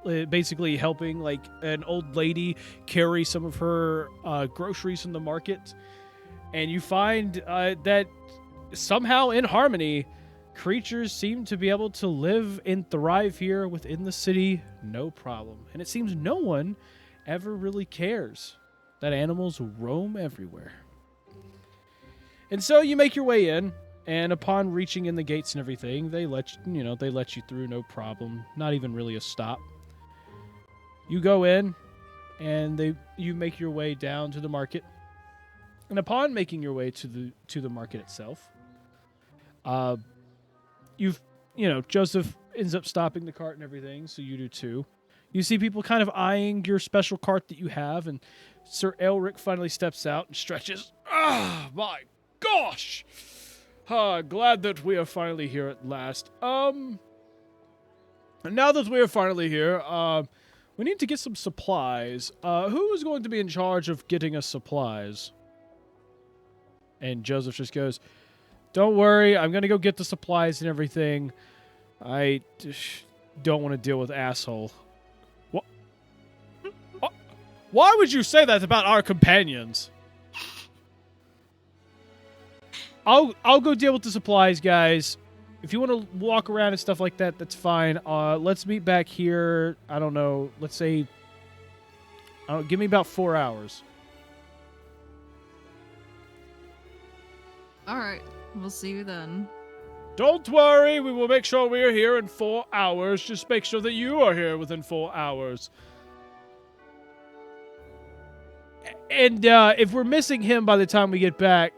basically helping like an old lady carry some of her groceries in the market. And you find that somehow in harmony, creatures seem to be able to live and thrive here within the city, no problem. And it seems no one ever really cares that animals roam everywhere. And so you make your way in, and upon reaching in the gates and everything, they let you through, no problem. Not even really a stop. You go in, and you make your way down to the market. And upon making your way to the market itself, Joseph ends up stopping the cart and everything, so you do too. You see people kind of eyeing your special cart that you have, and Sir Elric finally steps out and stretches. Ah, my gosh! Glad that we are finally here at last. Now that we are finally here, we need to get some supplies. Who is going to be in charge of getting us supplies? And Joseph just goes, don't worry, I'm going to go get the supplies and everything. I don't want to deal with asshole. What? Why would you say that about our companions? I'll go deal with the supplies, guys. If you want to walk around and stuff like that, that's fine. Let's meet back here. I don't know. Let's say, give me about 4 hours. All right, we'll see you then. Don't worry, we will make sure we are here in 4 hours. Just make sure that you are here within 4 hours. And if we're missing him by the time we get back,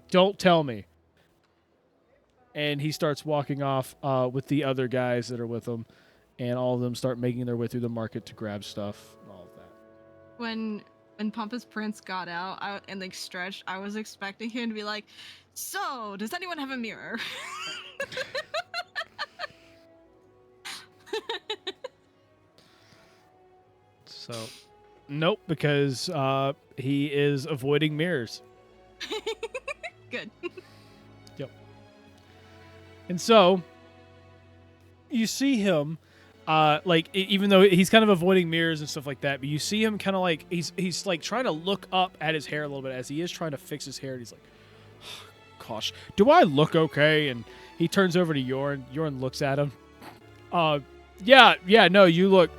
don't tell me. And he starts walking off with the other guys that are with him, and all of them start making their way through the market to grab stuff and all of that. When Pompous Prince got out and like stretched, I was expecting him to be like, "So, does anyone have a mirror?" So, nope, because he is avoiding mirrors. Good. Yep. And so, you see him, even though he's kind of avoiding mirrors and stuff like that, but you see him kind of like, he's like trying to look up at his hair a little bit as he is trying to fix his hair. And he's like, gosh, do I look okay? And he turns over to Yorn. Yorn looks at him. Yeah, no, you look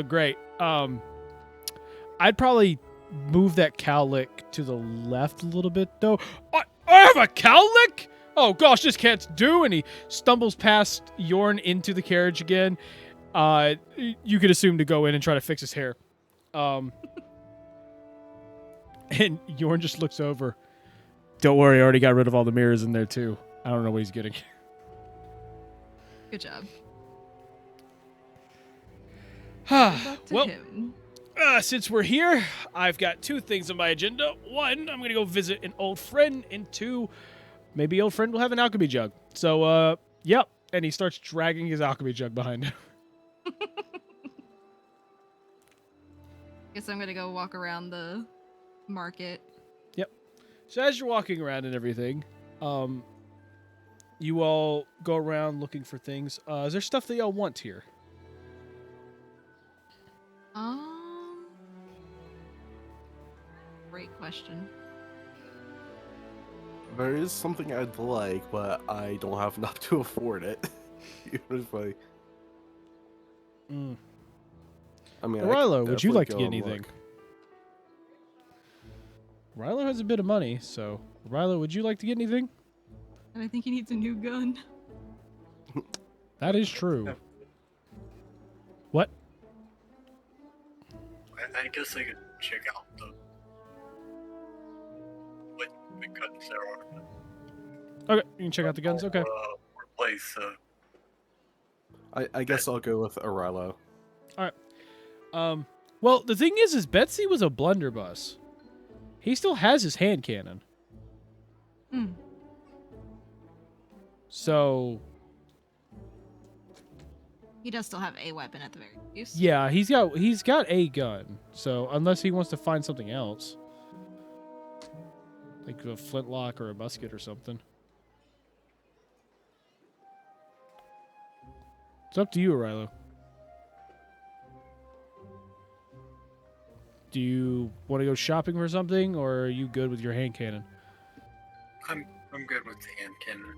great. I'd probably move that cowlick to the left a little bit, though. I have a cowlick? Oh, gosh, this can't do. And he stumbles past Yorn into the carriage again. You could assume to go in and try to fix his hair. And Yorn just looks over. Don't worry, I already got rid of all the mirrors in there, too. I don't know what he's getting. Good job. Well, him. Since we're here, I've got 2 things on my agenda. 1, I'm going to go visit an old friend. And 2, maybe old friend will have an alchemy jug. So, yep. And he starts dragging his alchemy jug behind him. Guess I'm going to go walk around the market. Yep. So as you're walking around and everything, you all go around looking for things. Is there stuff that y'all want here? Great question. There is something I'd like, but I don't have enough to afford it. It's like, I mean, Rilo, would you like to go get and anything? look. Rilo has a bit of money, so Rilo, would you like to get anything? And I think he needs a new gun. That is true. What? I guess I could check out what guns there are. Okay, you can check out the guns. Okay. Replace. I guess I'll go with Arilo. Well, the thing is Betsy was a blunderbuss. He still has his hand cannon. So He does still have a weapon at the very least. yeah, he's got a gun. So unless he wants to find something else, like a flintlock or a musket or something, it's up to you, Rilo. Do you want to go shopping for something, or are you good with your hand cannon? I'm good with the hand cannon.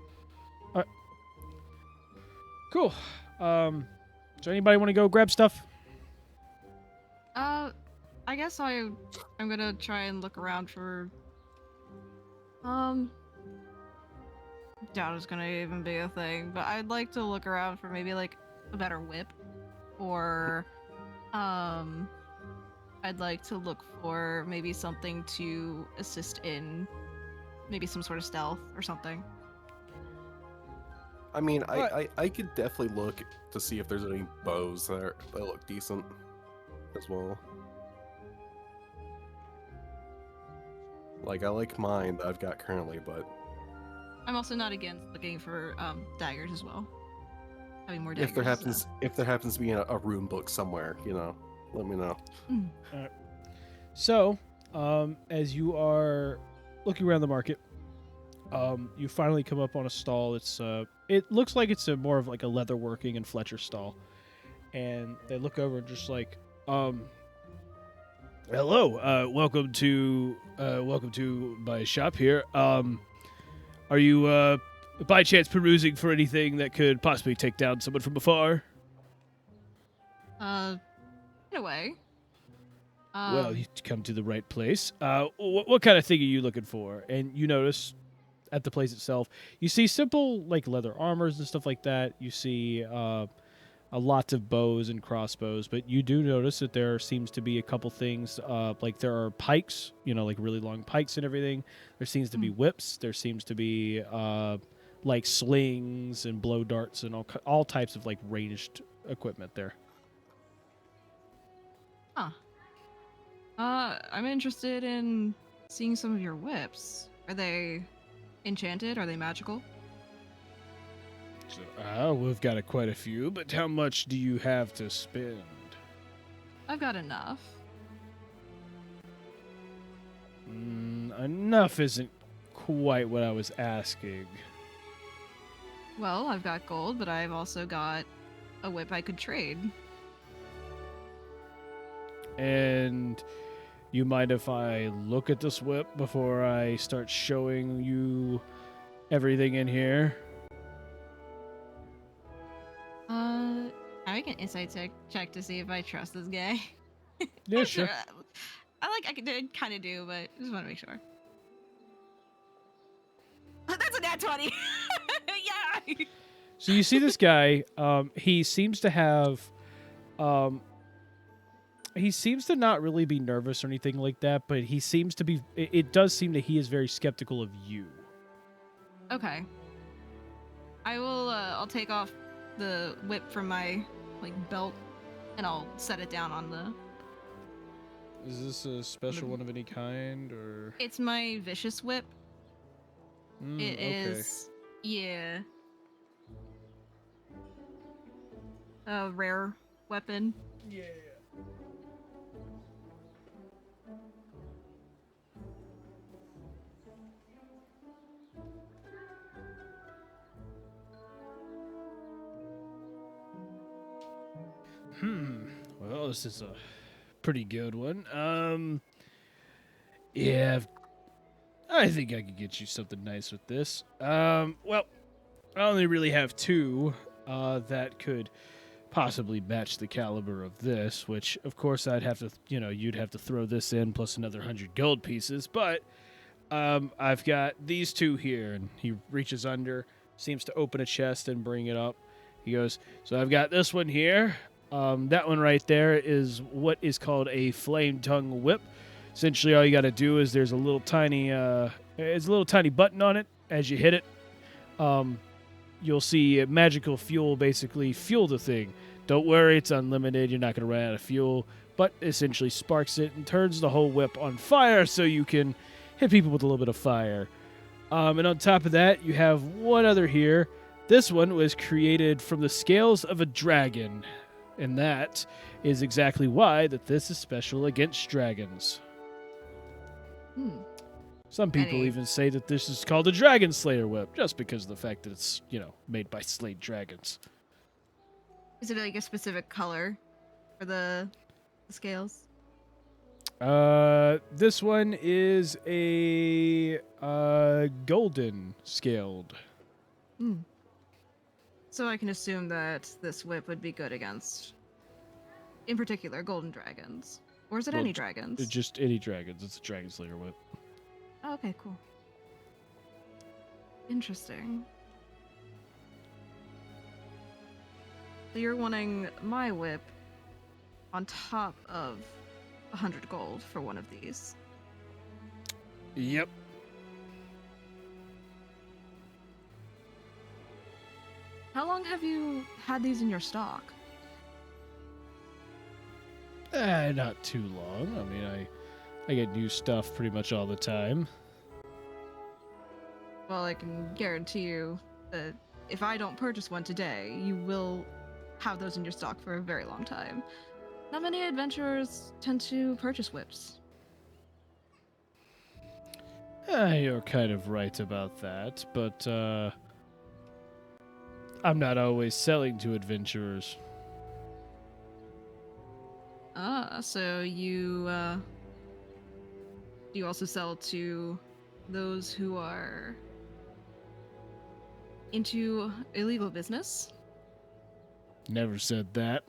Cool. So anybody want to go grab stuff? I guess I'm gonna try and look around for. Doubt it's gonna even be a thing, but I'd like to look around for maybe like a better whip, or I'd like to look for maybe something to assist in maybe some sort of stealth or something. I mean, I could definitely look to see if there's any bows that look decent as well. Like, I like mine that I've got currently, but I'm also not against looking for daggers as well. Having more daggers. if there happens to be a rune book somewhere, let me know. Alright. So, as you are looking around the market, you finally come up on a stall. It looks like it's more of like a leatherworking and Fletcher stall, and they look over and just like, Hello. Welcome to my shop here. Are you by chance perusing for anything that could possibly take down someone from afar? In a way. Well, you come to the right place. What kind of thing are you looking for? And you notice at the place itself, you see simple like leather armors and stuff like that. You see a lot of bows and crossbows, but you do notice that there seems to be a couple things, like there are pikes, like really long pikes and everything. There seems to be whips. There seems to be like slings and blow darts and all types of like ranged equipment there. Huh. I'm interested in seeing some of your whips. Are they enchanted? Are they magical? So, we've got quite a few, but how much do you have to spend? I've got enough. Enough isn't quite what I was asking. Well, I've got gold, but I've also got a whip I could trade. And you mind if I look at this whip before I start showing you everything in here? I make an insight check to see if I trust this guy. Yeah, sure. I did kind of do, but just want to make sure. That's a nat 20. Yeah. So you see this guy, he seems to have, he seems to not really be nervous or anything like that, but he seems to be, it does seem that he is very skeptical of you. Okay. I will, I'll take off the whip from my, belt, and I'll set it down on the... Is this a special one of any kind, or...? It's my vicious whip. It okay. is... Yeah. A rare weapon. Yeah. Well, this is a pretty good one. Yeah, I think I could get you something nice with this. Well, I only really have two that could possibly match the caliber of this, which, of course, I'd have to, you'd have to throw this in plus another 100 gold pieces, but I've got these two here, and he reaches under, seems to open a chest and bring it up. He goes, so I've got this one here. That one right there is what is called a flame tongue whip. Essentially, all you got to do is there's a little tiny button on it. As you hit it, you'll see magical fuel basically fuel the thing. Don't worry, it's unlimited. You're not going to run out of fuel, but essentially sparks it and turns the whole whip on fire, so you can hit people with a little bit of fire. And on top of that, you have one other here. This one was created from the scales of a dragon. And that is exactly why that this is special against dragons. Some people even say that this is called a Dragon Slayer whip, just because of the fact that it's, made by slayed dragons. Is it like a specific color for the scales? This one is a golden scaled. So I can assume that this whip would be good against, in particular, golden dragons. Or is it any dragons? It's just any dragons. It's a Dragon Slayer whip. Oh, okay, cool. Interesting. So you're wanting my whip on top of 100 gold for one of these. Yep. How long have you had these in your stock? Not too long. I mean, I get new stuff pretty much all the time. Well, I can guarantee you that if I don't purchase one today, you will have those in your stock for a very long time. Not many adventurers tend to purchase whips. You're kind of right about that, but I'm not always selling to adventurers. So you do you also sell to those who are into illegal business? Never said that.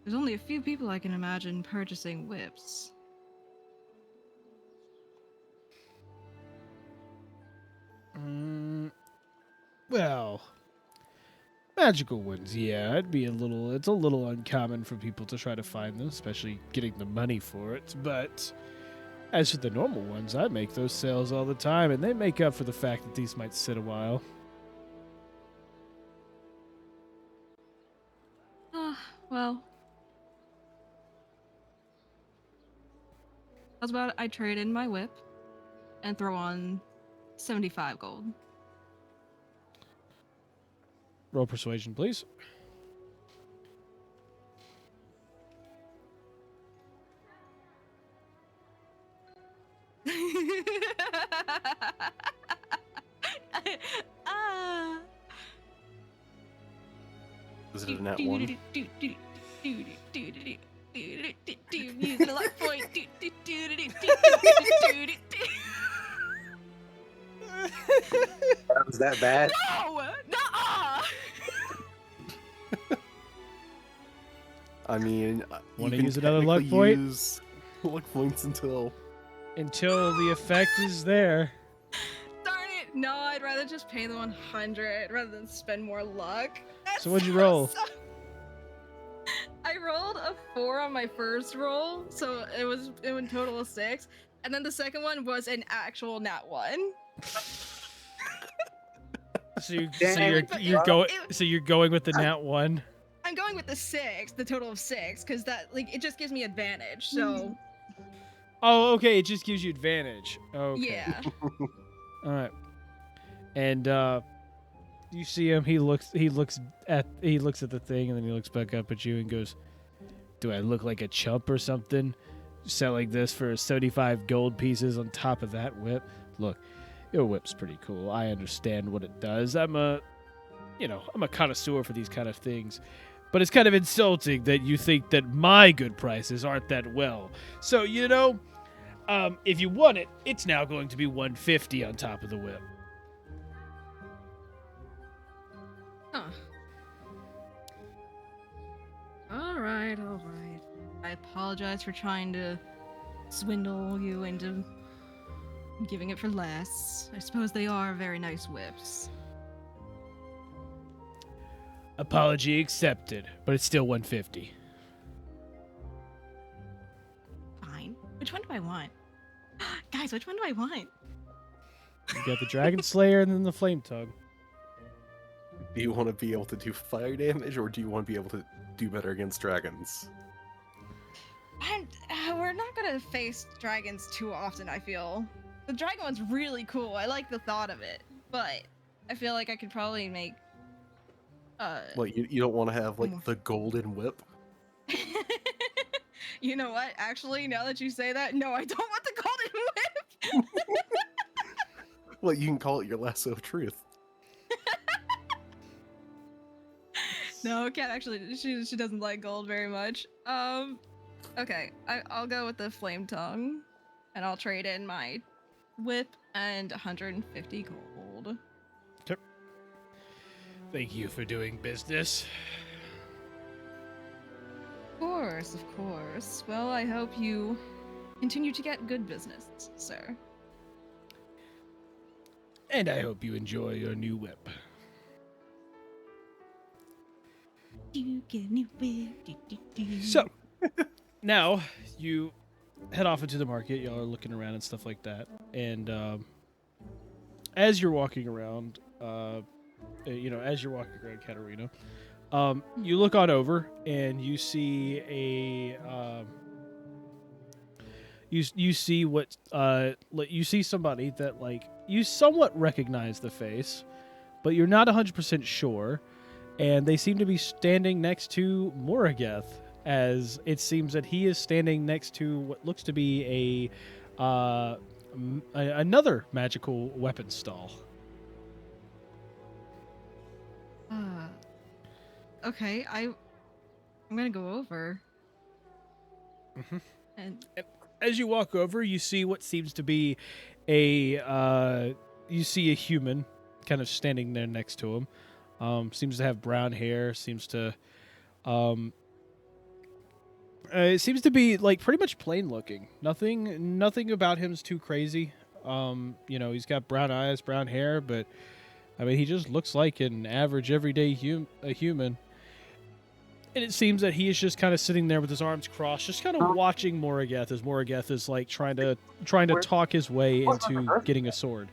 There's only a few people I can imagine purchasing whips. Well, magical ones, yeah. It's a little uncommon for people to try to find them, especially getting the money for it. But as for the normal ones, I make those sales all the time, and they make up for the fact that these might sit a while. Well. How's about I trade in my whip and throw on 75 gold? Roll persuasion, please. Is it a nat 1? Use a luck point. Was that bad? No! Nuh-uh! I mean, Wanna you can use another luck technically point? use luck points until Until the effect is there. Darn it! No, I'd rather just pay the 100 rather than spend more luck. So what'd you roll? I rolled a 4 on my first roll, so it was in total of 6, and then the second one was an actual nat 1. So you're It- going with the nat 1. I'm going with the 6, the total of 6, because that it just gives me advantage. So Oh, okay. It just gives you advantage. Okay. yeah. All right. And you see him. He looks at the thing, and then he looks back up at you and goes, "Do I look like a chump or something? Selling this for 75 gold pieces on top of that whip? Look, your whip's pretty cool. I understand what it does. I'm a connoisseur for these kind of things." But it's kind of insulting that you think that my good prices aren't that well. So, if you want it, it's now going to be 150 on top of the whip. Huh. All right. I apologize for trying to swindle you into giving it for less. I suppose they are very nice whips. Apology accepted, but it's still 150. Fine. Which one do I want? Guys, which one do I want? You got the Dragon Slayer and then the Flame Tongue. do you want to be able to do fire damage, or do you want to be able to do better against dragons? We're not gonna face dragons too often, I feel. The dragon one's really cool. I like the thought of it, but I feel like I could probably make Like, you don't want to have, like, more. the golden whip? You know what? Actually, now that you say that, no, I don't want the golden whip. Well, you can call it your lasso of truth. No, Cat actually, she doesn't like gold very much. Okay, I'll go with the flame tongue, and I'll trade in my whip and 150 gold. Thank you for doing business. Of course. Well, I hope you continue to get good business, sir. And I hope you enjoy your new whip. You get a new whip. So, now you head off into the market. Y'all are looking around and stuff like that. And as you're walking around, Katarina, you look on over and you see you see somebody that, like, you somewhat recognize the face, but you're not 100% sure. And they seem to be standing next to Morageth, as it seems that he is standing next to what looks to be another magical weapon stall. Okay, I'm gonna go over. Mhm. And As you walk over, you see what seems to be you see a human kind of standing there next to him. Seems to have brown hair. It seems to be like pretty much plain looking. Nothing about him's too crazy. He's got brown eyes, brown hair, but I mean, he just looks like an average everyday human. And it seems that he is just kind of sitting there with his arms crossed, just kind of watching Morageth as Morageth is like trying to talk his way into getting a sword.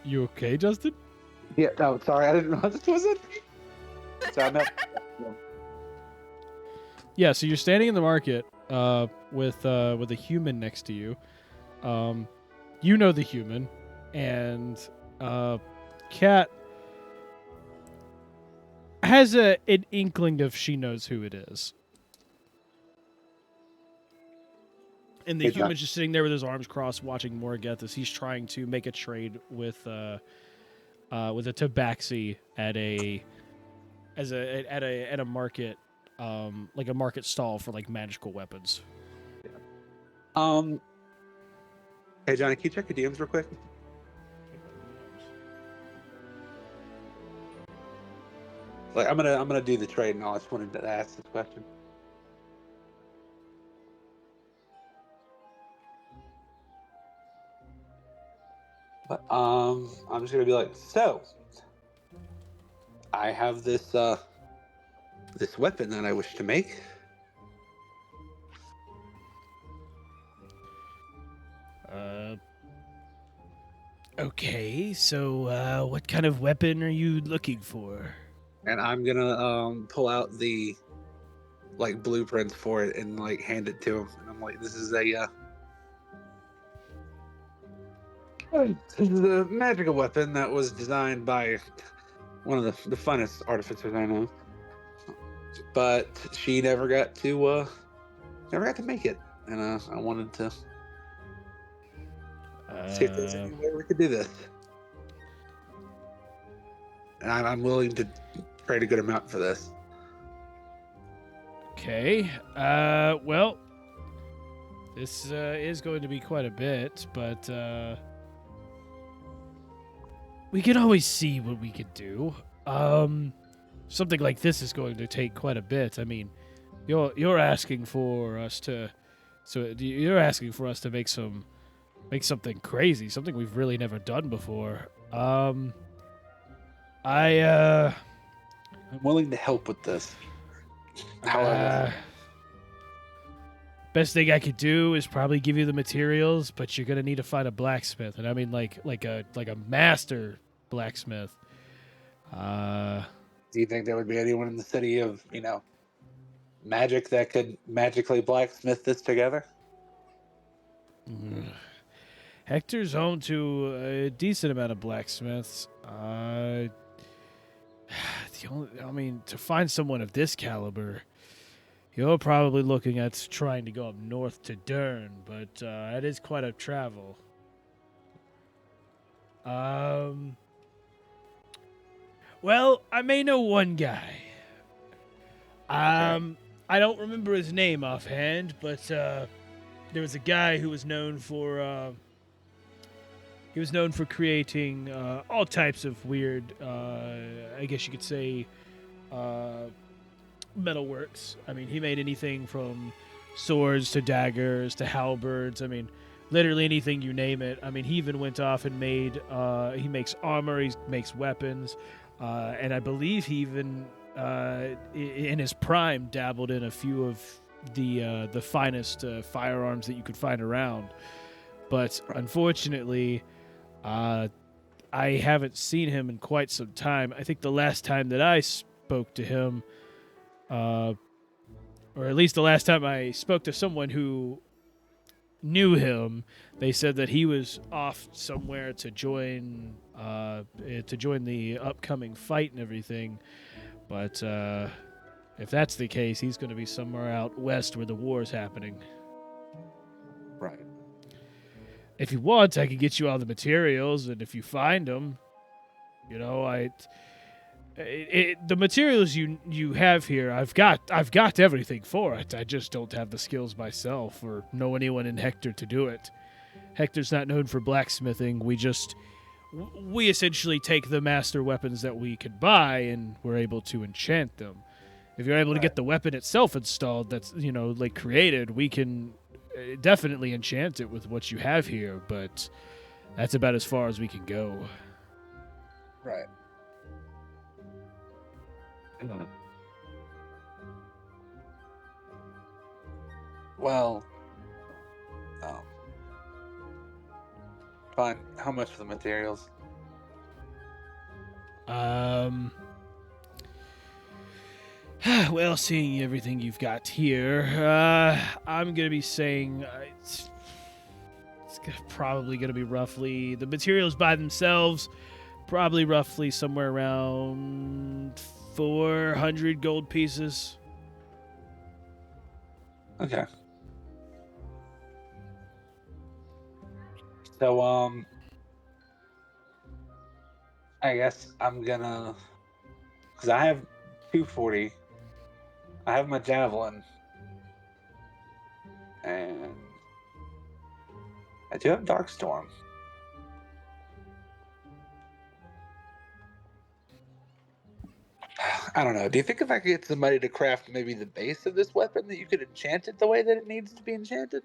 You okay, Justin? Yeah, no, sorry, I didn't know this was it. So I meant, Yeah, so you're standing in the market with a human next to you. You know the human, and Kat has an inkling of she knows who it is. And the Hey, John. human's just sitting there with his arms crossed, watching Morageth as he's trying to make a trade with a tabaxi at a market, like a market stall for like magical weapons. Hey Johnny, can you check your DMs real quick? Like I'm gonna do the trade, and I just wanted to ask this question. But I'm just gonna be like, so I have this this weapon that I wish to make. Okay, so what kind of weapon are you looking for? And I'm gonna pull out the like blueprints for it and like hand it to him. And I'm like, this is a magical weapon that was designed by one of the finest artificers I know. But she never got to make it. And I wanted to see if there's any way we could do this. And I'm willing to trade a good amount for this. Okay. Well, this is going to be quite a bit, but we can always see what we could do. Something like this is going to take quite a bit. I mean, you're asking for us to, you're asking for us to make something crazy, something we've really never done before. I'm willing to help with this. However, best thing I could do is probably give you the materials, but you're gonna need to find a blacksmith, and I mean like a master blacksmith. Do you think there would be anyone in the city of magic that could magically blacksmith this together? Hector's home to a decent amount of blacksmiths. To find someone of this caliber, you're probably looking at trying to go up north to Dern, but it is quite a travel. Well, I may know one guy. I don't remember his name offhand, but there was a guy who was known for creating all types of weird, I guess you could say, metalworks. I mean, he made anything from swords to daggers to halberds. I mean, literally anything you name it. I mean, he even went off and made. He makes armor. He makes weapons, and I believe he even, in his prime, dabbled in a few of the finest firearms that you could find around. But unfortunately, I haven't seen him in quite some time. I think the last time that I spoke to him, or at least the last time I spoke to someone who knew him, they said that he was off somewhere to join the upcoming fight and everything. But if that's the case, he's going to be somewhere out west where the war is happening. Right. If you want, I can get you all the materials, and if you find them, you know, the materials you have here, I've got everything for it. I just don't have the skills myself, or know anyone in Hector to do it. Hector's not known for blacksmithing. We essentially take the master weapons that we could buy, and we're able to enchant them. If you're able to get the weapon itself installed, that's, you know, like created, we can definitely enchant it with what you have here, but that's about as far as we can go. Right. Well, fine. How much for the materials? Well, seeing everything you've got here, I'm gonna be saying it's probably gonna be roughly, the materials by themselves, probably roughly somewhere around 400 gold pieces. Okay. So, I guess I'm gonna, because I have 240. I have my javelin, and I do have Darkstorm. I don't know. Do you think if I could get somebody to craft maybe the base of this weapon, that you could enchant it the way that it needs to be enchanted?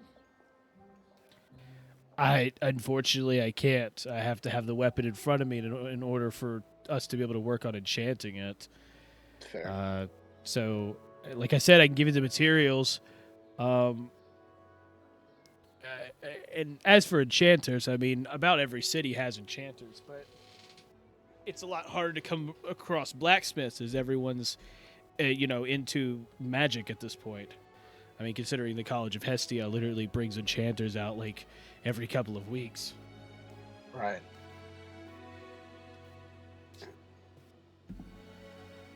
Unfortunately, I can't. I have to have the weapon in front of me in order for us to be able to work on enchanting it. Fair. So, like I said, I can give you the materials. And as for enchanters, I mean, about every city has enchanters, but it's a lot harder to come across blacksmiths, as everyone's, into magic at this point. I mean, considering the College of Hestia literally brings enchanters out like every couple of weeks. Right.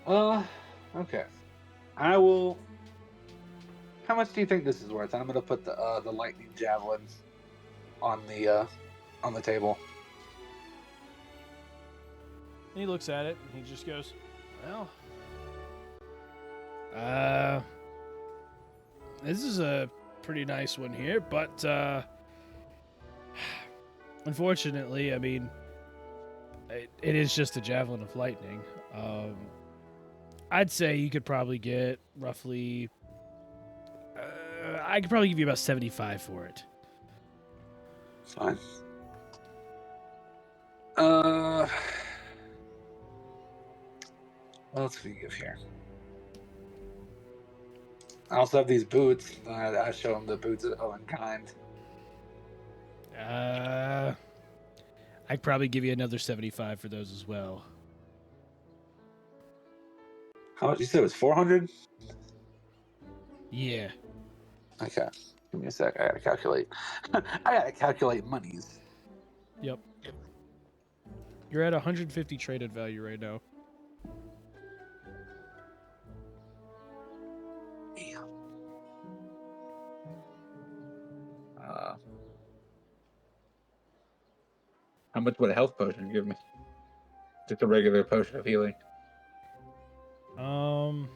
Okay. I will. How much do you think this is worth? I'm gonna put the lightning javelin on the table. And he looks at it and he just goes, "Well, this is a pretty nice one here, but unfortunately, I mean, it is just a javelin of lightning. I'd say you could probably get roughly, I could probably give you about 75 for it." Fine. What else can we give here? I also have these boots. I show them the boots of Unkind. I'd probably give you another 75 for those as well. How much? You said it was 400? Yeah. Okay. Give me a sec. I gotta calculate. I gotta calculate monies. Yep. You're at 150 traded value right now. Damn. How much would a health potion give me? Just a regular potion of healing. I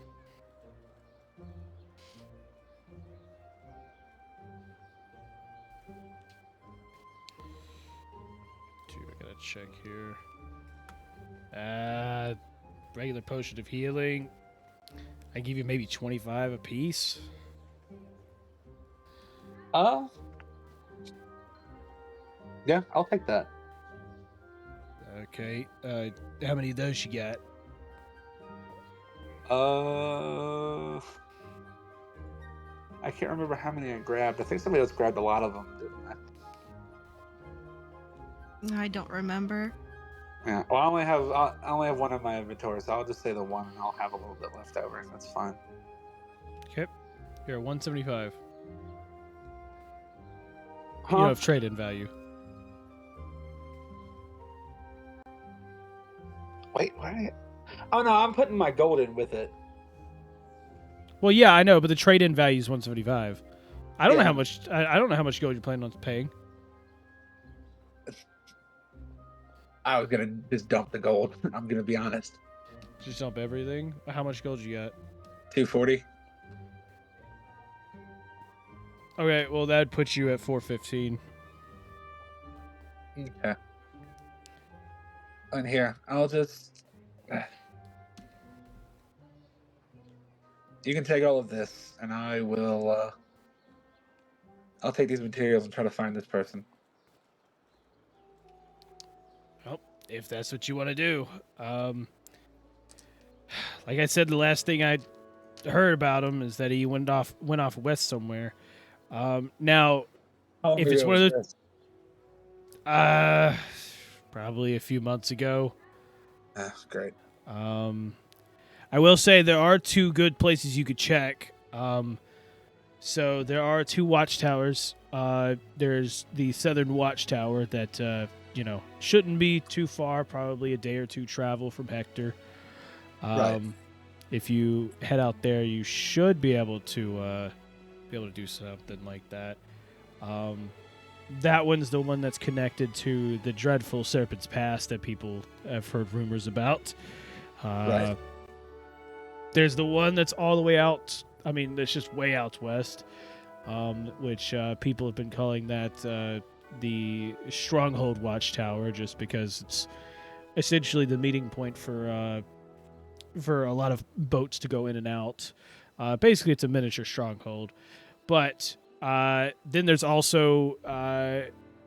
gotta check here. Regular potion of healing. I give you maybe 25 a piece. Yeah, I'll take that. Okay. How many of those you got? I can't remember how many I grabbed. I think somebody else grabbed a lot of them, didn't I? I don't remember. Yeah. Well, I only have one in my inventory, so I'll just say the one, and I'll have a little bit left over. That's fine. Okay. You're at 175. Huh? You have trade-in value. Wait, what? Oh no, I'm putting my gold in with it. Well, yeah, I know, but the trade-in value is 175. I don't know Yeah. how much. I don't know how much gold you're planning on paying. I was gonna just dump the gold. I'm gonna be honest. Just dump everything. How much gold you got? 240. Okay, well that puts you at 415. Okay. And here, I'll just. You can take all of this, and I will. I'll take these materials and try to find this person. Well, if that's what you want to do. Like I said, the last thing I heard about him is that he went off west somewhere. Now, How long if it's ago one of was the, probably a few months ago. this? Great. I will say there are two good places you could check. So there are two watchtowers. There's the southern watchtower that shouldn't be too far, probably a day or two travel from Hector. Right. If you head out there, you should be able to do something like that. That one's the one that's connected to the dreadful Serpent's Pass that people have heard rumors about. Right. There's the one that's all the way out. I mean, it's just way out west, which people have been calling that the Stronghold Watchtower, just because it's essentially the meeting point for a lot of boats to go in and out. Basically, it's a miniature stronghold. But then there's also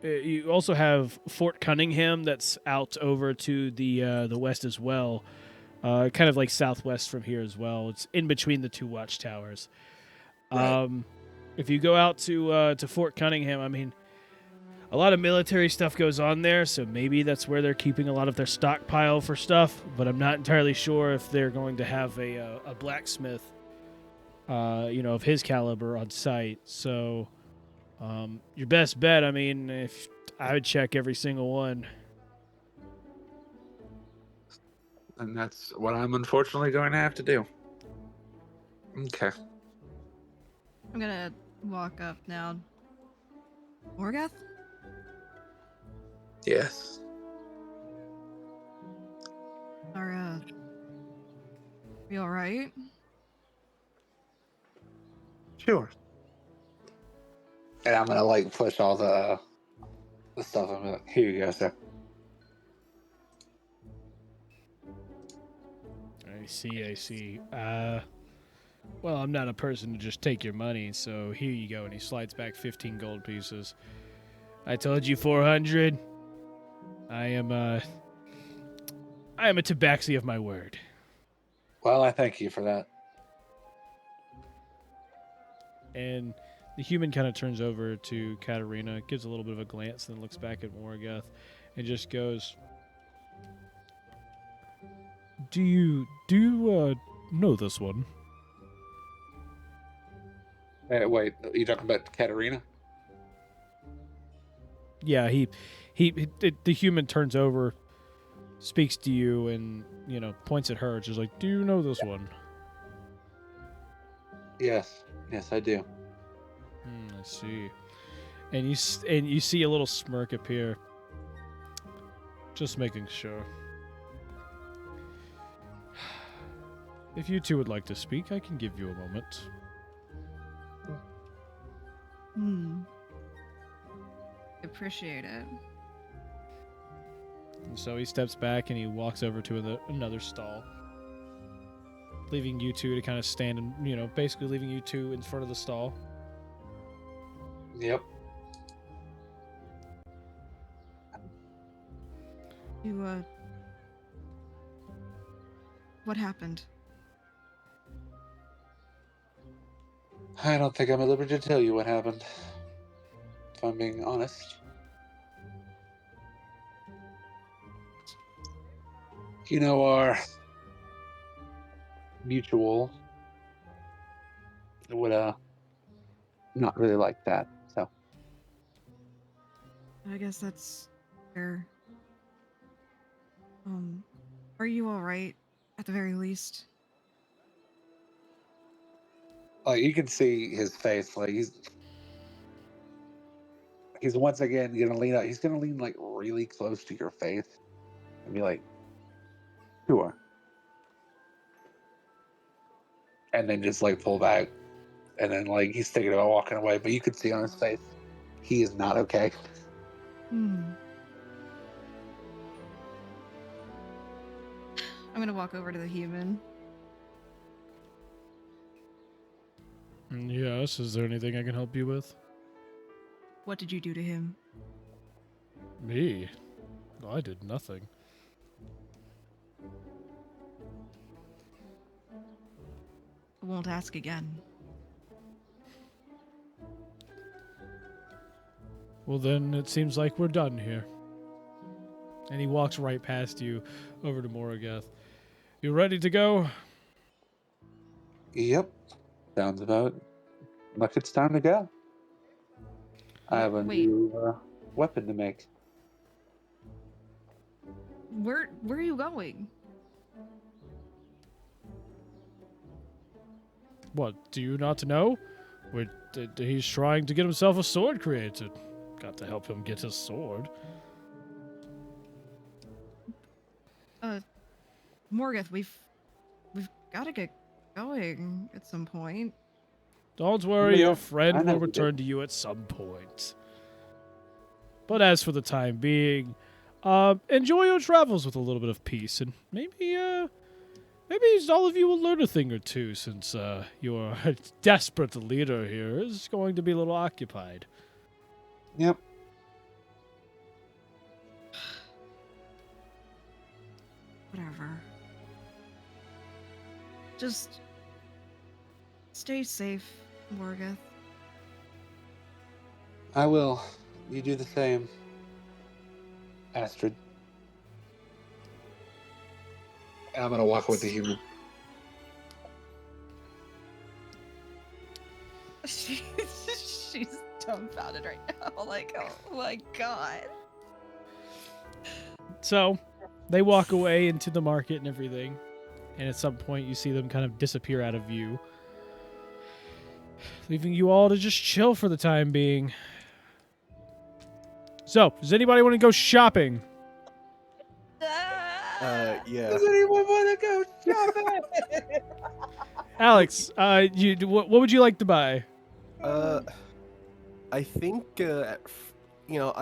you also have Fort Cunningham that's out over to the west as well. Kind of like southwest from here as well. It's in between the two watchtowers. Right. If you go out to Fort Cunningham, I mean, a lot of military stuff goes on there, so maybe that's where they're keeping a lot of their stockpile for stuff. But I'm not entirely sure if they're going to have a blacksmith, of his caliber on site. So your best bet, I mean, if I would check every single one. And that's what I'm unfortunately going to have to do. Okay. I'm gonna walk up now. Morgoth? Yes. Are you alright? Sure. And I'm gonna push all the stuff. I'm like, here you go, sir. I see. Well, I'm not a person to just take your money, so here you go. And he slides back 15 gold pieces. I told you 400. I am a tabaxi of my word. Well, I thank you for that. And the human kind of turns over to Katarina, gives a little bit of a glance, then looks back at Morgoth, and just goes, Do you know this one? Wait, are you talking about Katarina? Yeah, the human turns over, speaks to you, and points at her, just like, do you know this one? Yes, I do. I see. And you see a little smirk appear. Just making sure. If you two would like to speak, I can give you a moment. Appreciate it. And so he steps back and he walks over to another stall, leaving you two to kind of stand and, basically leaving you two in front of the stall. Yep. What happened? I don't think I'm at liberty to tell you what happened. If I'm being honest. Our mutual would not really like that. So I guess that's fair. Are you alright at the very least? you can see his face, he's once again gonna lean out. He's gonna lean really close to your face, and be like, "Sure," and then just like pull back, and then like he's thinking about walking away, but you could see on his face he is not okay. Hmm. I'm gonna walk over to the human. Yes, is there anything I can help you with? What did you do to him? Me? I did nothing. I won't ask again. Well, then it seems like we're done here. And he walks right past you over to Moragath. You ready to go? Yep, sounds about like it's time to go. I have a Wait. new weapon to make. Where are you going? What, do you not know? He's trying to get himself a sword created. Got to help him get his sword. Morgoth, we've got to get going at some point. Don't worry, Yeah, your I friend know will we return to you at some point. But as for the time being, enjoy your travels with a little bit of peace, and maybe all of you will learn a thing or two, since your desperate leader here is going to be a little occupied. Yep. Whatever. Just stay safe, Morgoth. I will. You do the same, Astrid. And I'm gonna walk with the human. She's dumbfounded right now. Like, oh my god. So, they walk away into the market and everything, and at some point you see them kind of disappear out of view, leaving you all to just chill for the time being. So, does anybody want to go shopping? Yeah. Does anyone want to go shopping? Alex, what would you like to buy? I think, I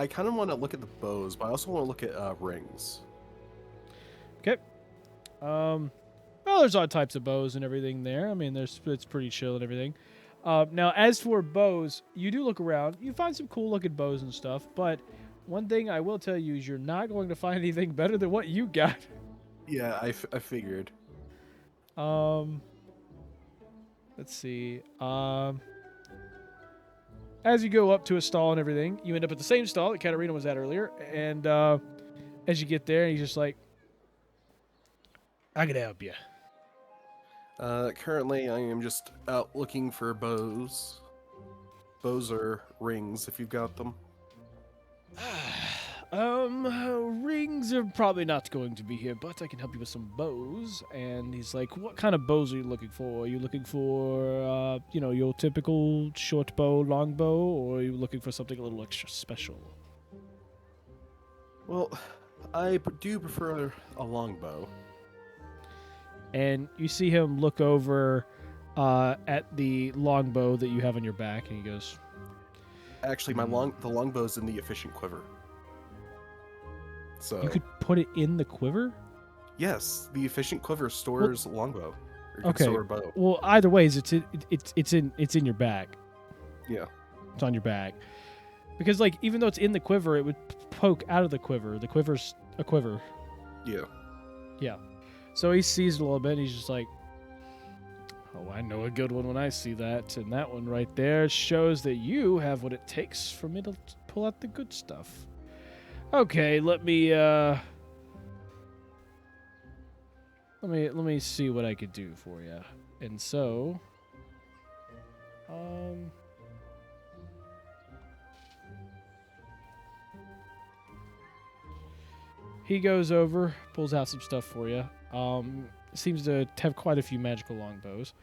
kind of want to look at the bows, but I also want to look at rings. Okay. Well, there's all types of bows and everything there. I mean, it's pretty chill and everything. Now, as for bows, you do look around. You find some cool-looking bows and stuff, but one thing I will tell you is you're not going to find anything better than what you got. Yeah, I figured. Let's see. As you go up to a stall and everything, you end up at the same stall that Katarina was at earlier, and as you get there, he's just like, I can help you. Currently, I am just out looking for bows. Bows or rings, if you've got them. Rings are probably not going to be here, but I can help you with some bows. And he's like, what kind of bows are you looking for? Are you looking for, your typical short bow, long bow, or are you looking for something a little extra special? Well, I do prefer a long bow. And you see him look over at the long bow that you have on your back, and he goes, Actually, the long bow's in the efficient quiver. So you could put it in the quiver? yes, the efficient quiver stores longbow. Or can Okay. store a bow. Well, either way, it's in your back. Yeah. It's on your back. Because even though it's in the quiver, it would poke out of the quiver. The quiver's a quiver. Yeah. Yeah. So he sees it a little bit, and he's just like, oh, I know a good one when I see that. And that one right there shows that you have what it takes for me to pull out the good stuff. Okay, let me see what I could do for you. And so, he goes over, pulls out some stuff for you. Seems to have quite a few magical longbows.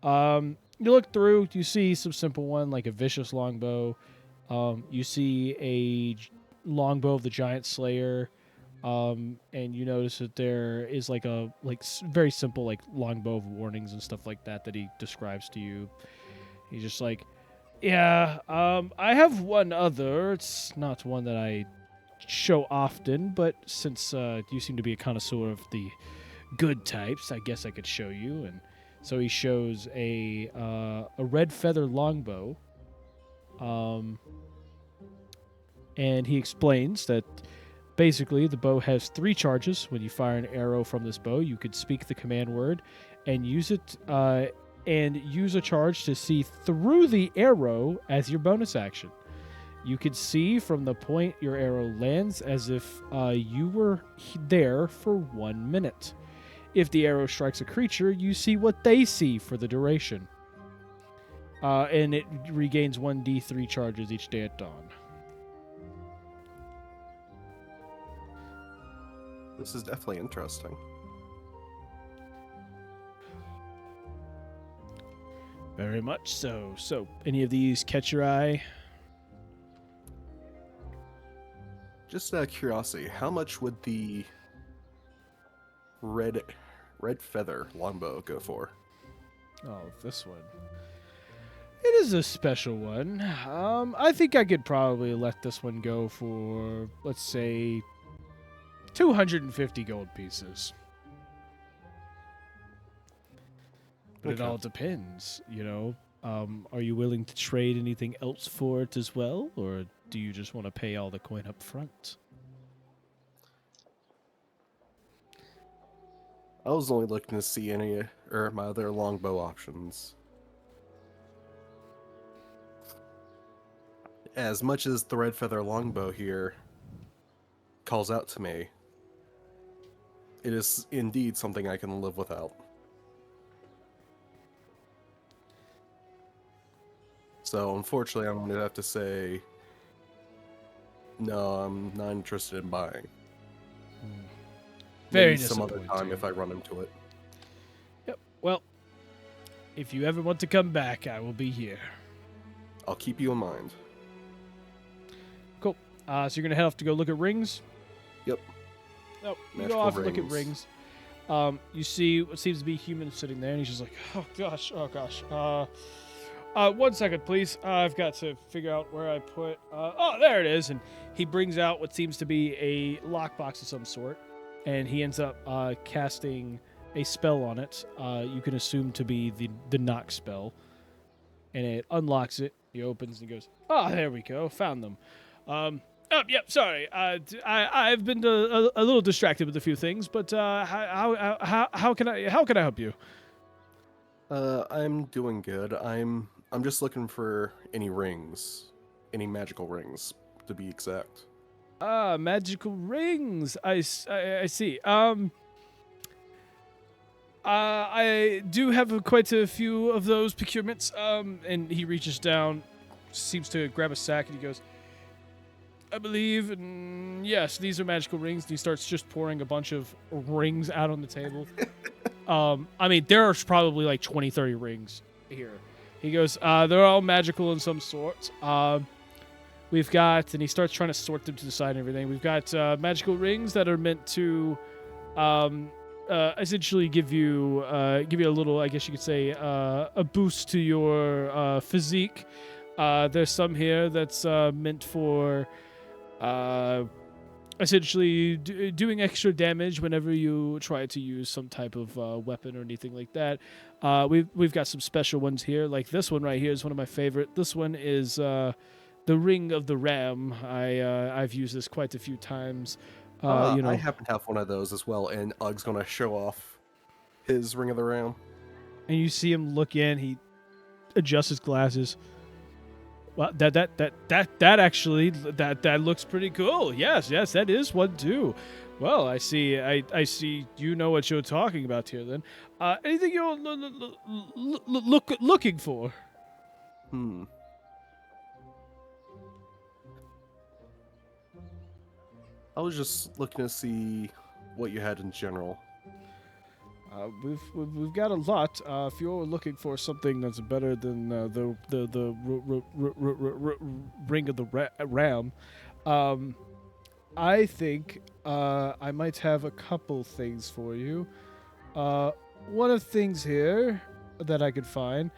You look through, you see some simple one, like a vicious longbow. You see a longbow of the Giant Slayer. And you notice that there is like a very simple like longbow of warnings and stuff like that he describes to you. He's just like, yeah, I have one other. It's not one that I show often, but since you seem to be a connoisseur of the good types, I guess I could show you. And so he shows a red feather longbow, and he explains that basically the bow has 3 charges. When you fire an arrow from this bow, you could speak the command word and use it and use a charge to see through the arrow as your bonus action. You could see from the point your arrow lands as if you were there for 1 minute. If the arrow strikes a creature, you see what they see for the duration. And it regains 1d3 charges each day at dawn. This is definitely interesting. Very much so. So, any of these catch your eye? Just out of curiosity, how much would the red feather longbow go for? Oh, this one. It is a special one. I think I could probably let this one go for, let's say, 250 gold pieces. But it Okay. all depends, you know. Are you willing to trade anything else for it as well, or do you just want to pay all the coin up front? I was only looking to see any or my other longbow options. As much as the red feather longbow here calls out to me, it is indeed something I can live without. So unfortunately, I'm going to have to say, no, I'm not interested in buying. Very Maybe some other time disappointing. if I run into it. Yep. Well, if you ever want to come back, I will be here. I'll keep you in mind. Cool. So you're gonna head off to go look at rings. Yep. Nope. You Magical go off and look at rings. rings. You see what seems to be human sitting there, and he's just like, oh gosh. 1 second, please. I've got to figure out where I put. Oh, there it is. And he brings out what seems to be a lockbox of some sort, and he ends up casting a spell on it. You can assume to be the knock spell, and it unlocks it. He opens and he goes, "Oh, there we go. Found them." Yep. Sorry. I've been a little distracted with a few things, but how can I help you? I'm doing good. I'm just looking for any rings, any magical rings, to be exact. Magical rings. I see. I do have quite a few of those procurements. And he reaches down, seems to grab a sack, and he goes, I believe, and yes, these are magical rings. And he starts just pouring a bunch of rings out on the table. I mean, there's probably like 20, 30 rings here. He goes, they're all magical in some sort. We've got, and he starts trying to sort them to the side and everything. We've got magical rings that are meant to essentially give you a little, I guess you could say, a boost to your physique. There's some here that's meant for essentially doing extra damage whenever you try to use some type of weapon or anything like that. We've got some special ones here, like this one right here is one of my favorite. This one is the Ring of the Ram. I've used this quite a few times. I happen to have one of those as well, and Ugg's gonna show off his Ring of the Ram. And you see him look in. He adjusts his glasses. Well, that actually looks pretty cool. Yes, that is one too. Well, I see you know what you're talking about here. Then, anything you're looking for? I was just looking to see what you had in general. We've got a lot. If you're looking for something that's better than the Ring of the Ram, I think I might have a couple things for you. One of the things here that I could find.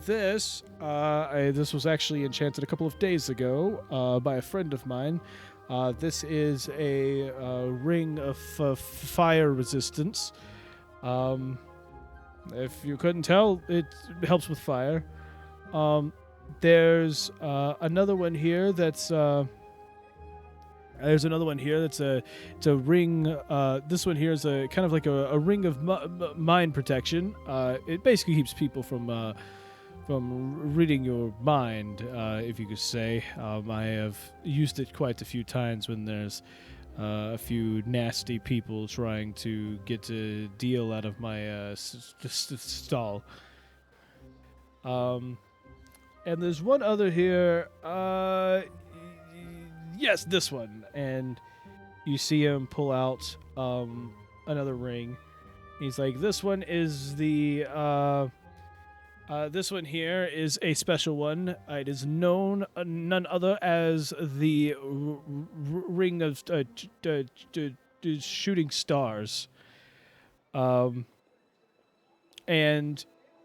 This was actually enchanted a couple of days ago by a friend of mine. This is a ring of fire resistance. If you couldn't tell, it helps with fire. There's another one here that's there's another one here that's it's a ring. This one here is a kind of like a ring of mind protection. It basically keeps people from reading your mind, if you could say. I have used it quite a few times when there's a few nasty people trying to get a deal out of my stall. And there's one other here. Yes, this one. And you see him pull out another ring. He's like, this one is the this one here is a special one. It is known none other as the ring of shooting stars. And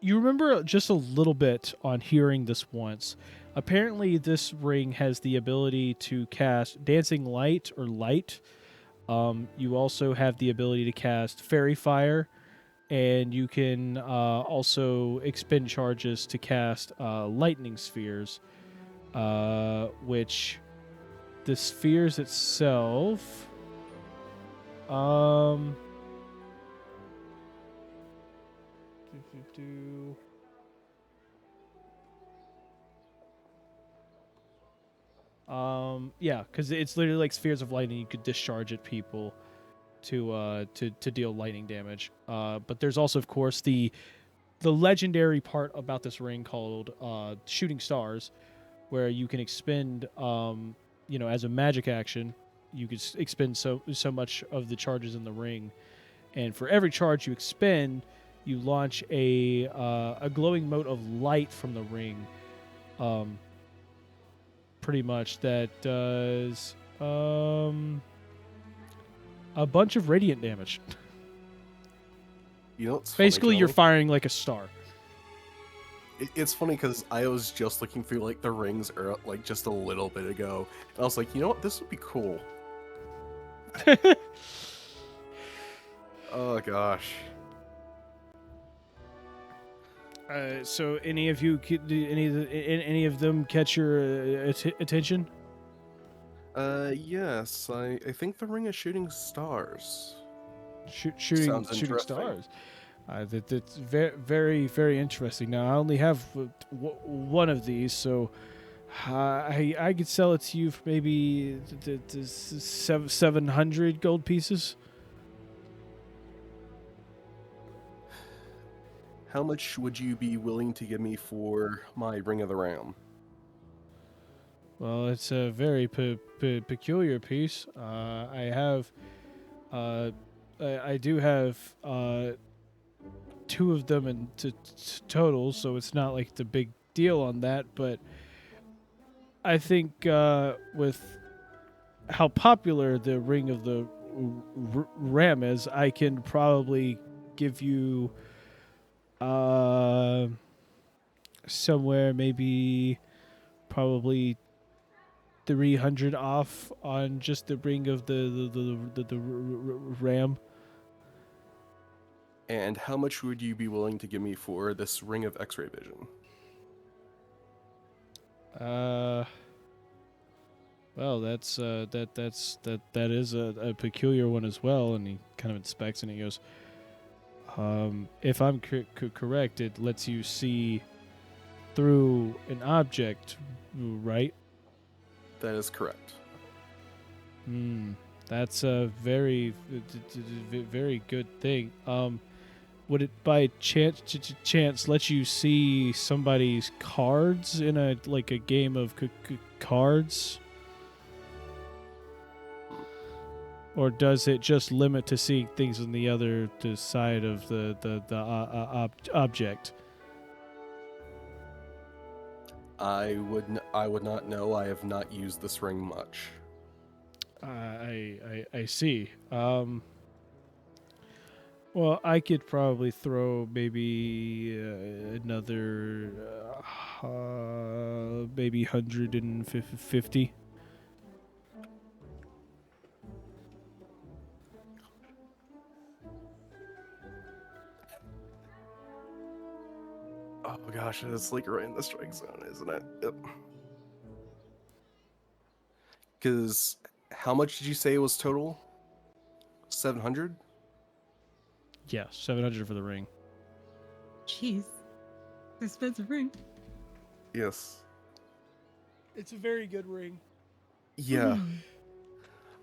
you remember just a little bit on hearing this once. Apparently, this ring has the ability to cast Dancing Light or Light. You also have the ability to cast Fairy Fire, and you can also expend charges to cast Lightning Spheres, which the spheres itself... yeah, because it's literally like spheres of lightning you could discharge at people to deal lightning damage. But there's also, of course, the legendary part about this ring called Shooting Stars, where you can expend, as a magic action, you could expend so much of the charges in the ring, and for every charge you expend, you launch a glowing mote of light from the ring. Pretty much that does a bunch of radiant damage. You know, it's basically funny, you're Johnny? firing like a star. It's funny because I was just looking through like the rings like just a little bit ago, and I was like, you know what, this would be cool. Oh gosh. So any of any of them catch your attention? Yes, I think the ring of shooting stars. Shooting Sounds interesting. stars. That's very, very, very interesting. Now I only have one of these, so I could sell it to you for maybe 700 gold pieces. How much would you be willing to give me for my Ring of the Ram? Well, it's a very peculiar piece. I do have two of them in total, so it's not like the big deal on that. But I think with how popular the Ring of the Ram is, I can probably give you somewhere maybe probably 300 off on just the Ring of the Ram. And how much would you be willing to give me for this Ring of X-ray vision? Well, that is a peculiar one as well. And he kind of inspects and he goes, if I'm correct, it lets you see through an object, right? That is correct. That's a very, very good thing. Would it by chance let you see somebody's cards in a game of cards? Or does it just limit to seeing things on the other side of the object? I would not know. I have not used this ring much. I see. Well, I could probably throw maybe another maybe 150. Oh gosh, it's like right in the strike zone, isn't it? Yep. Because how much did you say it was total? 700? Yeah, 700 for the ring. Jeez. Expensive ring. Yes. It's a very good ring. Yeah.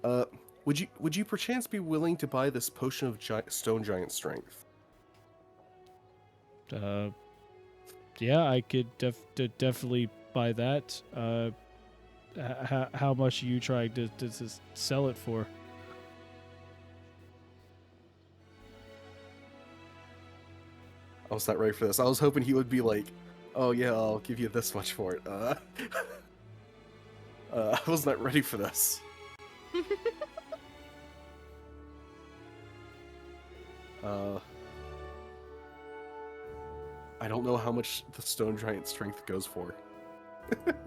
Mm. Would you perchance be willing to buy this potion of stone giant strength? Yeah, I could definitely buy that. How much are you trying to sell it for? I was not ready for this. I was hoping he would be like, "Oh yeah, I'll give you this much for it." I was not ready for this. I don't know how much the stone giant strength goes for.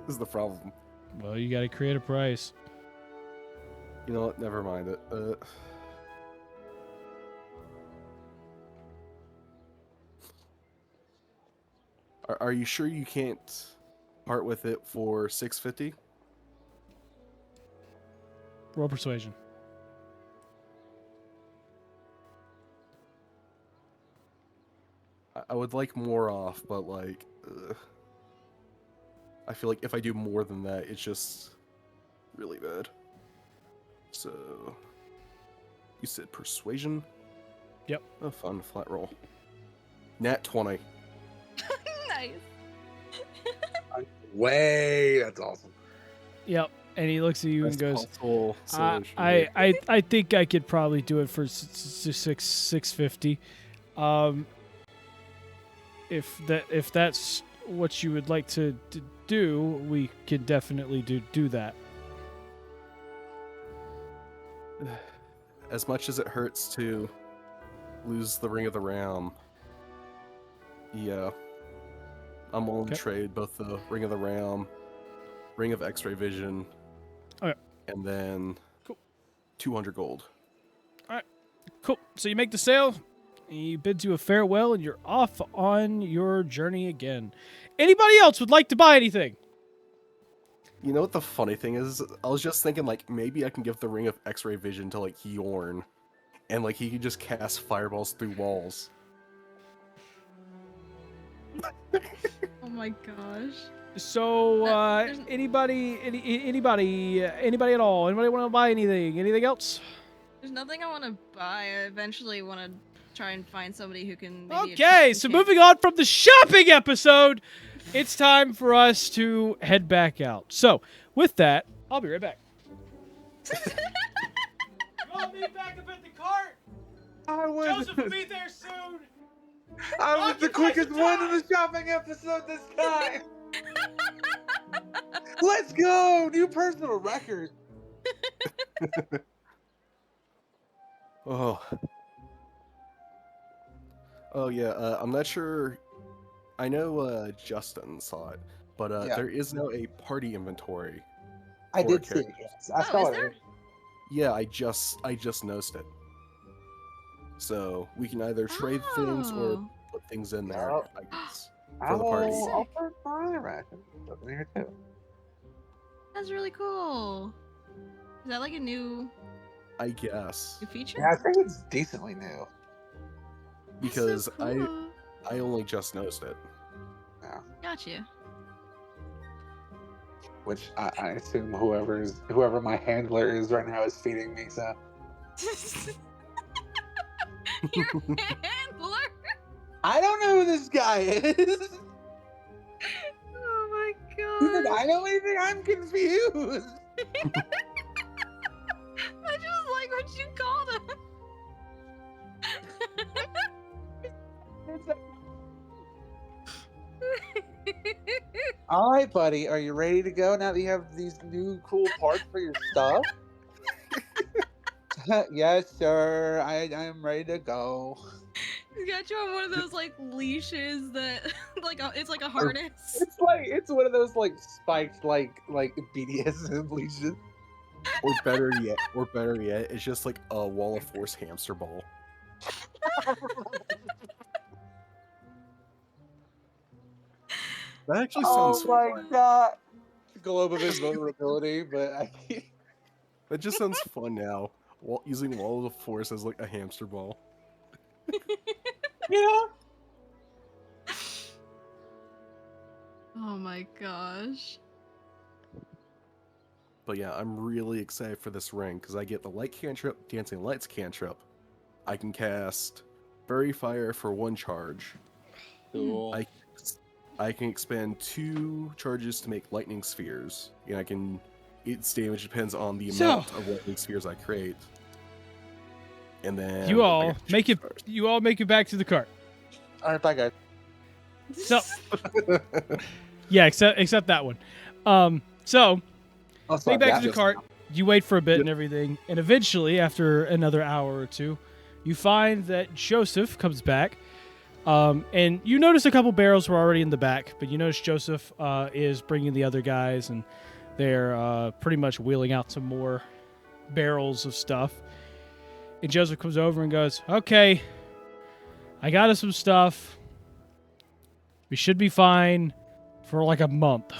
Is the problem. Well, you got to create a price. You know what? Never mind it. Are you sure you can't part with it for 650? Roll persuasion. I would like more off, but like, I feel like if I do more than that, it's just really bad. So, you said persuasion? Yep. Oh, fun, flat roll. Nat 20. Nice. Way, that's awesome. Yep. And he looks at you and goes, Console solution. I think I could probably do it for 650. If that's what you would like to do, we can definitely do that. As much as it hurts to lose the Ring of the Realm, yeah, I'm willing to trade both the Ring of the Realm, Ring of X-ray Vision, and then 200 gold. All right, cool. So you make the sale. He bids you a farewell, and you're off on your journey again. Anybody else would like to buy anything? You know what the funny thing is? I was just thinking, like, maybe I can give the Ring of X-ray Vision to, like, Yorn, and, like, he could just cast fireballs through walls. Oh my gosh. So, anybody at all? Anybody want to buy anything? Anything else? There's nothing I want to buy. I eventually want to try and find somebody who can. Maybe Okay, so moving on from the shopping episode, it's time for us to head back out. So, with that, I'll be right back. You want me back up at the cart? Joseph will be there soon. I was the quickest one in the shopping episode this time. Let's go! New personal record. Oh yeah. I'm not sure. I know Justin saw it, but there is now a party inventory. I for did see it. characters. Yes, I saw is there? it. Yeah, I just noticed it. So we can either trade things or Oh. put things in there. Oh. I guess. For the party. I'll put my record up in here too. That's really cool. Is that like a new I guess feature? Yeah, I think it's decently new. That's so because cool. I only just noticed it. Yeah. Gotcha. Which I assume whoever my handler is right now is feeding me. So Your handler. I don't know who this guy is. Oh my Did god. I know anything? I'm confused. I just like what you called him. All right, buddy. Are you ready to go now that you have these new cool parts for your stuff? Yes, sir. I am ready to go. He's got you on one of those like leashes that it's like a harness. It's one of those like spiked like BDSM leashes. Or better yet, it's just like a wall of force hamster ball. That actually sounds fun. God! Globe of invulnerability, but I can't. That just sounds fun now. Using wall of force as like a hamster ball. Yeah. Oh my gosh. But yeah, I'm really excited for this ring because I get the light cantrip, dancing lights cantrip. I can cast Fairy Fire for 1 charge. Cool. I can expend 2 charges to make lightning spheres, and its damage depends on the amount of lightning spheres I create. And then You all make it back to the cart. All right, bye guys. So yeah, except that one. So make back to the cart. You wait for a bit and everything, and eventually, after another hour or two, you find that Joseph comes back. And you notice a couple barrels were already in the back, but you notice Joseph is bringing the other guys, and they're pretty much wheeling out some more barrels of stuff. And Joseph comes over and goes, "Okay, I got us some stuff. We should be fine for like a month.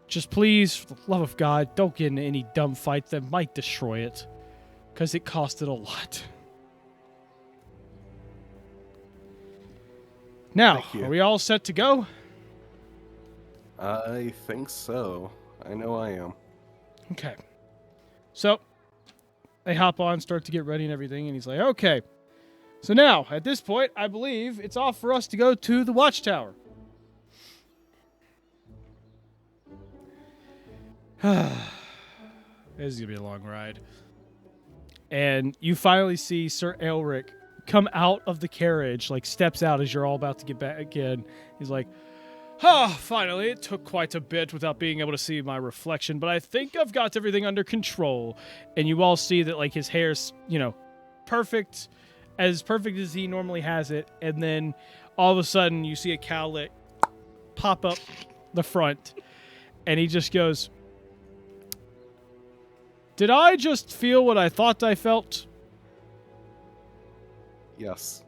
Just please, for the love of God, don't get into any dumb fights that might destroy it, because it costed a lot." Now, Thank you. are we all set to go? I think so. I know I am. Okay. So, they hop on, start to get ready and everything, and he's like, "Okay. So now, at this point, I believe it's off for us to go to the watchtower." This is going to be a long ride. And you finally see Sir Aelric come out of the carriage, like steps out as you're all about to get back in. He's like, finally, it took quite a bit without being able to see my reflection, but I think I've got everything under control." And you all see that like his hair's, perfect as he normally has it. And then all of a sudden you see a cowlick pop up the front, and he just goes, "Did I just feel what I thought I felt?" Yes.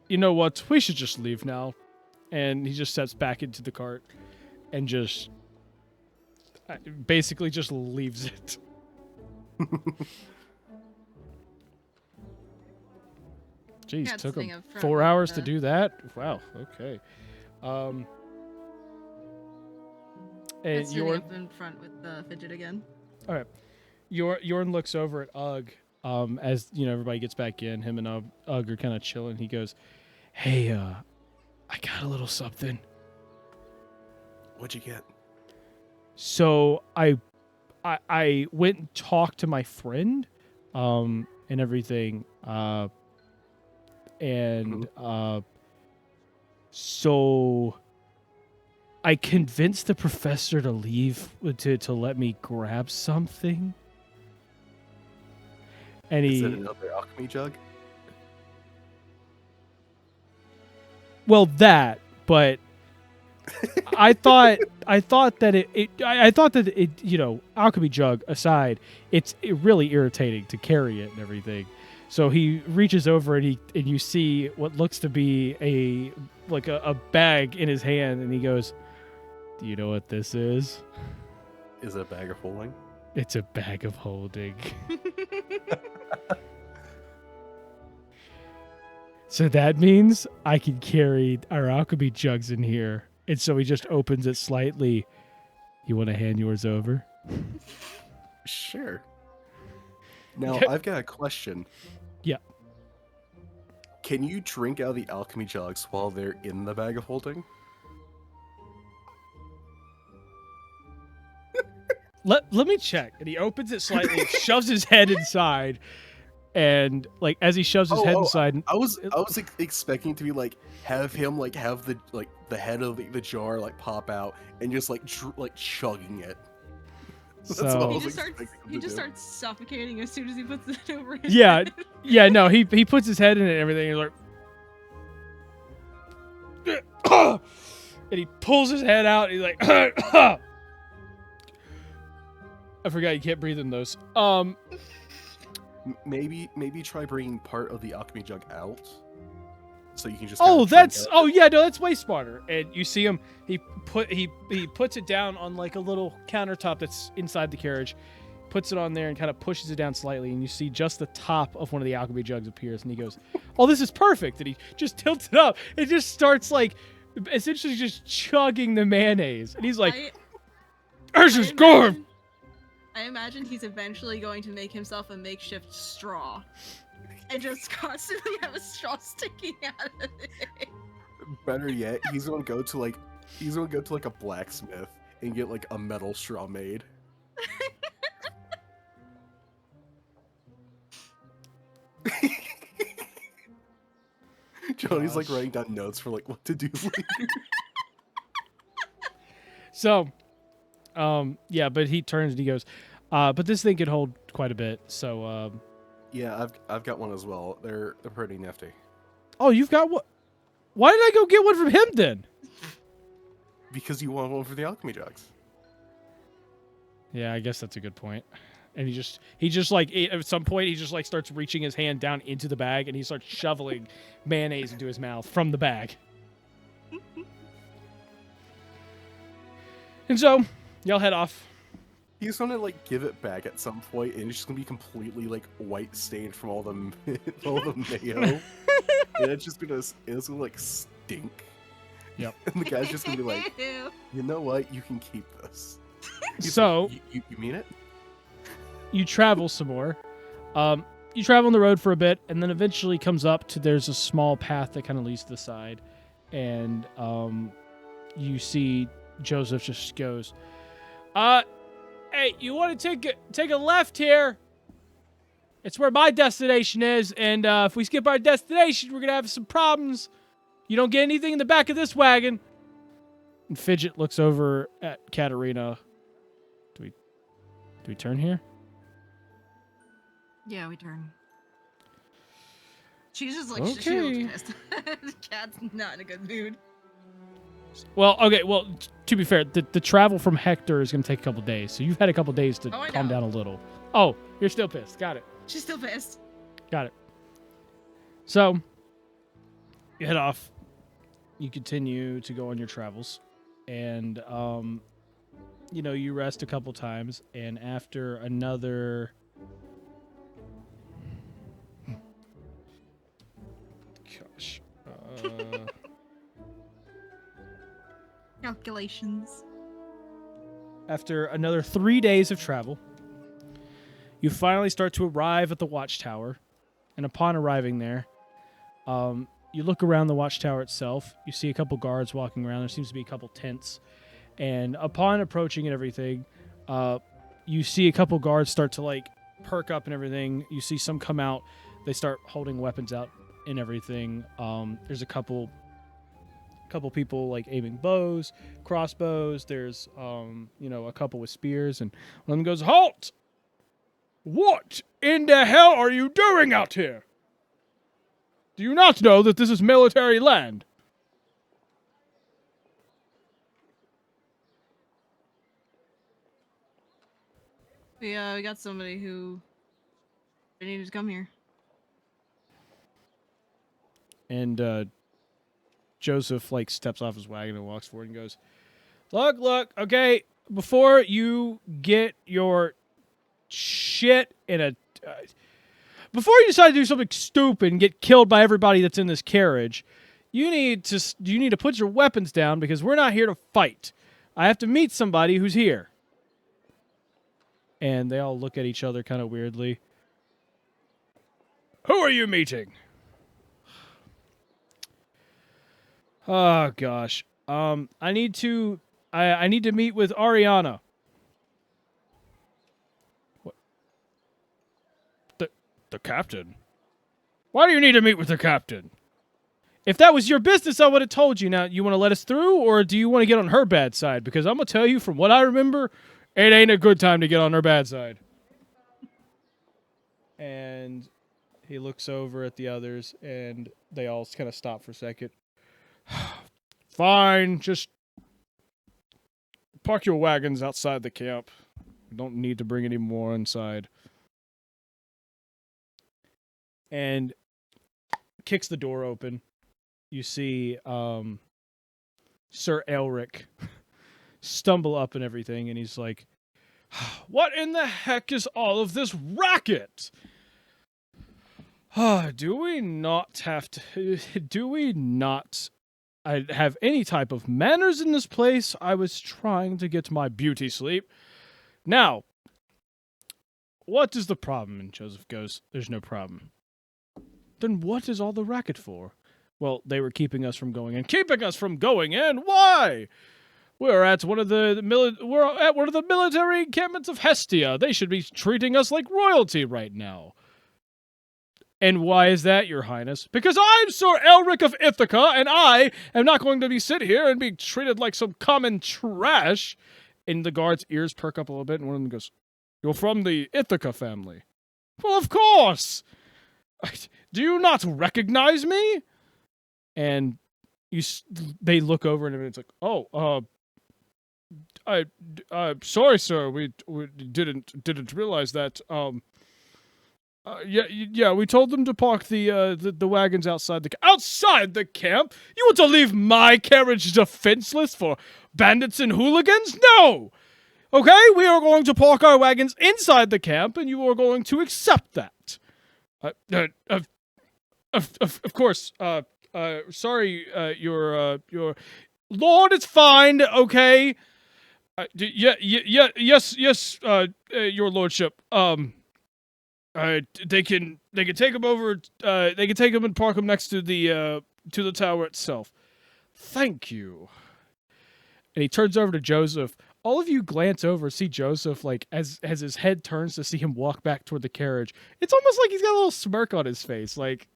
"You know what? We should just leave now." And he just steps back into the cart and just basically just leaves it. Jeez, Yeah, took sitting him up front 4 with hours to the- do that? Wow, okay. And That's sitting Yorn, up in front with the fidget again. all right. Yorn looks over at Ugg as everybody gets back in. Him and Ugg are kind of chilling. He goes, "Hey, I got a little something." What'd you get? So I went and talked to my friend, and everything, so I convinced the professor to leave to let me grab something. And Is it another alchemy jug? well, that, but I thought that it alchemy jug aside, it's really irritating to carry it and everything. So he reaches over and you see what looks to be a bag in his hand, and he goes, "Do you know what this is?" Is it a bag of holding? "It's a bag of holding." "So that means I can carry our alchemy jugs in here." And so he just opens it slightly. "You want to hand yours over?" Sure. Now, Okay. I've got a question. Yeah. Can you drink out of the alchemy jugs while they're in the bag of holding? Let me check. And he opens it slightly, shoves his head inside, And like as he shoves his head inside, I was expecting to be like have him like have the head of the jar like pop out and just like chugging it. That's what I so was He expecting just to do. starts suffocating as soon as he puts it over his yeah, head. yeah, no, he puts his head in it and everything. He's like, and he pulls his head out. And he's like, I forgot you can't breathe in those. Maybe try bringing part of the alchemy jug out, so you can just. Oh, kinda that's yeah, no, that's way smarter. And you see him. He puts it down on like a little countertop that's inside the carriage, puts it on there and kind of pushes it down slightly, and you see just the top of one of the alchemy jugs appears, and he goes, "Oh, this is perfect!" And he just tilts it up. It just starts like essentially just chugging the mayonnaise, and he's like, "This is good." I imagine he's eventually going to make himself a makeshift straw. And just constantly have a straw sticking out of it. Better yet, he's gonna go to like a blacksmith and get like a metal straw made. Johnny's like writing down notes for like what to do later. So, yeah, but he turns and he goes, but this thing could hold quite a bit. So, Yeah, I've got one as well. They're pretty nifty. oh, you've got one. Why did I go get one from him then? Because you want one for the alchemy jugs. Yeah, I guess that's a good point. And he just like at some point he just like starts reaching his hand down into the bag and he starts shoveling mayonnaise into his mouth from the bag. And so y'all head off. He's gonna like give it back at some point, and it's just gonna be completely like white stained from all the mayo, and it's gonna like stink. Yep. And the guy's just gonna be like, Ew. you know what? You can keep this. He's So like, you mean it? you travel some more. You travel on the road for a bit, and then eventually comes up to there's a small path that kind of leads to the side, and you see Joseph just goes, hey, you want to take a left here? It's where my destination is, and if we skip our destination, we're gonna have some problems. You don't get anything in the back of this wagon. And Fidget looks over at Katarina. Do we turn here? Yeah, we turn. She's just like, she Okay. looks pissed. Cat's not in a good mood. Well, okay. Well, to be fair, the travel from Hector is going to take a couple days, so you've had a couple days to Oh, I calm know. down a little. Oh, you're still pissed. Got it. She's still pissed. Got it. So you head off. You continue to go on your travels, and you rest a couple times, and after another. Gosh. Calculations. After another 3 days of travel, you finally start to arrive at the watchtower. And upon arriving there, you look around the watchtower itself. You see a couple guards walking around. There seems to be a couple tents. And upon approaching and everything, you see a couple guards start to like perk up and everything. You see some come out. They start holding weapons out and everything. There's a couple people like aiming bows, crossbows. There's a couple with spears, and one of them goes, "Halt! What in the hell are you doing out here? Do you not know that this is military land?" We got somebody who needed to come here. And Joseph like steps off his wagon and walks forward and goes, Look, okay, before you get your shit in a before you decide to do something stupid and get killed by everybody that's in this carriage, you need to put your weapons down because we're not here to fight. I have to meet somebody who's here." And they all look at each other kind of weirdly. "Who are you meeting?" Oh gosh. I need to meet with Ariana. What? The captain? Why do you need to meet with the captain? If that was your business, I would have told you. Now, you want to let us through, or do you want to get on her bad side? Because I'm going to tell you, from what I remember, it ain't a good time to get on her bad side. And he looks over at the others, and they all kind of stop for a second. Fine, just park your wagons outside the camp. We don't need to bring any more inside. And kicks the door open. You see Sir Elric stumble up and everything, and he's like, what in the heck is all of this racket? Do we not have any type of manners in this place? I was trying to get my beauty sleep. Now, what is the problem? And Joseph goes, there's no problem. Then what is all the racket for? Well, they were keeping us from going in. Keeping us from going in? Why? We're at one of the military encampments of Hestia. They should be treating us like royalty right now. And why is that, Your Highness? Because I'm Sir Elric of Ithaca, and I am not going to be sit here and be treated like some common trash. And the guard's ears perk up a little bit, and one of them goes, you're from the Ithaca family? Well, of course! Do you not recognize me? And they look over, and it's like, oh, sorry, sir, we didn't realize that. Yeah, we told them to park the wagons outside the camp. You want to leave my carriage defenseless for bandits and hooligans? No. Okay, we are going to park our wagons inside the camp, and you are going to accept that. Of course. Sorry, your Lord, it's fine. Okay. Yes, your lordship. They can take him over. They can take him and park him next to the tower itself. Thank you. And he turns over to Joseph. All of you glance over, see Joseph, like, as his head turns to see him walk back toward the carriage. It's almost like he's got a little smirk on his face, like.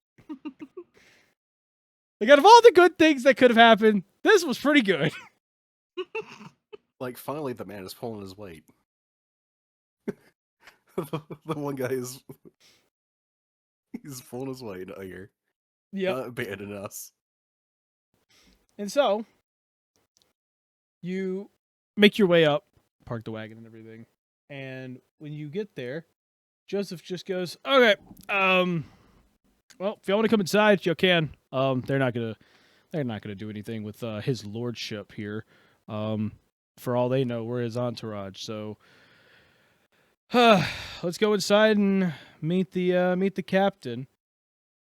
Like, out of all the good things that could have happened, this was pretty good. Like, finally, the man is pulling his weight. The one guy he's pulling his weight here. Yeah, abandoning us. And so you make your way up, park the wagon and everything, and when you get there, Joseph just goes, "Okay, well, if y'all want to come inside, you can. They're not gonna do anything with his lordship here. For all they know, we're his entourage. So, let's go inside and meet the captain."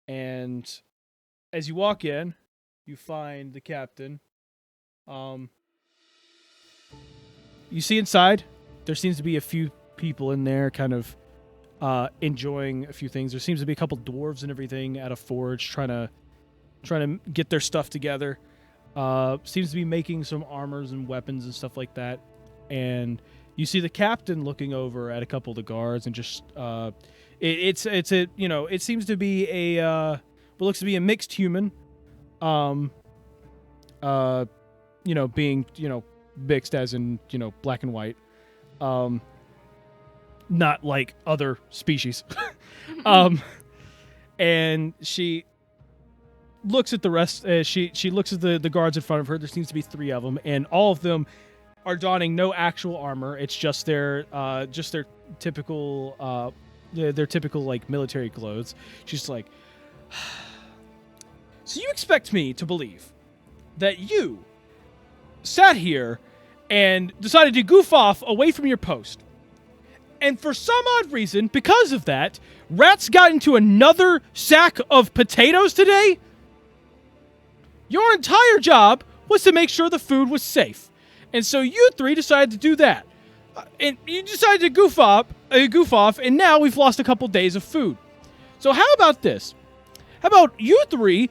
And as you walk in, you find the captain. You see inside, there seems to be a few people in there, kind of enjoying a few things. There seems to be a couple dwarves and everything at a forge trying to get their stuff together. Seems to be making some armors and weapons and stuff like that. And you see the captain looking over at a couple of the guards and just it seems to be what looks to be a mixed human. Being mixed as in black and white. Not like other species. And she looks at the rest. She looks at the guards in front of her. There seems to be 3 of them, and all of them are donning no actual armor. It's just their typical like military clothes. She's like, so you expect me to believe that you sat here and decided to goof off away from your post, and for some odd reason, because of that, rats got into another sack of potatoes today? Your entire job was to make sure the food was safe. And so you 3 decided to do that. And you decided to goof off, and now we've lost a couple days of food. So how about this? How about you 3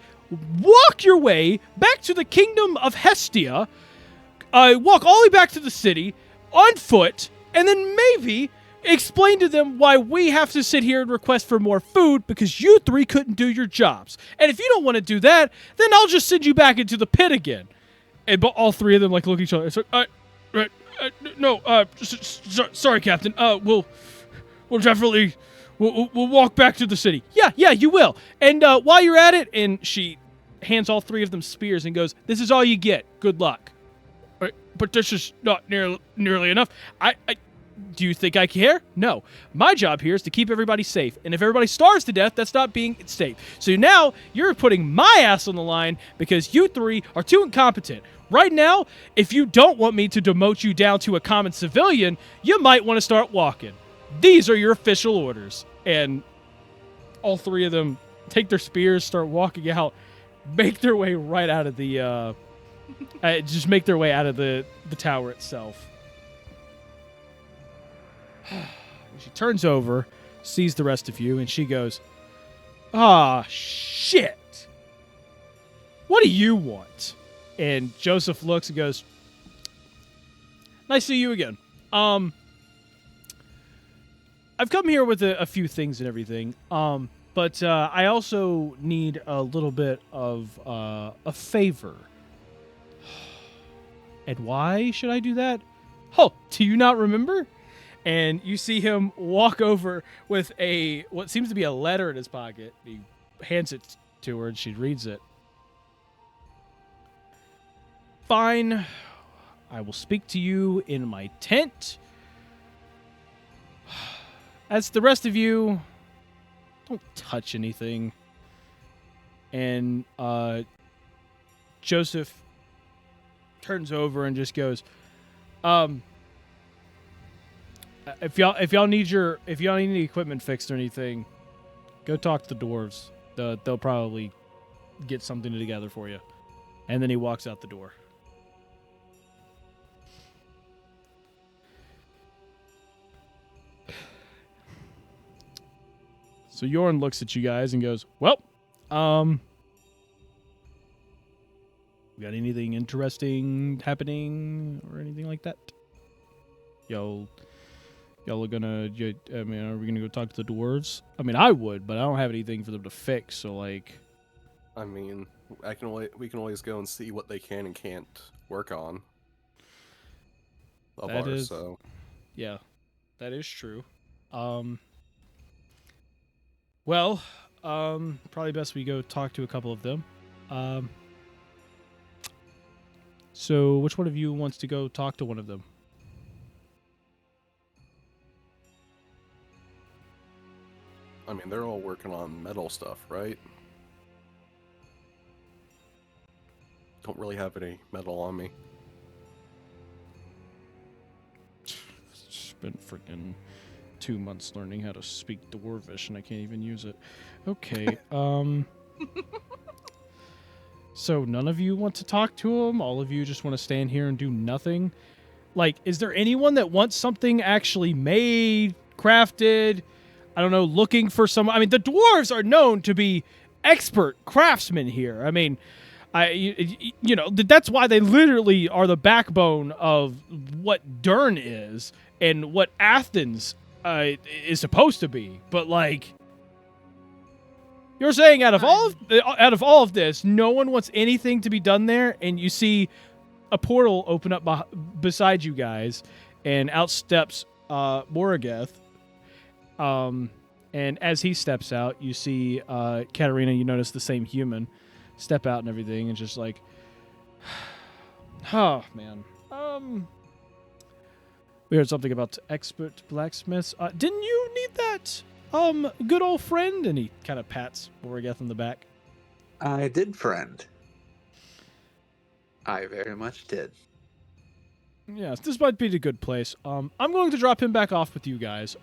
walk your way back to the kingdom of Hestia, walk all the way back to the city on foot, and then maybe explain to them why we have to sit here and request for more food because you three couldn't do your jobs. And if you don't want to do that, then I'll just send you back into the pit again. And but all three of them like look at each other. It's like, sorry, Captain. We'll definitely we'll walk back to the city. Yeah, you will. And while you're at it, and she hands all three of them spears and goes, "This is all you get. Good luck." But this is not nearly enough. Do you think I care? No. My job here is to keep everybody safe. And if everybody starves to death, that's not being safe. So now you're putting my ass on the line because you three are too incompetent. Right now, if you don't want me to demote you down to a common civilian, you might want to start walking. These are your official orders. And all three of them take their spears, start walking out, make their way right out of the just make their way out of the tower itself. She turns over, sees the rest of you, and she goes, "Ah, shit. What do you want?" And Joseph looks and goes, "Nice to see you again. I've come here with a few things and everything, but I also need a little bit of a favor." "And why should I do that?" "Oh, do you not remember?" And you see him walk over with what seems to be a letter in his pocket. He hands it to her, and she reads it. "Fine. I will speak to you in my tent. As the rest of you, don't touch anything." And Joseph turns over and just goes, If y'all need any equipment fixed or anything, go talk to the dwarves. They'll probably get something together for you." And then he walks out the door. So Yorn looks at you guys and goes, "Well, got anything interesting happening or anything like that? Y'all are gonna, are we gonna go talk to the dwarves? I mean, I would, but I don't have anything for them to fix, so like... I mean, we can always go and see what they can and can't work on. So. Yeah, that is true. Probably best we go talk to a couple of them. So which one of you wants to go talk to one of them? I mean, they're all working on metal stuff, right? Don't really have any metal on me. Spent freaking 2 months learning how to speak Dwarvish, and I can't even use it. Okay, So none of you want to talk to him? All of you just want to stand here and do nothing? Like, is there anyone that wants something actually made, crafted? I don't know, looking for some... I mean, the dwarves are known to be expert craftsmen here. I mean, that's why they literally are the backbone of what Dern is and what Athens is supposed to be. But, like... You're saying out of all of this, no one wants anything to be done there, and you see a portal open up beside you guys, and out steps Moragath. And as he steps out, you see Katarina. You notice the same human step out and everything, and just like, oh man. We heard something about expert blacksmiths. Didn't you need that? Good old friend, and he kind of pats Moragath on the back. I did, friend. I very much did. Yes, this might be a good place. I'm going to drop him back off with you guys.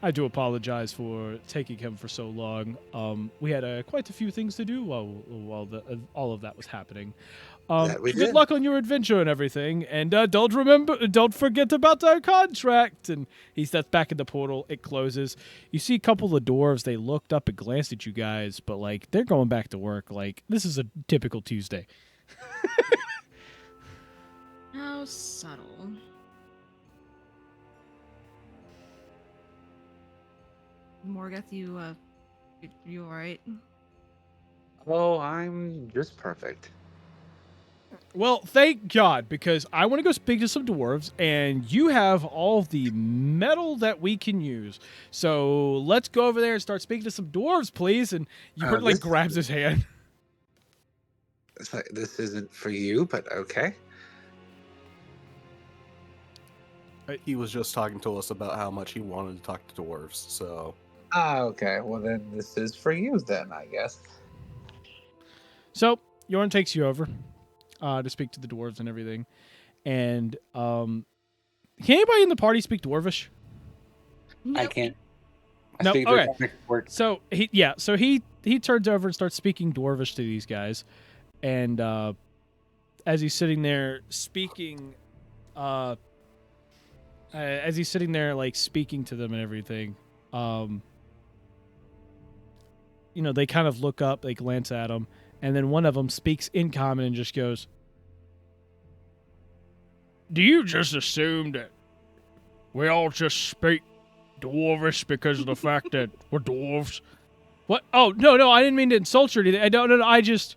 I do apologize for taking him for so long. We had quite a few things to do while all of that was happening. Good luck on your adventure and everything, and don't forget about our contract. And he steps back in the portal. It closes. You see a couple of dwarves. They looked up and glanced at you guys, but like they're going back to work. Like this is a typical Tuesday. How subtle. Morgoth, you alright? Oh, I'm just perfect. Well, thank God, because I want to go speak to some dwarves, and you have all the metal that we can use. So let's go over there and start speaking to some dwarves, please. And Yor like This grabs his hand. it's like, this isn't for you, but okay. He was just talking to us about how much he wanted to talk to dwarves, so... Ah, okay. Well, then this is for you, then, I guess. So Yorn takes you over to speak to the dwarves and everything. And can anybody in the party speak dwarvish? I can't. I No, speak okay. Draconic word. So he turns over and starts speaking dwarvish to these guys, and as he's sitting there speaking, like speaking to them and everything, they kind of look up, they glance at him, and then one of them speaks in common and just goes, "Do you just assume that we all just speak dwarvish because of the fact that we're dwarves?" What? Oh, no, I didn't mean to insult you or anything. I don't know. I did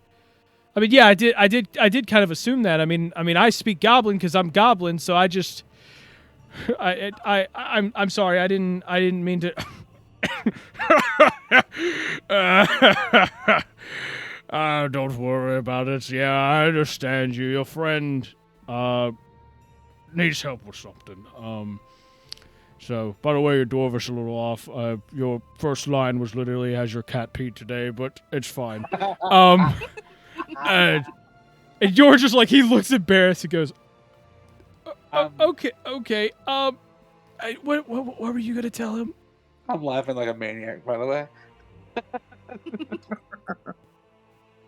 kind of assume that. I mean, I speak Goblin because I'm Goblin, so I just, I'm sorry. I didn't mean to. Don't worry about it. Yeah, I understand you. Your friend, needs help with something. So, by the way, your dwarvish a little off. Your first line was literally, "Has your cat peed today?" But it's fine. And George just like, he looks embarrassed and goes, okay. What were you gonna tell him? I'm laughing like a maniac, by the way.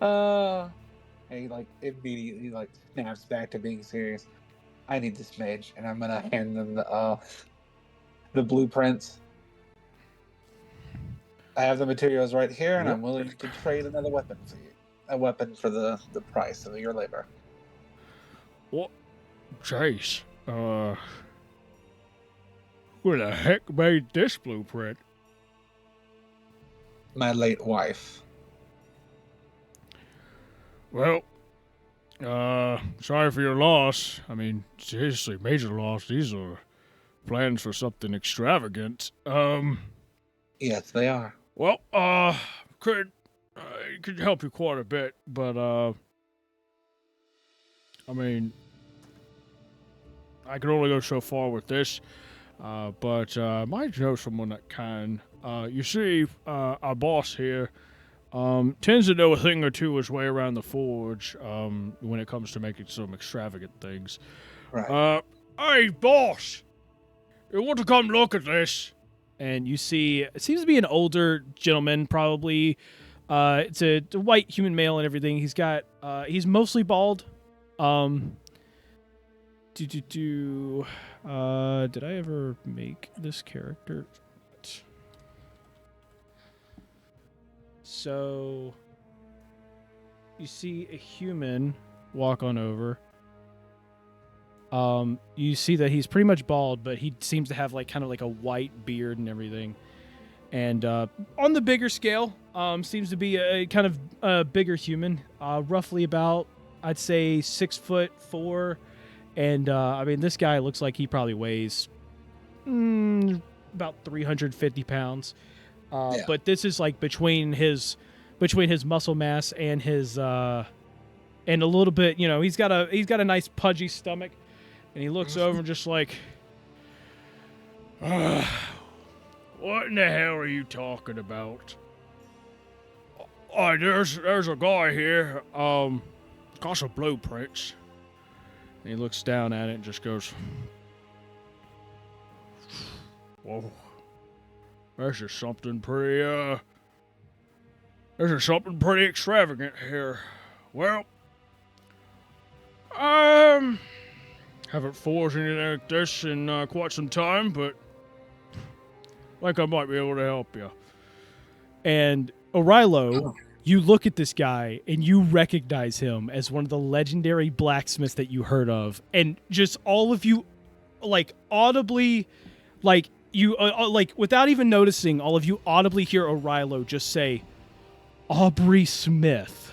And he like immediately like snaps back to being serious. I need this mage, and I'm gonna hand them the blueprints. I have the materials right here, and I'm willing to trade another weapon for you. A weapon for the price of your labor. What? Chase, who the heck made this blueprint? My late wife. Well, sorry for your loss. I mean, seriously, major loss. These are plans for something extravagant. Yes, they are. Well, could help you quite a bit, but I mean, I can only go so far with this. But might know someone that can. You see, our boss here tends to know a thing or two his way around the forge when it comes to making some extravagant things. Right. Hey, boss! You want to come look at this? And you see, it seems to be an older gentleman, probably. It's a white human male and everything. He's mostly bald. Did I ever make this character? So, you see a human walk on over. You see that he's pretty much bald, but he seems to have like kind of like a white beard and everything. And on the bigger scale, seems to be a kind of a bigger human, roughly about, I'd say 6'4". And I mean, this guy looks like he probably weighs about 350 pounds. Yeah. But this is like between his muscle mass and his and a little bit, he's got a nice pudgy stomach. And he looks over and just like, what in the hell are you talking about? There's a guy here, got some blueprints. And he looks down at it and just goes, whoa, this is something pretty extravagant here. Well, haven't forged anything like this in quite some time, but I think I might be able to help you. And Orilo, you look at this guy and you recognize him as one of the legendary blacksmiths that you heard of. And just all of you, like, audibly, like, you like without even noticing, all of you audibly hear Orilo just say, "Aubrey Smith,"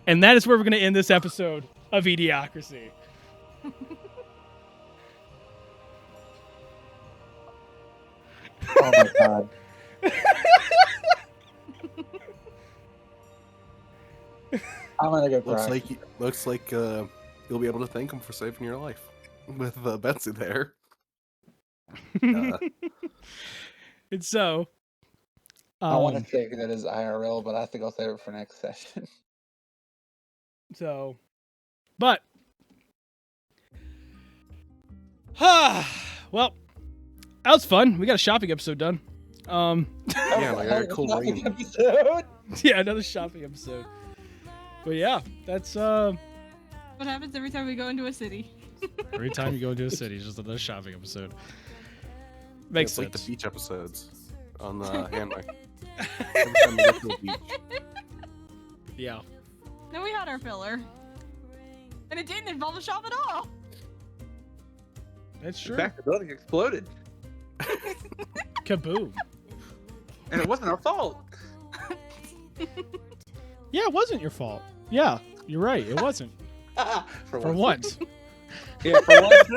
and that is where we're going to end this episode of Idiocracy. Oh my god. I'm gonna go cry. Looks like you'll be able to thank him for saving your life with Betsy there. And so, I want to say that is IRL, but I think I'll save it for next session. So, but, well, that was fun. We got a shopping episode done. Yeah, I got a cool ring. Episode. Yeah, another shopping episode. But yeah, that's What happens every time we go into a city? every time you go into a city, it's just another shopping episode. Makes It's sense. like the beach episodes on the anime. Every time you go to a beach. Yeah. Then we had our filler. And it didn't involve a shop at all. That's In true. fact, the building exploded, Kaboom. and it wasn't our fault. Yeah, it wasn't your fault. Yeah, you're right. It wasn't. For For once. Yeah, for once.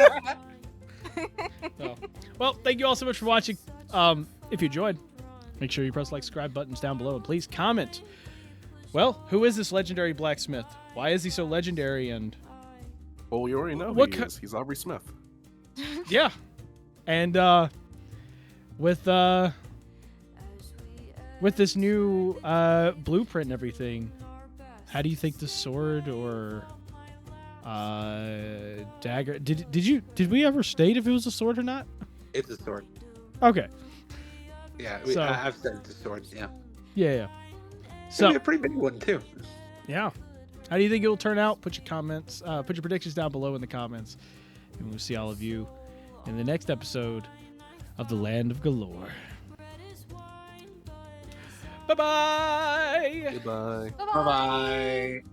So, well, thank you all so much for watching. If you enjoyed, make sure you press the like, subscribe buttons down below, and please comment. Well, who is this legendary blacksmith? Why is he so legendary? And Well, we already know What who he is. He's Aubrey Smith. yeah, and with this new blueprint and everything, how do you think the sword or dagger? Did we ever state if it was a sword or not? It's a sword. Okay. Yeah, So- I've said it's a sword. Yeah. Yeah. So So a pretty big one too. yeah, how do you think it will turn out? Put your comments, put your predictions down below in the comments, and we'll see all of you in the next episode of the Land of Galore. Bye bye. Goodbye. Bye bye.